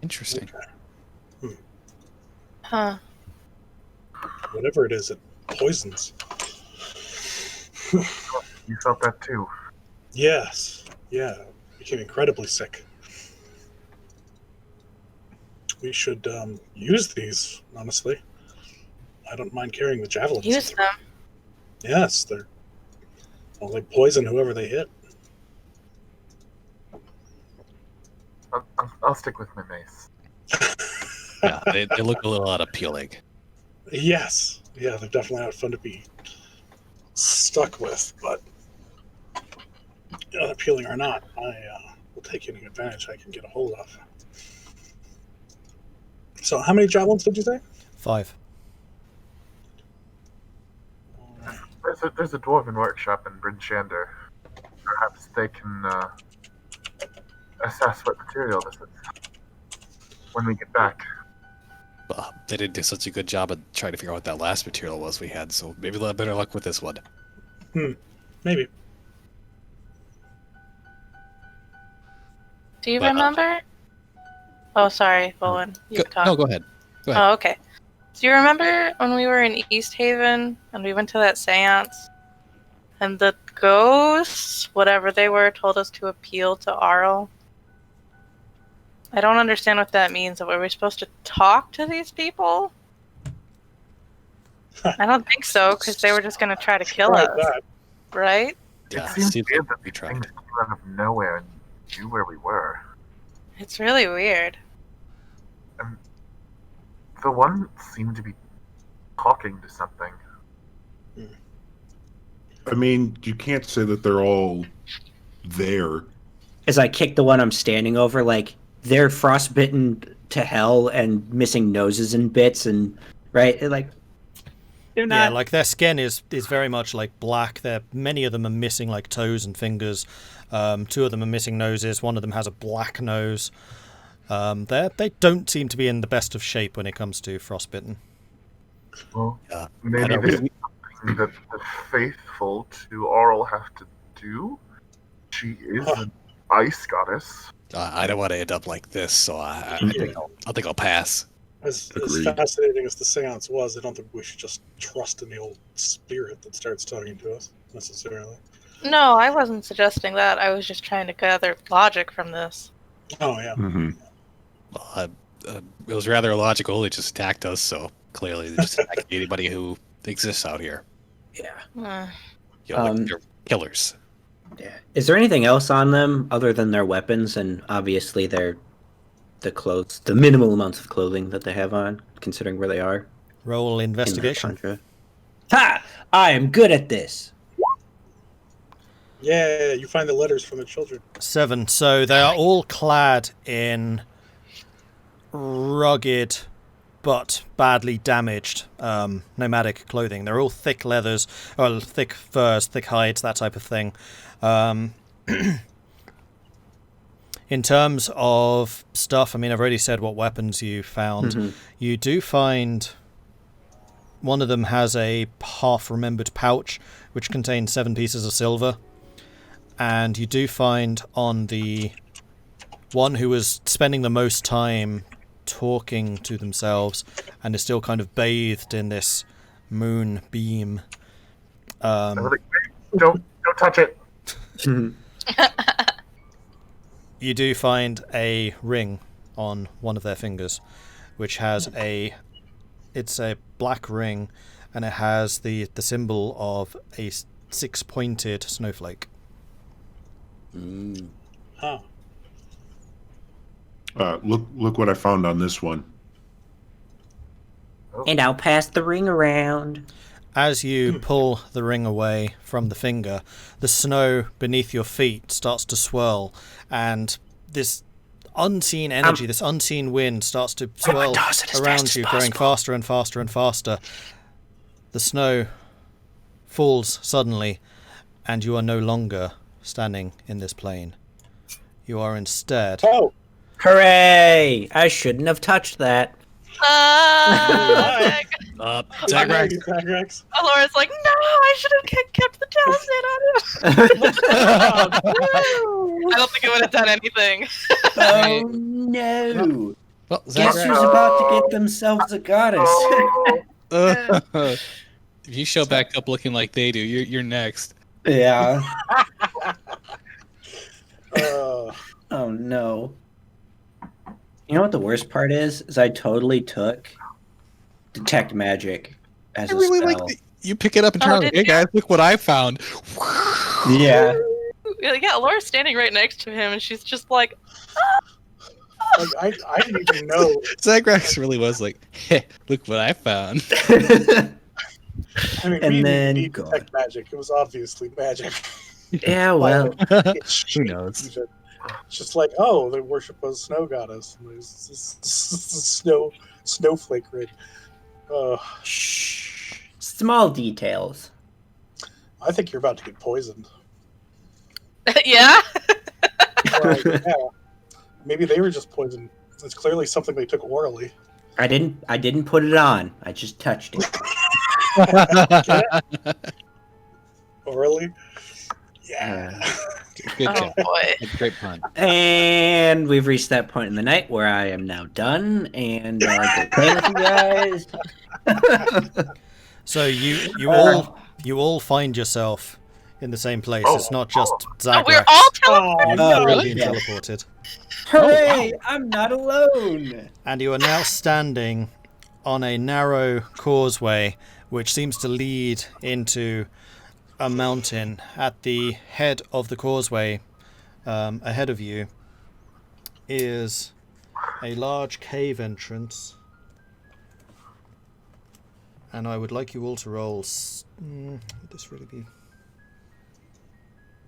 Interesting. Okay. Huh. Whatever it is, it poisons. You felt that too. Yes. Yeah. Became incredibly sick. We should use these, honestly. I don't mind carrying the javelins. Use them. Yes, they're they poison whoever they hit. I'll stick with my mace. Yeah, they look a little unappealing. Yes. Yeah, they're definitely not fun to be stuck with, but unappealing or not, I will take any advantage I can get a hold of. So how many javelins did you say? 5. There's a dwarven workshop in Bryn Shander. Perhaps they can assess what material this is when we get back. Well, they didn't do such a good job of trying to figure out what that last material was we had, so maybe they'll have better luck with this one. Maybe. Do you But, remember? Oh, sorry, Vulwin. You talk. No, go ahead. Oh, okay. Do you remember when we were in East Haven and we went to that seance and the ghosts, whatever they were, told us to appeal to Arl? I don't understand what that means. Were we supposed to talk to these people? I don't think so, because they were just going to try to kill us, right? Yeah, it seems seems weird like that we these tried. things came out of nowhere and knew where we were. It's really weird. The one seemed to be talking to something. I mean, you can't say that they're all there. As I kick the one I'm standing over, like, they're frostbitten to hell and missing noses and bits, and right, like they're not. Yeah, like their skin is very much like black. Many of them are missing like toes and fingers. 2 of them are missing noses. One of them has a black nose. They don't seem to be in the best of shape when it comes to frostbitten. Well, Yeah. maybe this is something that the faithful to Arl have to do. She is an ice goddess. I don't want to end up like this, so I think I'll pass. As Agreed. fascinating as the seance was, I don't think we should just trust in the old spirit that starts talking to us, necessarily. No, I wasn't suggesting that. I was just trying to gather logic from this. Oh, yeah. Mm-hmm. Well, it was rather illogical. They just attacked us, so clearly they just attack anybody who exists out here. Yeah. You know, like they're killers. Yeah. Is there anything else on them other than their weapons and obviously the clothes, the minimal amounts of clothing that they have on, considering where they are? Roll in the investigation. tundra? Ha! I am good at this. Yeah, you find the letters from the children. 7. So they are all clad in rugged but badly damaged nomadic clothing. They're all thick leathers, or thick furs, thick hides, that type of thing. In terms of stuff, I mean, I've already said what weapons you found. Mm-hmm. You do find one of them has a half-remembered pouch which contains 7 pieces of silver. And you do find on the one who was spending the most time talking to themselves and is still kind of bathed in this moon beam. Don't touch it. You do find a ring on one of their fingers, which has it's a black ring, and it has the symbol of a 6-pointed snowflake. Huh. Look what I found on this one. And I'll pass the ring around. As you pull the ring away from the finger, the snow beneath your feet starts to swirl, and this unseen energy, this unseen wind starts to swirl around you, growing faster and faster and faster. The snow falls suddenly, and you are no longer standing in this plain. You are instead... Oh! Hooray! I shouldn't have touched that. Zagrax. Zagrax. Elora's like, no, I should have kept the talisman on him. I don't think it would have done anything. Oh no! Well, Guess Zagrax, who's about to get themselves a goddess? if you show back up looking like they do, you're next. Yeah. Uh, Oh no. You know what the worst part is? Is I totally took detect magic as I a really spell. like you pick it up and try did hey you? guys, look what I found. Yeah. Yeah, Elora's standing right next to him, and she's just like, like, I didn't even know. Zagrax really was like, hey, look what I found. I mean, And we then didn't need God. detect magic. It was obviously magic. Yeah, well. Who knows? It's just like, oh, they worship a snow goddess. And there's this snowflake rig. Shh. Small details. I think you're about to get poisoned. yeah. Like, yeah. Maybe they were just poisoned. It's clearly something they took orally. I didn't put it on. I just touched it. Orally? Yeah. Good Oh job. boy. That's a great pun. And we've reached that point in the night where I am now done and go play with you guys. So you all find yourself in the same place. It's not just Oh, Zagrax. we're all teleported. You've Oh, all really? been Yeah. teleported. Hooray! I'm not alone. And you are now standing on a narrow causeway which seems to lead into a mountain. At the head of the causeway, ahead of you, is a large cave entrance. And I would like you all to roll... would this really be...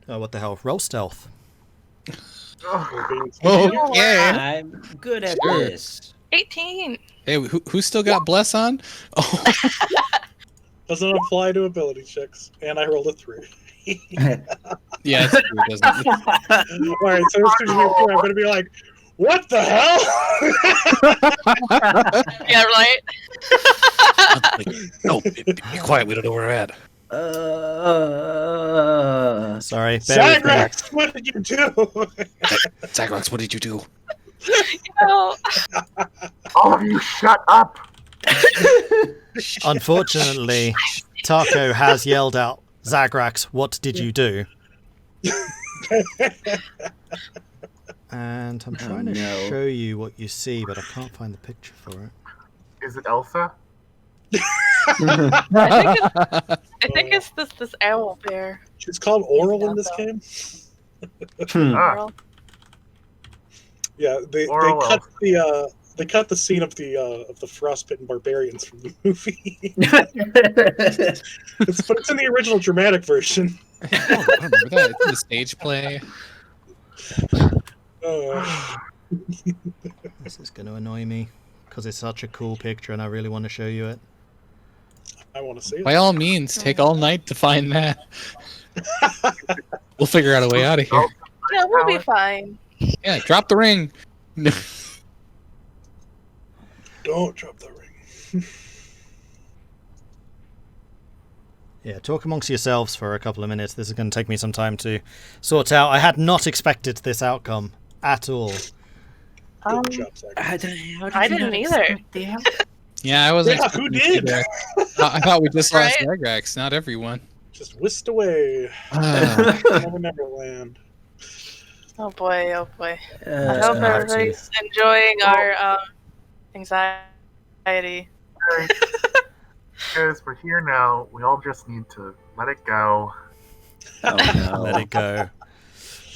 Oh, what the hell. Roll stealth. Oh, yeah. I'm good at Sure. this. 18. Hey, who still got bless on? Oh, Doesn't apply to ability checks. And I rolled a 3. yeah, it's true, doesn't it? Alright, so as soon as we I'm going to be like, what the hell? Yeah, right? No, be quiet. We don't know where we're at. Sorry, bear with me. Zagrax, what did you do? Zagrax, what did you do? No. All of you, shut up! Unfortunately, Tahko has yelled out, Zagrax, what did you do? And I'm trying to no. show you what you see, but I can't find the picture for it. Is it Elsa? I think it's this owl bear. It's called Oral in this game? Ah, Yeah, they Oral cut they cut the scene of the frostbitten barbarians from the movie. But it's in the original dramatic version. Oh, I remember that. It's in the stage play. This is going to annoy me, because it's such a cool picture and I really want to show you it. I want to see it. By all means, take all night to find that. We'll figure out a way out of here. Yeah, we'll be fine. Yeah, drop the ring. Don't drop the ring. Yeah, talk amongst yourselves for a couple of minutes. This is going to take me some time to sort out. I had not expected this outcome at all. Good job, Zagrax. I didn't either. Yeah, I wasn't. Yeah, who expecting did? to. I thought we just lost Right? Zagrax, not everyone. Just whisked away. Ah, Never Neverland. Oh boy, oh boy. I Uh, hope everybody's enjoying our anxiety. Guys, we're here now. We all just need to let it go. oh no. Let it go.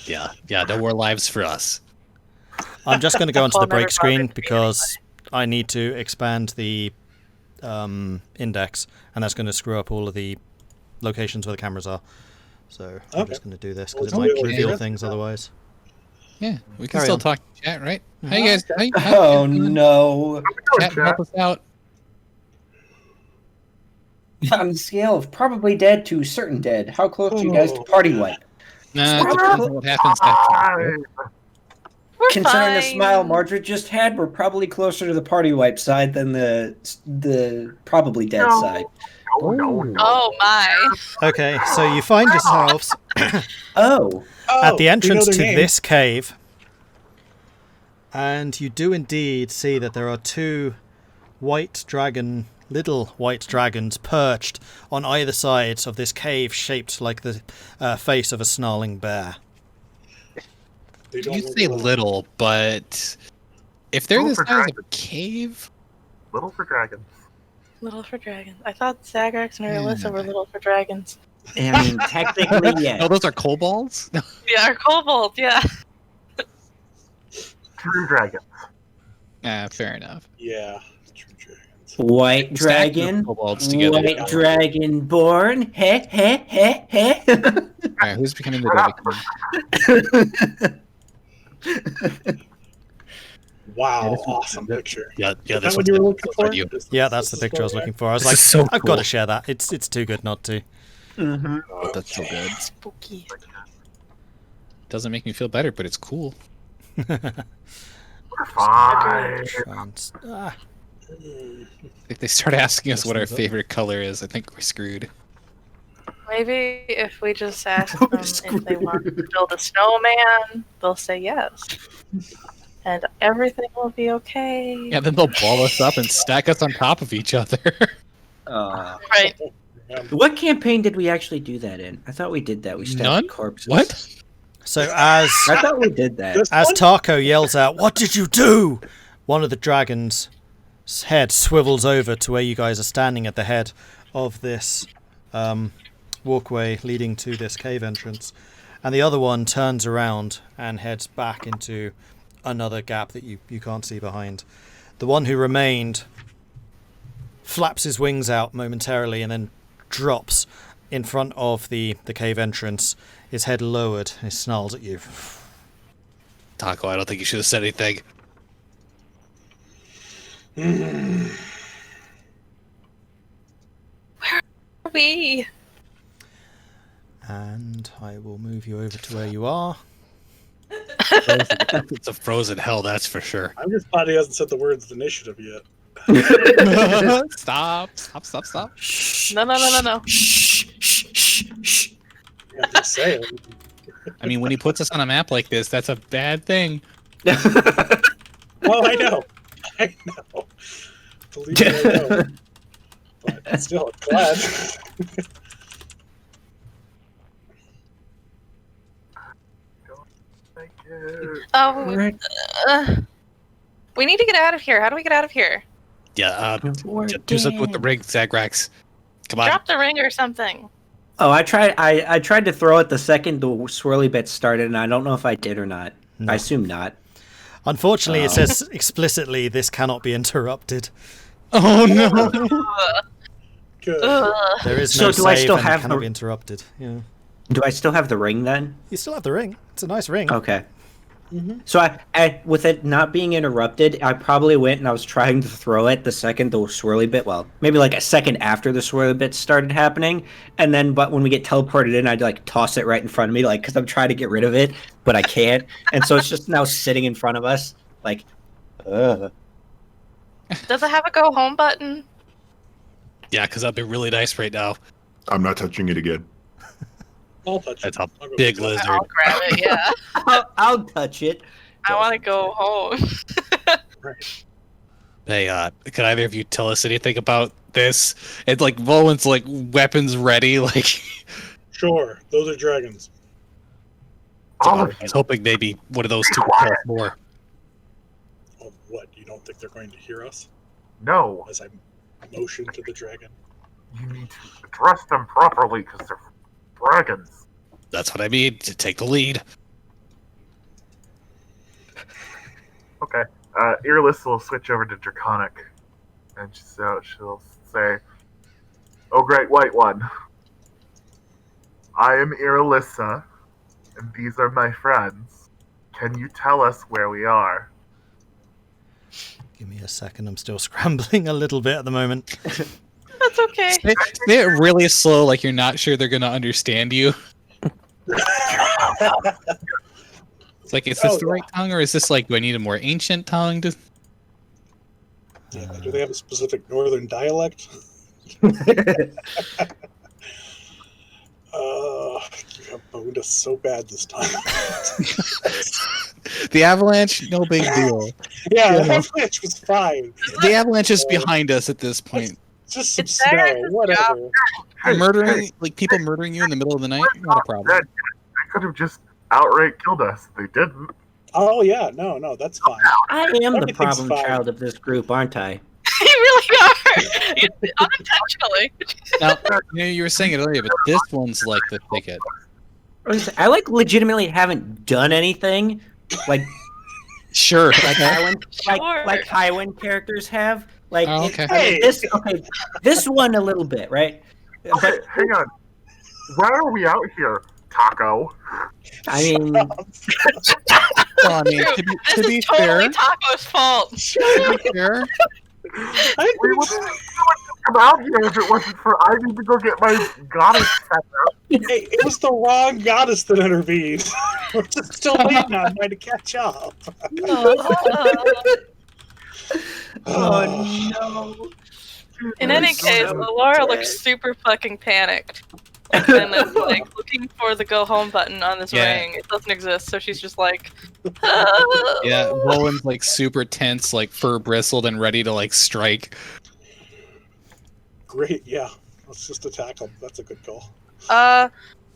Yeah, no more lives for us. I'm just going to go onto the I'll never break screen bother to be because I need to expand the index, and that's going to screw up all of the locations where the cameras are. So I'm Okay. just going to do this because it Well, might do it. reveal Yeah. things otherwise. yeah, we can Carry still on. talk in chat, right? How you guys? How Oh you doing? no. Chat, help us out. On the scale of probably dead to certain dead, how close are you guys to party wipe? Nah, it depends on what happens next. Hi. We're Considering the fine. smile Mordred just had, we're probably closer to the party wipe side than the probably dead No. side. No. Oh my. Okay, so you find yourselves Oh. at the entrance their to name. this cave, and you do indeed see that there are two little white dragons perched on either side of this cave, shaped like the face of a snarling bear. They don't You look say little. little, but if they're Little the for size of a dragons. cave, Little for dragons. Little for dragons. I thought Zagrax and Irilyssa were little for dragons. I mean, technically, no, yes. those are kobolds. Yeah, or kobold, yeah. True dragons. Fair enough. Yeah, true dragons. White Stack the dragon. kobolds together. White dragon born. Heh, heh, heh, heh. All right, who's becoming the dragon? Wow, awesome picture. Yeah, Is that this what one's you were good. looking for? You. Yeah, that's the picture I was looking for. I was This like, is so I've got to cool. share that. It's too good not to. Mhm. Oh, that's so good. Spooky. Doesn't make me feel better, but it's cool. We're fine. If they start asking us what our favorite color is, I think we're screwed. Maybe if we just ask them if they want to build a snowman, they'll say yes. And everything will be okay. Yeah, then they'll ball us up and stack us on top of each other. Right. What campaign did we actually do that in? I thought we did that. We stabbed None? corpses. What? So as I thought we did that. This as one? Tahko yells out, "What did you do?" one of the dragons' head swivels over to where you guys are standing at the head of this walkway leading to this cave entrance, and the other one turns around and heads back into another gap that you can't see behind. The one who remained flaps his wings out momentarily and then drops in front of the cave entrance, his head lowered, and he snarls at you. Tahko, I don't think you should have said anything. We. And I will move you over to where you are. It's a frozen hell, that's for sure. I'm just glad he hasn't said the words initiative yet. Stop. No. Yeah, just say it. I mean, when he puts us on a map like this, that's a bad thing. Well, I know. Believe me, I know. But still, I'm glad. Thank you. Oh, we need to get out of here. How do we get out of here? Yeah, do something with the ring, Zagrax. Come on. Drop the ring or something. Oh, I tried to throw it the second the swirly bit started, and I don't know if I did or not. No. I assume not. Unfortunately, it Oh. says explicitly this cannot be interrupted. Oh no! Good. Ugh. There is So no do I save still and have it cannot the- be interrupted. Yeah. Do I still have the ring then? You still have the ring. It's a nice ring. Okay. Mhm. So I, with it not being interrupted, I probably went and I was trying to throw it the second the swirly bit. Well, maybe like a second after the swirly bit started happening, and then but when we get teleported in, I'd like toss it right in front of me, like because I'm trying to get rid of it, but I can't, and so it's just now sitting in front of us, like. Does it have a go home button? Yeah, because that'd be really nice right now. I'm not touching it again. I'll touch it. That's a I'll go big touch it. lizard. I'll grab it, yeah. I'll touch it. I want to go home. Right. Hey, can either of you tell us anything about this? It's like Vulwin's like weapons ready, like Sure, those are dragons. All of I was hoping maybe one of those two would tell us more. Oh, what? You don't think they're going to hear us? No, As I motion to the dragon. you need to address them properly because they're dragons. That's what I mean, to take the lead. Okay. Irilyssa will switch over to Draconic, and so she'll say, "Oh, great white one. I am Irilyssa, and these are my friends. Can you tell us where we are?" Give me a second. I'm still scrambling a little bit at the moment. That's okay. Say it really slow, like you're not sure they're gonna understand you. It's like, is this the right tongue, or is this like, do I need a more ancient tongue? Yeah, do they have a specific northern dialect? You have boned us so bad this time. The avalanche, no big deal. Yeah, the avalanche was fine. The avalanche is behind us at this point. Just some It's snow, Zagrax's whatever. Murdering, like people murdering you in the middle of the night, not a problem. They could have just outright killed us. They didn't. Oh yeah, no, that's fine. I am the Everything's problem fine. child of this group, aren't I? You really are. Unintentionally. Now, you were saying it earlier, but this one's like the ticket. I like legitimately haven't done anything, like Sure. like Highwind, Sure. like Highwind characters have. Like Oh, okay. this one a little bit, right? Okay, But hang on. Why are we out here, Tahko? I mean, Well, I mean, to This be is totally fair, Taco's fault. We wouldn't come out here if it wasn't for I need to go get my goddess feather. Hey, it was the wrong goddess that intervened. We're just still waiting on mine to catch up. oh no. In any case, Elora looks super fucking panicked. And then, like, looking for the go home button on this Yeah. ring. It doesn't exist, so she's just like, yeah, Vulwin's like super tense, like fur bristled and ready to like strike. Great, yeah. Let's just attack them. That's a good call.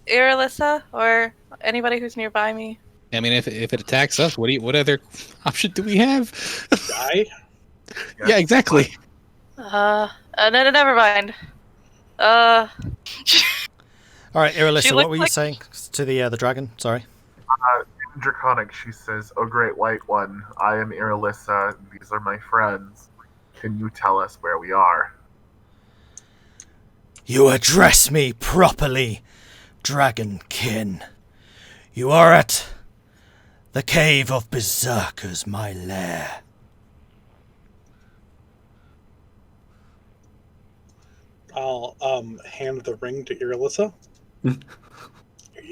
Irilyssa, or anybody who's nearby me. I mean, if it attacks us, what other option do we have? Die? Yeah, exactly. No, never mind. All right, Irilyssa, She what looked were you like- saying to the dragon? Sorry. In Draconic, she says, "O great white one, I am Irilyssa. These are my friends. Can you tell us where we are?" You address me properly, dragonkin. You are at the Cave of Berserkers, my lair. I'll hand the ring to Irilyssa.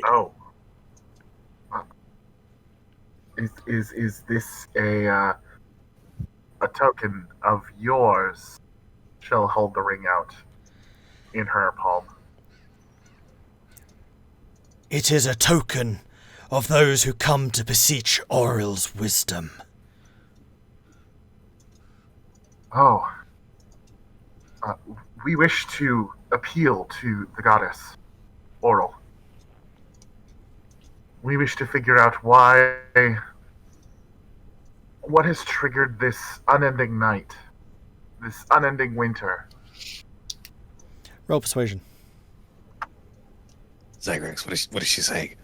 Oh. Is this a token of yours? She'll hold the ring out in her palm. It is a token of those who come to beseech Auril's wisdom. Oh. We wish to appeal to the goddess, Auril. We wish to figure out what has triggered this unending night, this unending winter. Roll persuasion. Zagrax, what is she saying?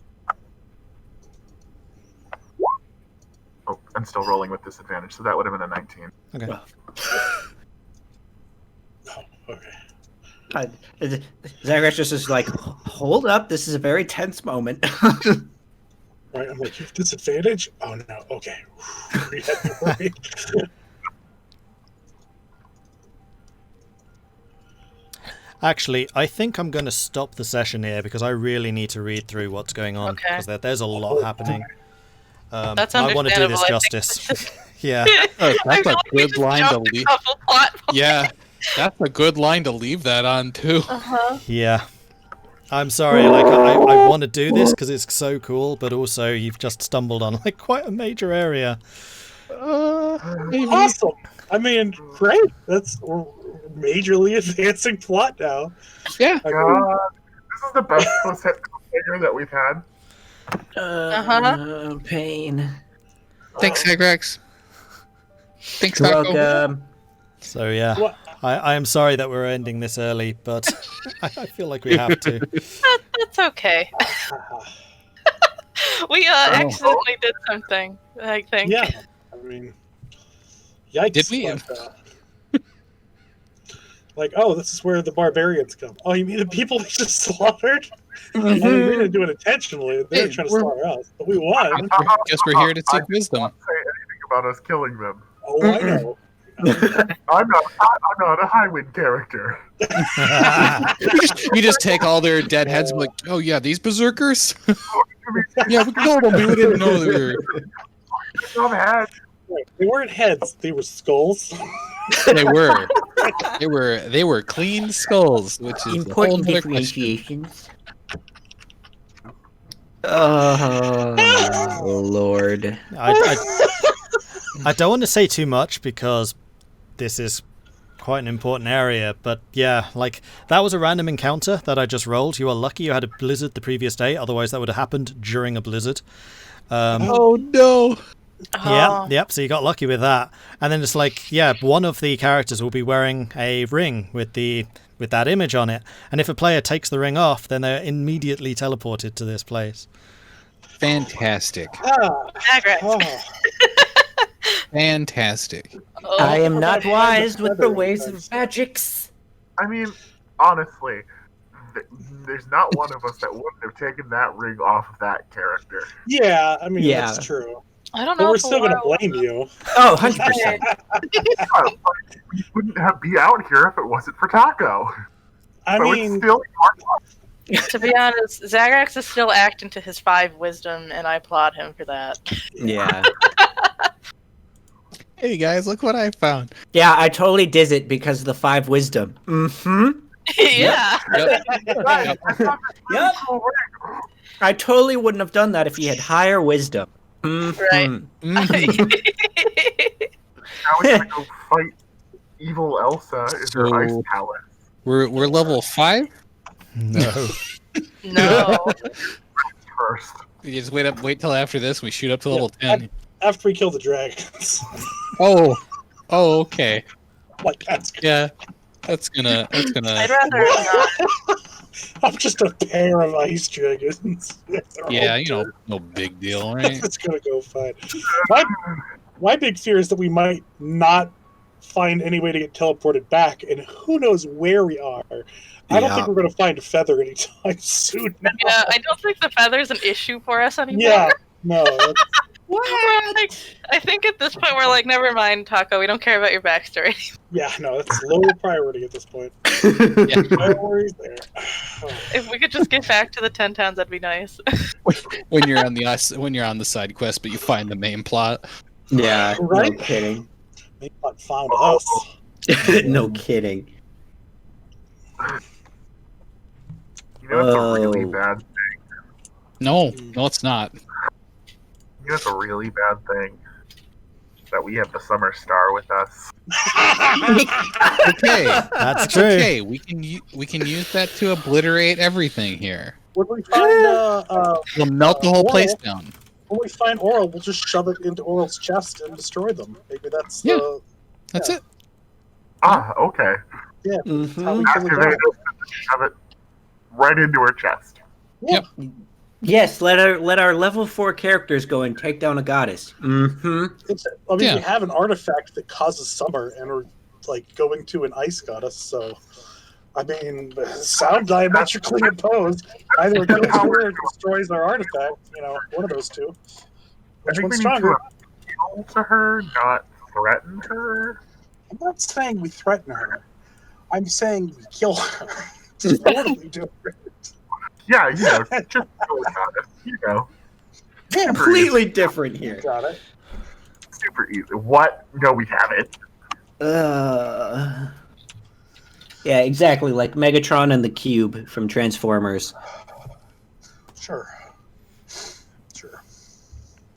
Oh, I'm still rolling with disadvantage, so that would have been a 19. Okay. Okay. Zagrax just is like, hold up, this is a very tense moment. Right, I'm like, you have disadvantage? Oh no, okay. We had to worry. Actually, I think I'm going to stop the session here because I really need to read through what's going on. Okay. Because there's a lot happening. That's I want to do this understandable, I think. justice. Yeah. That's I a feel like we good just line to jumped a leave. couple plot points. Yeah, that's a good line to leave that on too. Uh-huh. Yeah. I'm sorry, like, I want to do this because it's so cool, but also you've just stumbled on, like, quite a major area. Awesome. I mean, great. We're majorly advancing plot now. Yeah. I mean, This is the best close-hit figure that we've had. Pain. Thanks, Zagrax. Thanks, Tahko. Welcome. So, yeah. What? I am sorry that we're ending this early, but I feel like we have to. That's okay. We accidentally did something, I think. yeah. I mean, yikes. Did we? But, like, oh, this is where the barbarians come. Oh, you mean the people we just slaughtered? I mean, we didn't do it intentionally. They were trying to slaughter us, but we won. Guess we're here to seek wisdom. Don't say anything about us killing them. Oh, I know. I'm not a Highwind character. You just take all their dead heads and be like, oh yeah, these berserkers? Yeah, we told them we didn't know they were. Some heads. They weren't heads; they were skulls. They were. They were clean skulls, which is a whole Important other question. differentiations. Oh, Lord. I don't want to say too much because this is quite an important area, but yeah, like that was a random encounter that I just rolled. You are lucky you had a blizzard the previous day, otherwise that would have happened during a blizzard. Oh no! Yep. So you got lucky with that, and then it's like, yeah, one of the characters will be wearing a ring with that image on it, and if a player takes the ring off, then they're immediately teleported to this place. Fantastic. Zagrax. Fantastic. I am not wise with the ways of magics. I mean, honestly, there's not one of us that wouldn't have taken that ring off of that character. Yeah, I mean Yeah. that's true. I don't But know. we're if still going to Elora blame you. Oh, 100%. We wouldn't be out here if it wasn't for Tahko. I So mean, it's still To be honest, Zagrax is still acting to his 5 wisdom, and I applaud him for that. Yeah. Hey guys, look what I found. Yeah, I totally did it because of the 5 wisdom. Mm-hmm. Yeah. Yep. Yep. I totally wouldn't have done that if he had higher wisdom. Right. Mhm. now we gotta go fight evil Elsa in her ice So- palace. We're level 5. No. No. First. You just wait till after this. We shoot up to level 10. after we kill the dragons. Oh, okay. Like that's Yeah, that's gonna. I'd rather not. I'm just a pair of ice dragons. Yeah, you know, no big deal, right? It's gonna go fine. My big fear is that we might not find any way to get teleported back, and who knows where we are. I don't Yeah. think we're gonna find a feather anytime soon. Now. Yeah, I don't think the feather's an issue for us anymore. Yeah, no. that's- I think at this point we're like, never mind, Tahko. We don't care about your backstory. Yeah, no, that's low priority at this point. Yeah. No worries there. If we could just get back to the 10 towns, that'd be nice. When you're on the side quest, but you find the main plot. Yeah, Right? no kidding. They not found us. No kidding. You know, it's a really Oh. bad. No, it's not. You know, it's a really bad thing that we have the summer star with us. Okay, That's it's true. okay. We can use that to obliterate everything here. When we find We'll melt the whole Oral. place down. when we find Oral, we'll just shove it into Oral's chest and destroy them. Maybe that's Yeah. the That's it. Ah, okay. how we Mhm. kill the Activate dragon. it, shove it right into her chest. Yeah. Yes, let our level 4 characters go and take down a goddess. Mm-hmm. I mean, Yeah. we have an artifact that causes summer, and we're like going to an ice goddess. So, I mean, sound diametrically opposed. Either it kills her or it destroys our artifact. You know, one of those two. I Which think one's we need stronger? to appeal to her, not threaten her. I'm not saying we threaten her. I'm saying we kill her. What are we doing? Yeah, you know, just go with it. You know, Completely different here. Got it. super easy. What? No, we haven't. Yeah, exactly, like Megatron and the Cube from Transformers. Sure.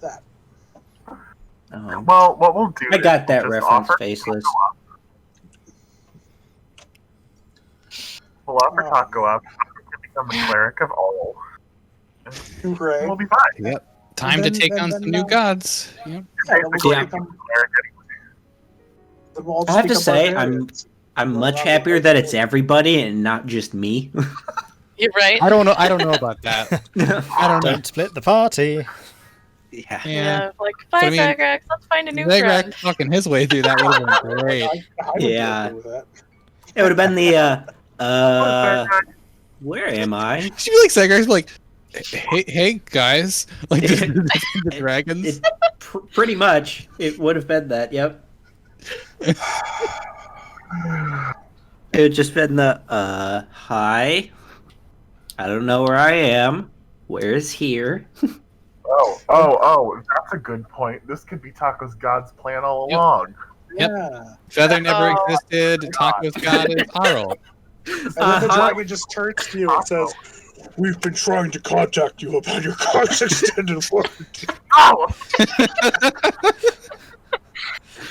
That. Oh. Well, what we'll do I got is that we'll just reference, offer Faceless. We'll offer Tahko up to become the cleric of all. And Right. we'll be fine. Yep. Time then- to take then- on then, some new uh, gods. Yep. Yeah, then we'll Basically, Yeah. become the cleric Then we'll all I have just to become say, barbarians. I'm much happier that it's everybody and not just me. You're right. I don't know about that. I don't know. Don't split the party. Yeah. Yeah, like, bye, But I mean, Zagrax. Let's find a new Zagrax friend. fucking his way through that would have been great. I would be Yeah. okay with that. It would have been the anyway. where am I? She'd be like Zagrax, like, hey guys, like the dragons. It, pretty much, it would have been that. Yep. It would just been the hi. I don't know where I am. Where's here? Oh, that's a good point. This could be Tahko's God's plan all Yep. along. Yep. Yeah. Feather never Oh, existed. Tahko's god is Arl. And then the dragon just turns to you and says, "We've been trying to contact you about your car's extended warranty." Oh!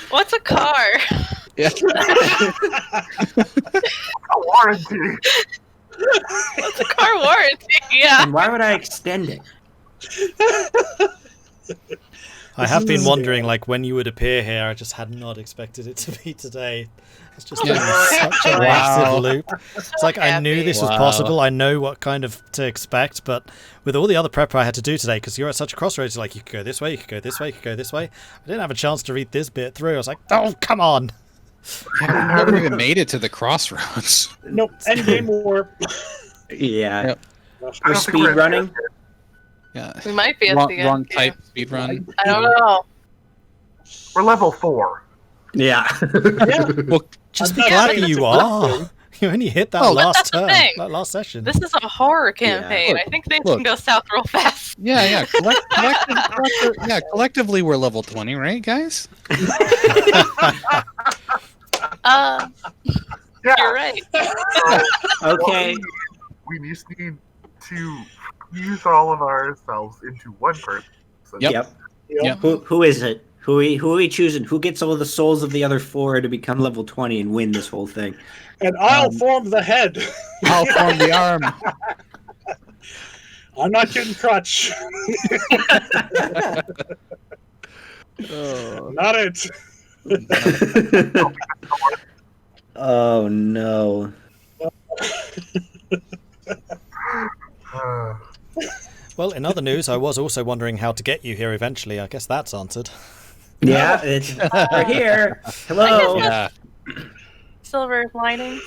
What's a car? Yeah. A warranty! What's a car warranty? Yeah. And why would I extend it? I have been wondering, like, when you would appear here. I just had not expected it to be today. It's just been such a massive loop. It's like I knew this was possible. I know what kind of to expect, but with all the other prep I had to do today, because you're at such a crossroads, like you could go this way, you could go this way, you could go this way. I didn't have a chance to read this bit through. I was like, oh, come on. I never even made it to the crossroads. Nope. Endgame warp. Yeah. Yep. We're speed running. Yeah. We might be at Wrong, the end. wrong Yeah. type speed run. I don't know. We're level 4. Yeah. Well, Just I'm be not glad saying that it's you a good are. thing. You only hit that Oh, last that's the turn, thing. that last session. This is a horror campaign. Yeah. I think things Look. can go south real fast. yeah. Collectively, we're level 20, right, guys? Yeah. You're right. Okay. We just need to fuse all of ourselves into one person. Yep. Yep. Who is it? Who are we choosing? Who gets all the souls of the other 4 to become level 20 and win this whole thing? And I'll form the head. I'll form the arm. I'm not getting crutch. Not it. Oh no. Well, in other news, I was also wondering how to get you here eventually. I guess that's answered. Yeah, we're here. Hello. Yeah. Silver lining.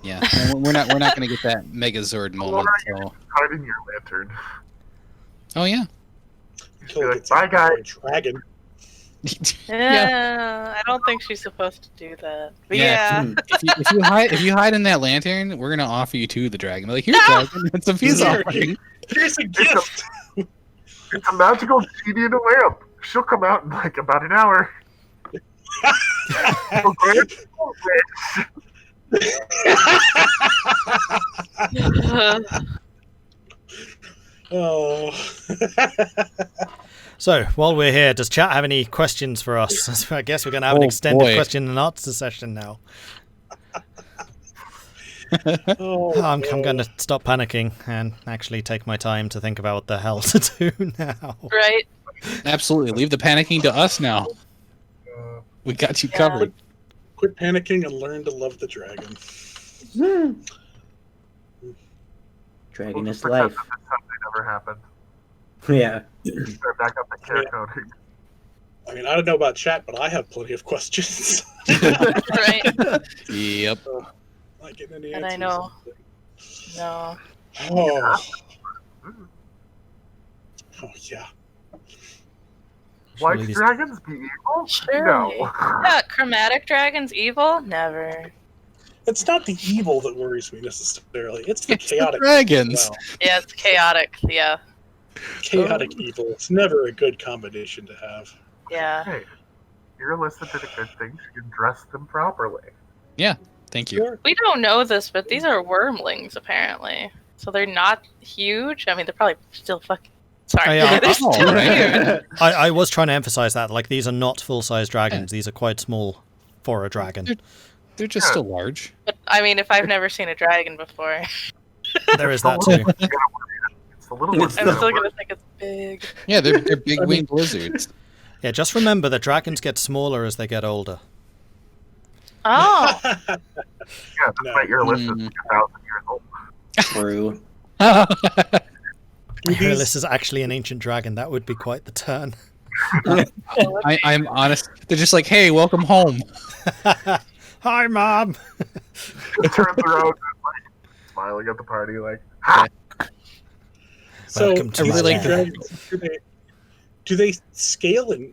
Yeah. And we're not going to get that Megazord moment. So. Hiding your lantern. Oh yeah. Be like, bye, guys. Dragon. Yeah. I don't think she's supposed to do that. But Yeah. yeah. If you hide in that lantern, we're gonna offer you to the dragon. Be like, here's dragon. It's a peace offering. Here's a gift. It's a magical genie in a lamp. She'll come out in like about an hour. Oh. So, while we're here, does chat have any questions for us? I guess we're going to have an Oh, extended boy. question and answer session now. Oh, I'm going to stop panicking and actually take my time to think about what the hell to do now. Right. Absolutely. Leave the panicking to us now. We got you covered. Quit panicking and learn to love the dragon. Dragon is Pretend life. that this something never happened. Yeah. Start back up the care coding. I mean, I don't know about chat, but I have plenty of questions. Right. Yep. Not getting any And I answers. know. No. Oh. Oh, yeah. White Surely these- dragons be evil? Surely. No. Yeah, chromatic dragons evil? Never. It's not the evil that worries me necessarily. It's the It's the chaotic dragons. Wow. Yeah, it's chaotic. Yeah. Chaotic evil. It's never a good combination to have. Yeah. Hey, Irilyssa did a good thing. She can dress them properly. Thank you. Sure. We don't know this, but these are wormlings, apparently. So they're not huge. I mean, they're probably still fucking... Sorry. Oh, yeah. They're Oh, still right. huge. I was trying to emphasize that. Like, these are not full-size dragons. These are quite small for a dragon. They're just still large. But, I mean, if I've never seen a dragon before, There is that too. It's a little It's I'm bit still going to think it's big. Yeah, they're big winged lizards. Yeah, just remember that dragons get smaller as they get older. Oh. Yeah, that's No. why Irilyssa Mm. is 2,000 years old. True. Irilyssa is actually an ancient dragon. That would be quite the turn. I'm honest. They're just like, hey, welcome home. Hi, Mom! She turns around and like smiling at the party, like, So, Welcome to these my like land. dragons, do they scale in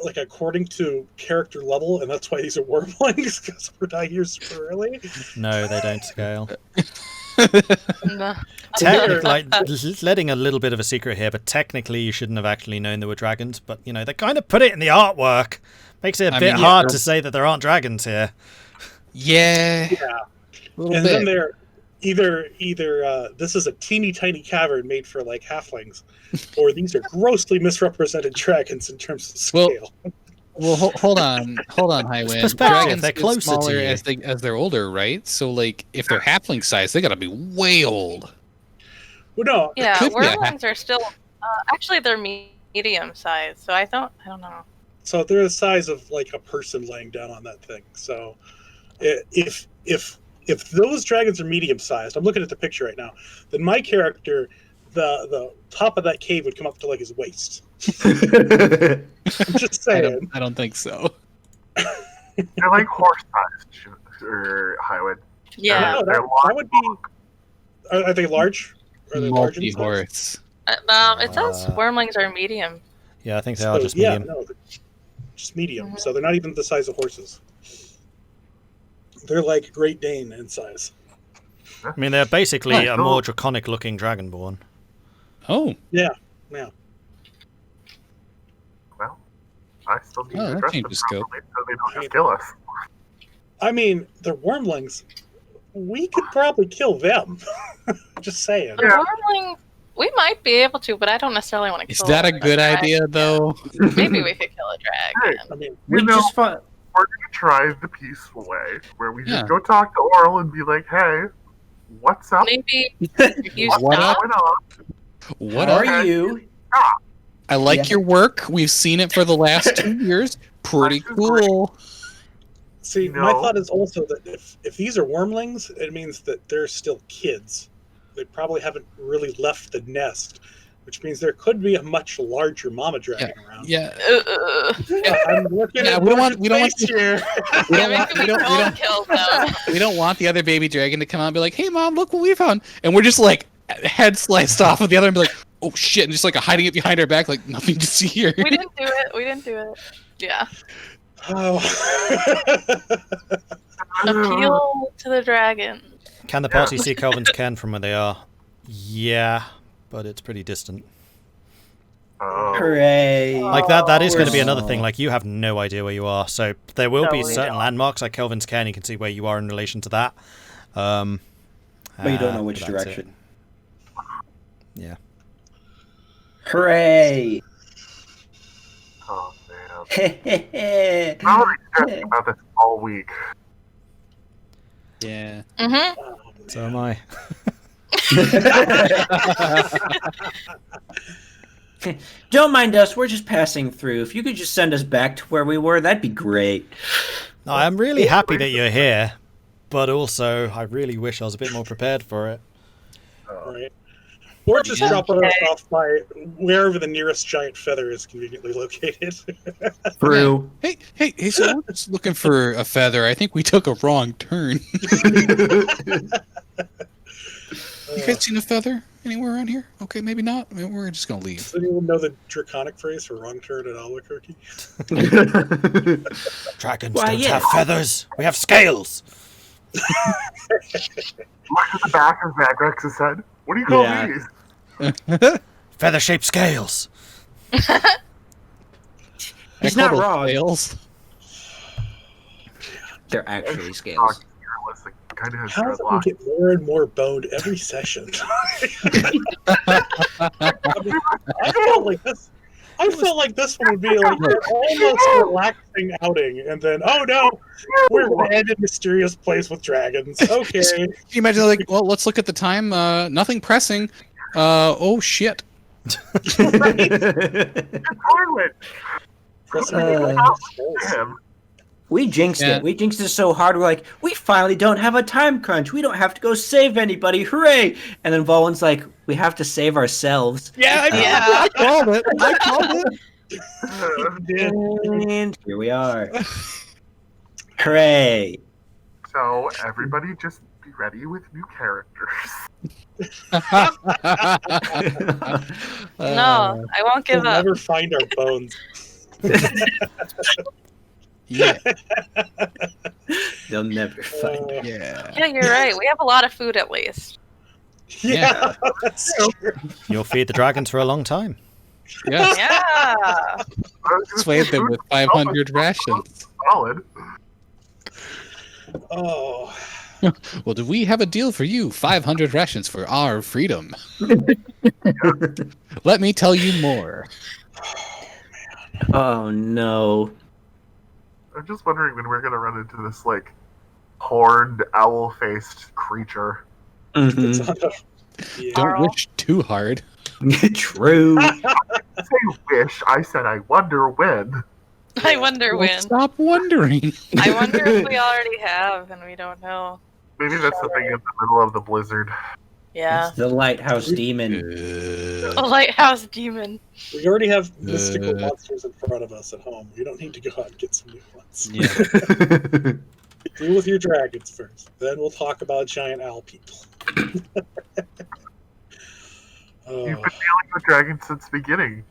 like according to character level, and that's why these are wormlings because we're dying here super early? No, they don't scale. No. Technically, like, letting a little bit of a secret here, but technically you shouldn't have actually known there were dragons. But, you know, they kind of put it in the artwork. Makes it a bit hard to say that there aren't dragons here. Yeah. And then they're either this is a teeny tiny cavern made for like halflings, or these are grossly misrepresented dragons in terms of scale. Well, hold on, Highwind. Perspective, Dragons they're get closer smaller to you. as they're older, right? So, like, if they're halfling size, they gotta be way old. Well, no. Yeah, Could be a wormlings are still actually they're medium sized, so I don't know. So they're the size of like a person laying down on that thing. So if those dragons are medium sized, I'm looking at the picture right now, then my character, the top of that cave would come up to like his waist. I'm just saying. I don't think so. They're like horse-sized or Highwind. Yeah, No, that would be. Are they large? Are they large in size? Multi-horse. it says wormlings are medium. Yeah, I think they are just medium. No, they're just medium. So they're not even the size of horses. They're like Great Dane in size. I mean, they're basically a more draconic-looking dragonborn. Oh. Yeah. Well, I still need to that address them changes scope. properly so they don't just kill us. I mean, they're wormlings. We could probably kill them. Just saying. The wormling, we might be able to, but I don't necessarily want to kill. Is that a good idea, though? Maybe we could kill a dragon. I mean, We're going just to try the peaceful way, where we just go talk to Oral and be like, hey, what's up? Maybe you What stop. What How are are you? I like your work. We've seen it for the last 2 years. Pretty cool. see, my thought is also that if these are wormlings, it means that they're still kids. They probably haven't really left the nest, which means there could be a much larger mama dragon around. Yeah. I'm looking at we don't want here. we don't kill them. we don't want the other baby dragon to come out and be like, "Hey, mom, look what we found," and we're just like head sliced off of the other and be like, "Oh shit!" and just like hiding it behind our back, like nothing to see here. We didn't do it. Yeah. Oh. Appeal to the dragon. Can the party see Kelvin's cairn from where they are? Yeah, but it's pretty distant. Hooray! Like that is going to be another thing. Like, you have no idea where you are, so there will be certain landmarks like Kelvin's cairn. You can see where you are in relation to that. But you don't know which direction. Yeah. Hooray! Oh man. Heh I'm already stressing about this all week. Yeah. Mm-hmm. So am I. Don't mind us, we're just passing through. If you could just send us back to where we were, that'd be great. No, I'm really happy that you're here, but also I really wish I was a bit more prepared for it. Right. Or just drop us off by wherever the nearest giant feather is conveniently located. True. Hey, so we're just looking for a feather. I think we took a wrong turn. You guys seen a feather anywhere around here? Okay, maybe not. I mean, we're just gonna leave. Does anyone know the draconic phrase for wrong turn in Albuquerque? Dragons don't have feathers. We have scales. Look at the back of Zagrax's head. What do you call these? Feather-shaped scales. He's not wrong. Scales. They're actually scales. Kind of has How do we dreadlocks. get more and more boned every session? I felt like this one would be like an almost relaxing outing, and then oh no, we're in a mysterious place with dragons. Okay. Can you imagine, like, well, let's look at the time. Nothing pressing. Oh shit. We jinxed it. We jinxed it so hard. We're like, we finally don't have a time crunch. We don't have to go save anybody. Hooray! And then Vulwin's like, we have to save ourselves. I called it. And here we are. Hooray! So everybody just be ready with new characters. No, I won't give We'll up. never find our bones. Yeah. They'll never find it. Yeah. Yeah, you're right. We have a lot of food at least. Yeah, that's true. You'll feed the dragons for a long time. Yes. Yeah. Swayed them with 500 rations. Solid. Oh, Well, do we have a deal for you? 500 rations for our freedom. Let me tell you more. Oh no. I'm just wondering when we're gonna run into this like horned owl-faced creature. it's Mhm. not a, yeah. Don't wish too hard. True. I didn't say wish. I said I wonder when. I wonder Well, when. stop wondering. I wonder if we already have and we don't know. Maybe that's the thing in the middle of the blizzard. Yeah. It's the lighthouse demon. The lighthouse demon. We already have mystical monsters in front of us at home. We don't need to go out and get some new ones. Yeah. Deal with your dragons first. Then we'll talk about giant owl people. You've Oh, been dealing with dragons since the beginning.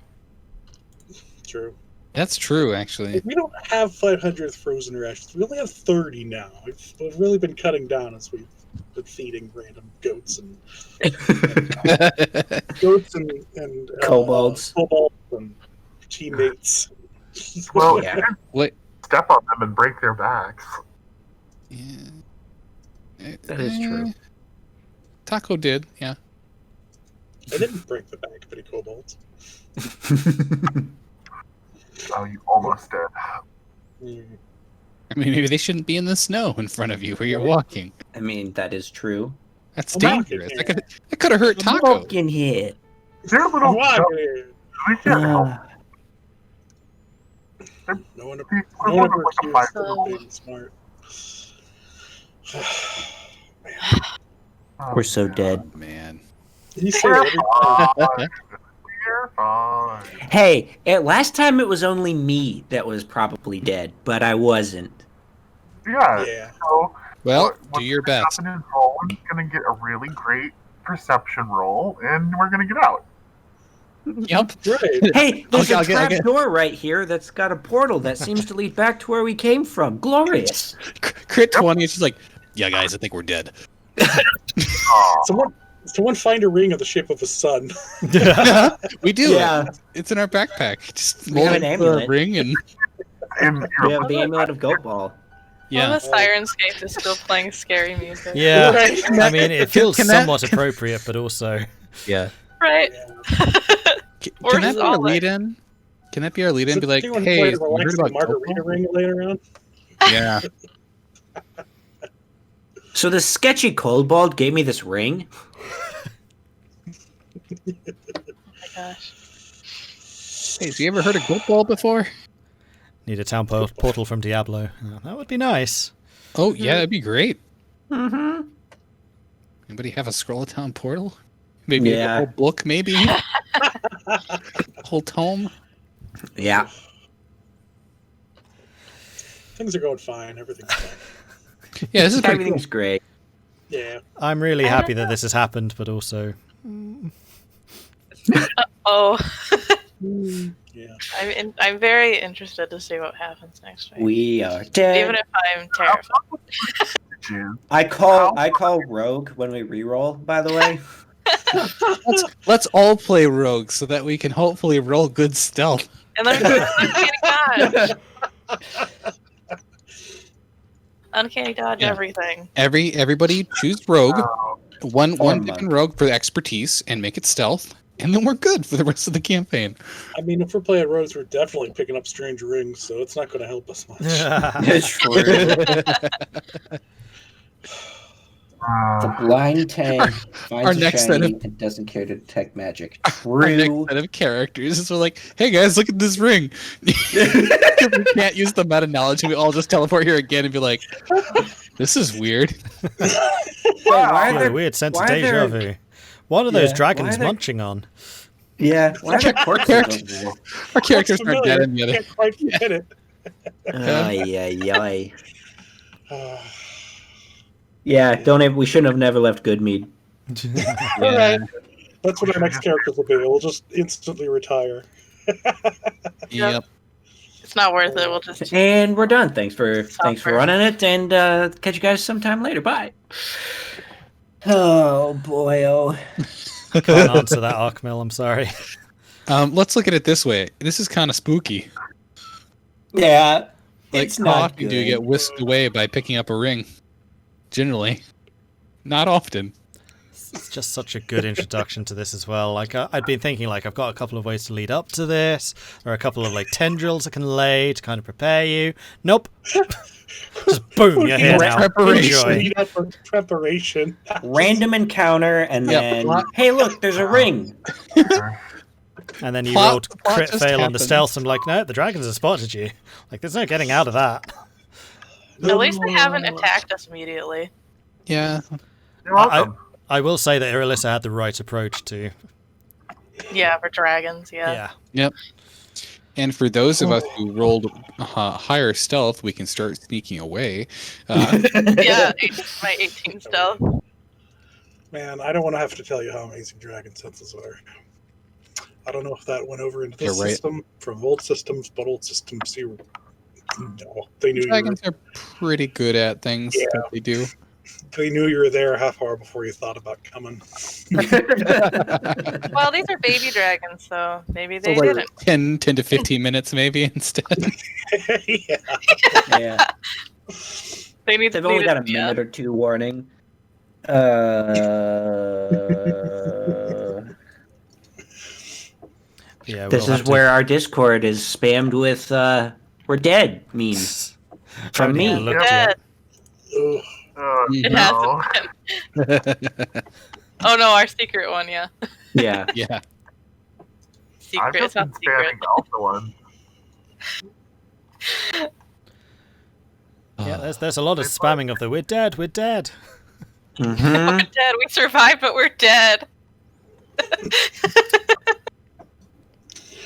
true. That's true, actually. We don't have 500 frozen rations. We only have 30 now. We've really been cutting down as we've been feeding random goats and Kobolds. kobolds and teammates. Well, Yeah. you can Wait. step on them and break their backs. Yeah. That is true. Tahko did, yeah. I didn't break the back of any kobolds. Oh, you almost did. Mm. I mean, maybe they shouldn't be in the snow in front of you where you're walking. I mean, that is true. That's I'm not dangerous. getting That could have hurt Tahko. Fucking hit. They're a little. Why? We can't help. No one, We're no one one of ever like a accused five. them of being smart. Oh, We're so man. dead. Man. You say We're every time. fine. We're fine. Hey, last time it was only me that was probably dead, but I wasn't. Yeah. Yeah. So Well, what's do your gonna best. happen is Vulwin's gonna get a really great perception roll, and we're gonna get out. Yep. Right. Hey, there's I'll a get- trap door right here that's got a portal that seems to lead back to where we came from. Glorious. Crit 20, it's just like, yeah, guys, I think we're dead. Aw. Someone find a ring of the shape of a sun. We do. Yeah. It's in our backpack. Just We have mold an it into amulet. a ring and And We have the amulet of Goat Ball. yeah. Well, the Sirenscape is still playing scary music. Yeah, Right. I mean, it feels Can that- somewhat appropriate, but also Yeah. Right? Or Can that be our solid. lead-in? Can that be our lead-in? So Be like, anyone hey, play you the heard relaxing about margarita Coco? ring laying around? Yeah. So the sketchy kobold gave me this ring. Oh my gosh. Hey, have you ever heard of Goat Ball before? need a town portal from Diablo. That would be nice. Oh, yeah, that'd be great. Mm-hmm. Anybody have a Scroll of Town portal? Maybe Yeah. a whole book, maybe? Whole tome? Yeah. Things are going fine. Everything's fine. Yeah, this is pretty cool. Everything's great. Yeah. I'm really happy that this has happened, but also Oh, Yeah. I'm very interested to see what happens next week. We are dead. Even if I'm terrified. June. I call Rogue when we reroll, by the way. Let's all play rogue so that we can hopefully roll good stealth. And then uncanny dodge. Uncanny dodge Yeah. everything. Everybody choose rogue. One monk. different rogue for the expertise and make it stealth, and then we're good for the rest of the campaign. I mean, if we're playing rogues, we're definitely picking up strange rings, so it's not going to help us much. It's true. The blind tank finds our a next set shiny and doesn't care to detect magic. Our next True. set of characters is we're like, hey guys, look at this ring. We can't use the meta knowledge, and we all just teleport here again and be like, this is weird. Wait, why are yeah, there, weird sense of why are deja there- vu. What are those Yeah, dragons why are there- munching on? yeah, why are there corpses? Our characters Looks are dead familiar. in the other. Can't quite get it. Ay. Yeah, we shouldn't have never left Goodmead. All right. That's what our next characters will be. We'll just instantly retire. Yep. It's not worth it. We'll just And we're done. Thanks for running it, and catch you guys sometime later. Bye. Oh boy, oh. Can't answer that, Arkmill. I'm sorry. Let's look at it this way. This is kind of spooky. Yeah, Like, it's how not often do you good. get whisked away by picking up a ring? Generally, not often. It's just such a good introduction to this as well. Like I'd been thinking, like I've got a couple of ways to lead up to this, or a couple of like tendrils I can lay to kind of prepare you. Nope. Just boom, you're here now. Preparation. Enjoy. Lead up for preparation. Random encounter, and Yeah, then plot- hey, look, there's a ring. And then you Plot- rolled plot crit just fail on the happened. stealth. I'm like, no, the dragons have spotted you. Like, there's no getting out of that. At least they haven't attacked us immediately. Yeah. You're welcome. I will say that Irilyssa had the right approach to. Yeah, for dragons, yeah. Yeah. And for those of us who rolled higher stealth, we can start sneaking away. Yeah, my 18 stealth. Man, I don't want to have to tell you how amazing dragon senses are. I don't know if that went over into this You're right. system from old systems, but old systems, they knew Dragons are pretty good at things that they do. they knew you were there a half hour before you thought about coming. Well, these are baby dragons, so maybe they So like didn't. 10 to 15 minutes maybe instead. Yeah. Yeah, They need they've only got a yeah. minute or two warning. Yeah. This we'll is have to- where our Discord is spammed with "we're dead" memes from Don't even me. look Dead. Ugh. It No. hasn't been. Oh no, our secret one, yeah. Yeah, Yeah. I've Secret, just it's not been secret. spamming Alpha one. Yeah, there's a lot of spamming of the "we're dead, we're dead." We're hmm dead. We survived, but we're dead.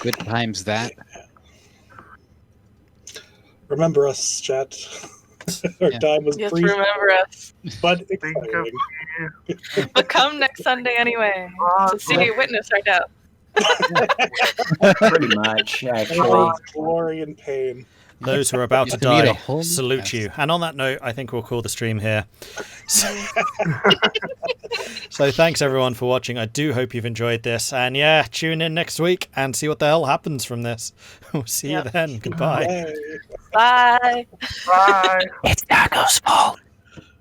Good times that. Remember us, chat. Our Yeah. time was Just brief, remember us. but Think of exciting. But come next Sunday anyway to see witness our death. pretty much actually. Oh, glory and pain. Those who are about to To meet a die, home salute test. you. And on that note, I think we'll call the stream here. So thanks everyone for watching. I do hope you've enjoyed this. And yeah, tune in next week and see what the hell happens from this. We'll see you then. Goodbye. Yay. Bye. Bye. It's Tahko's fault.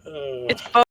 It's both.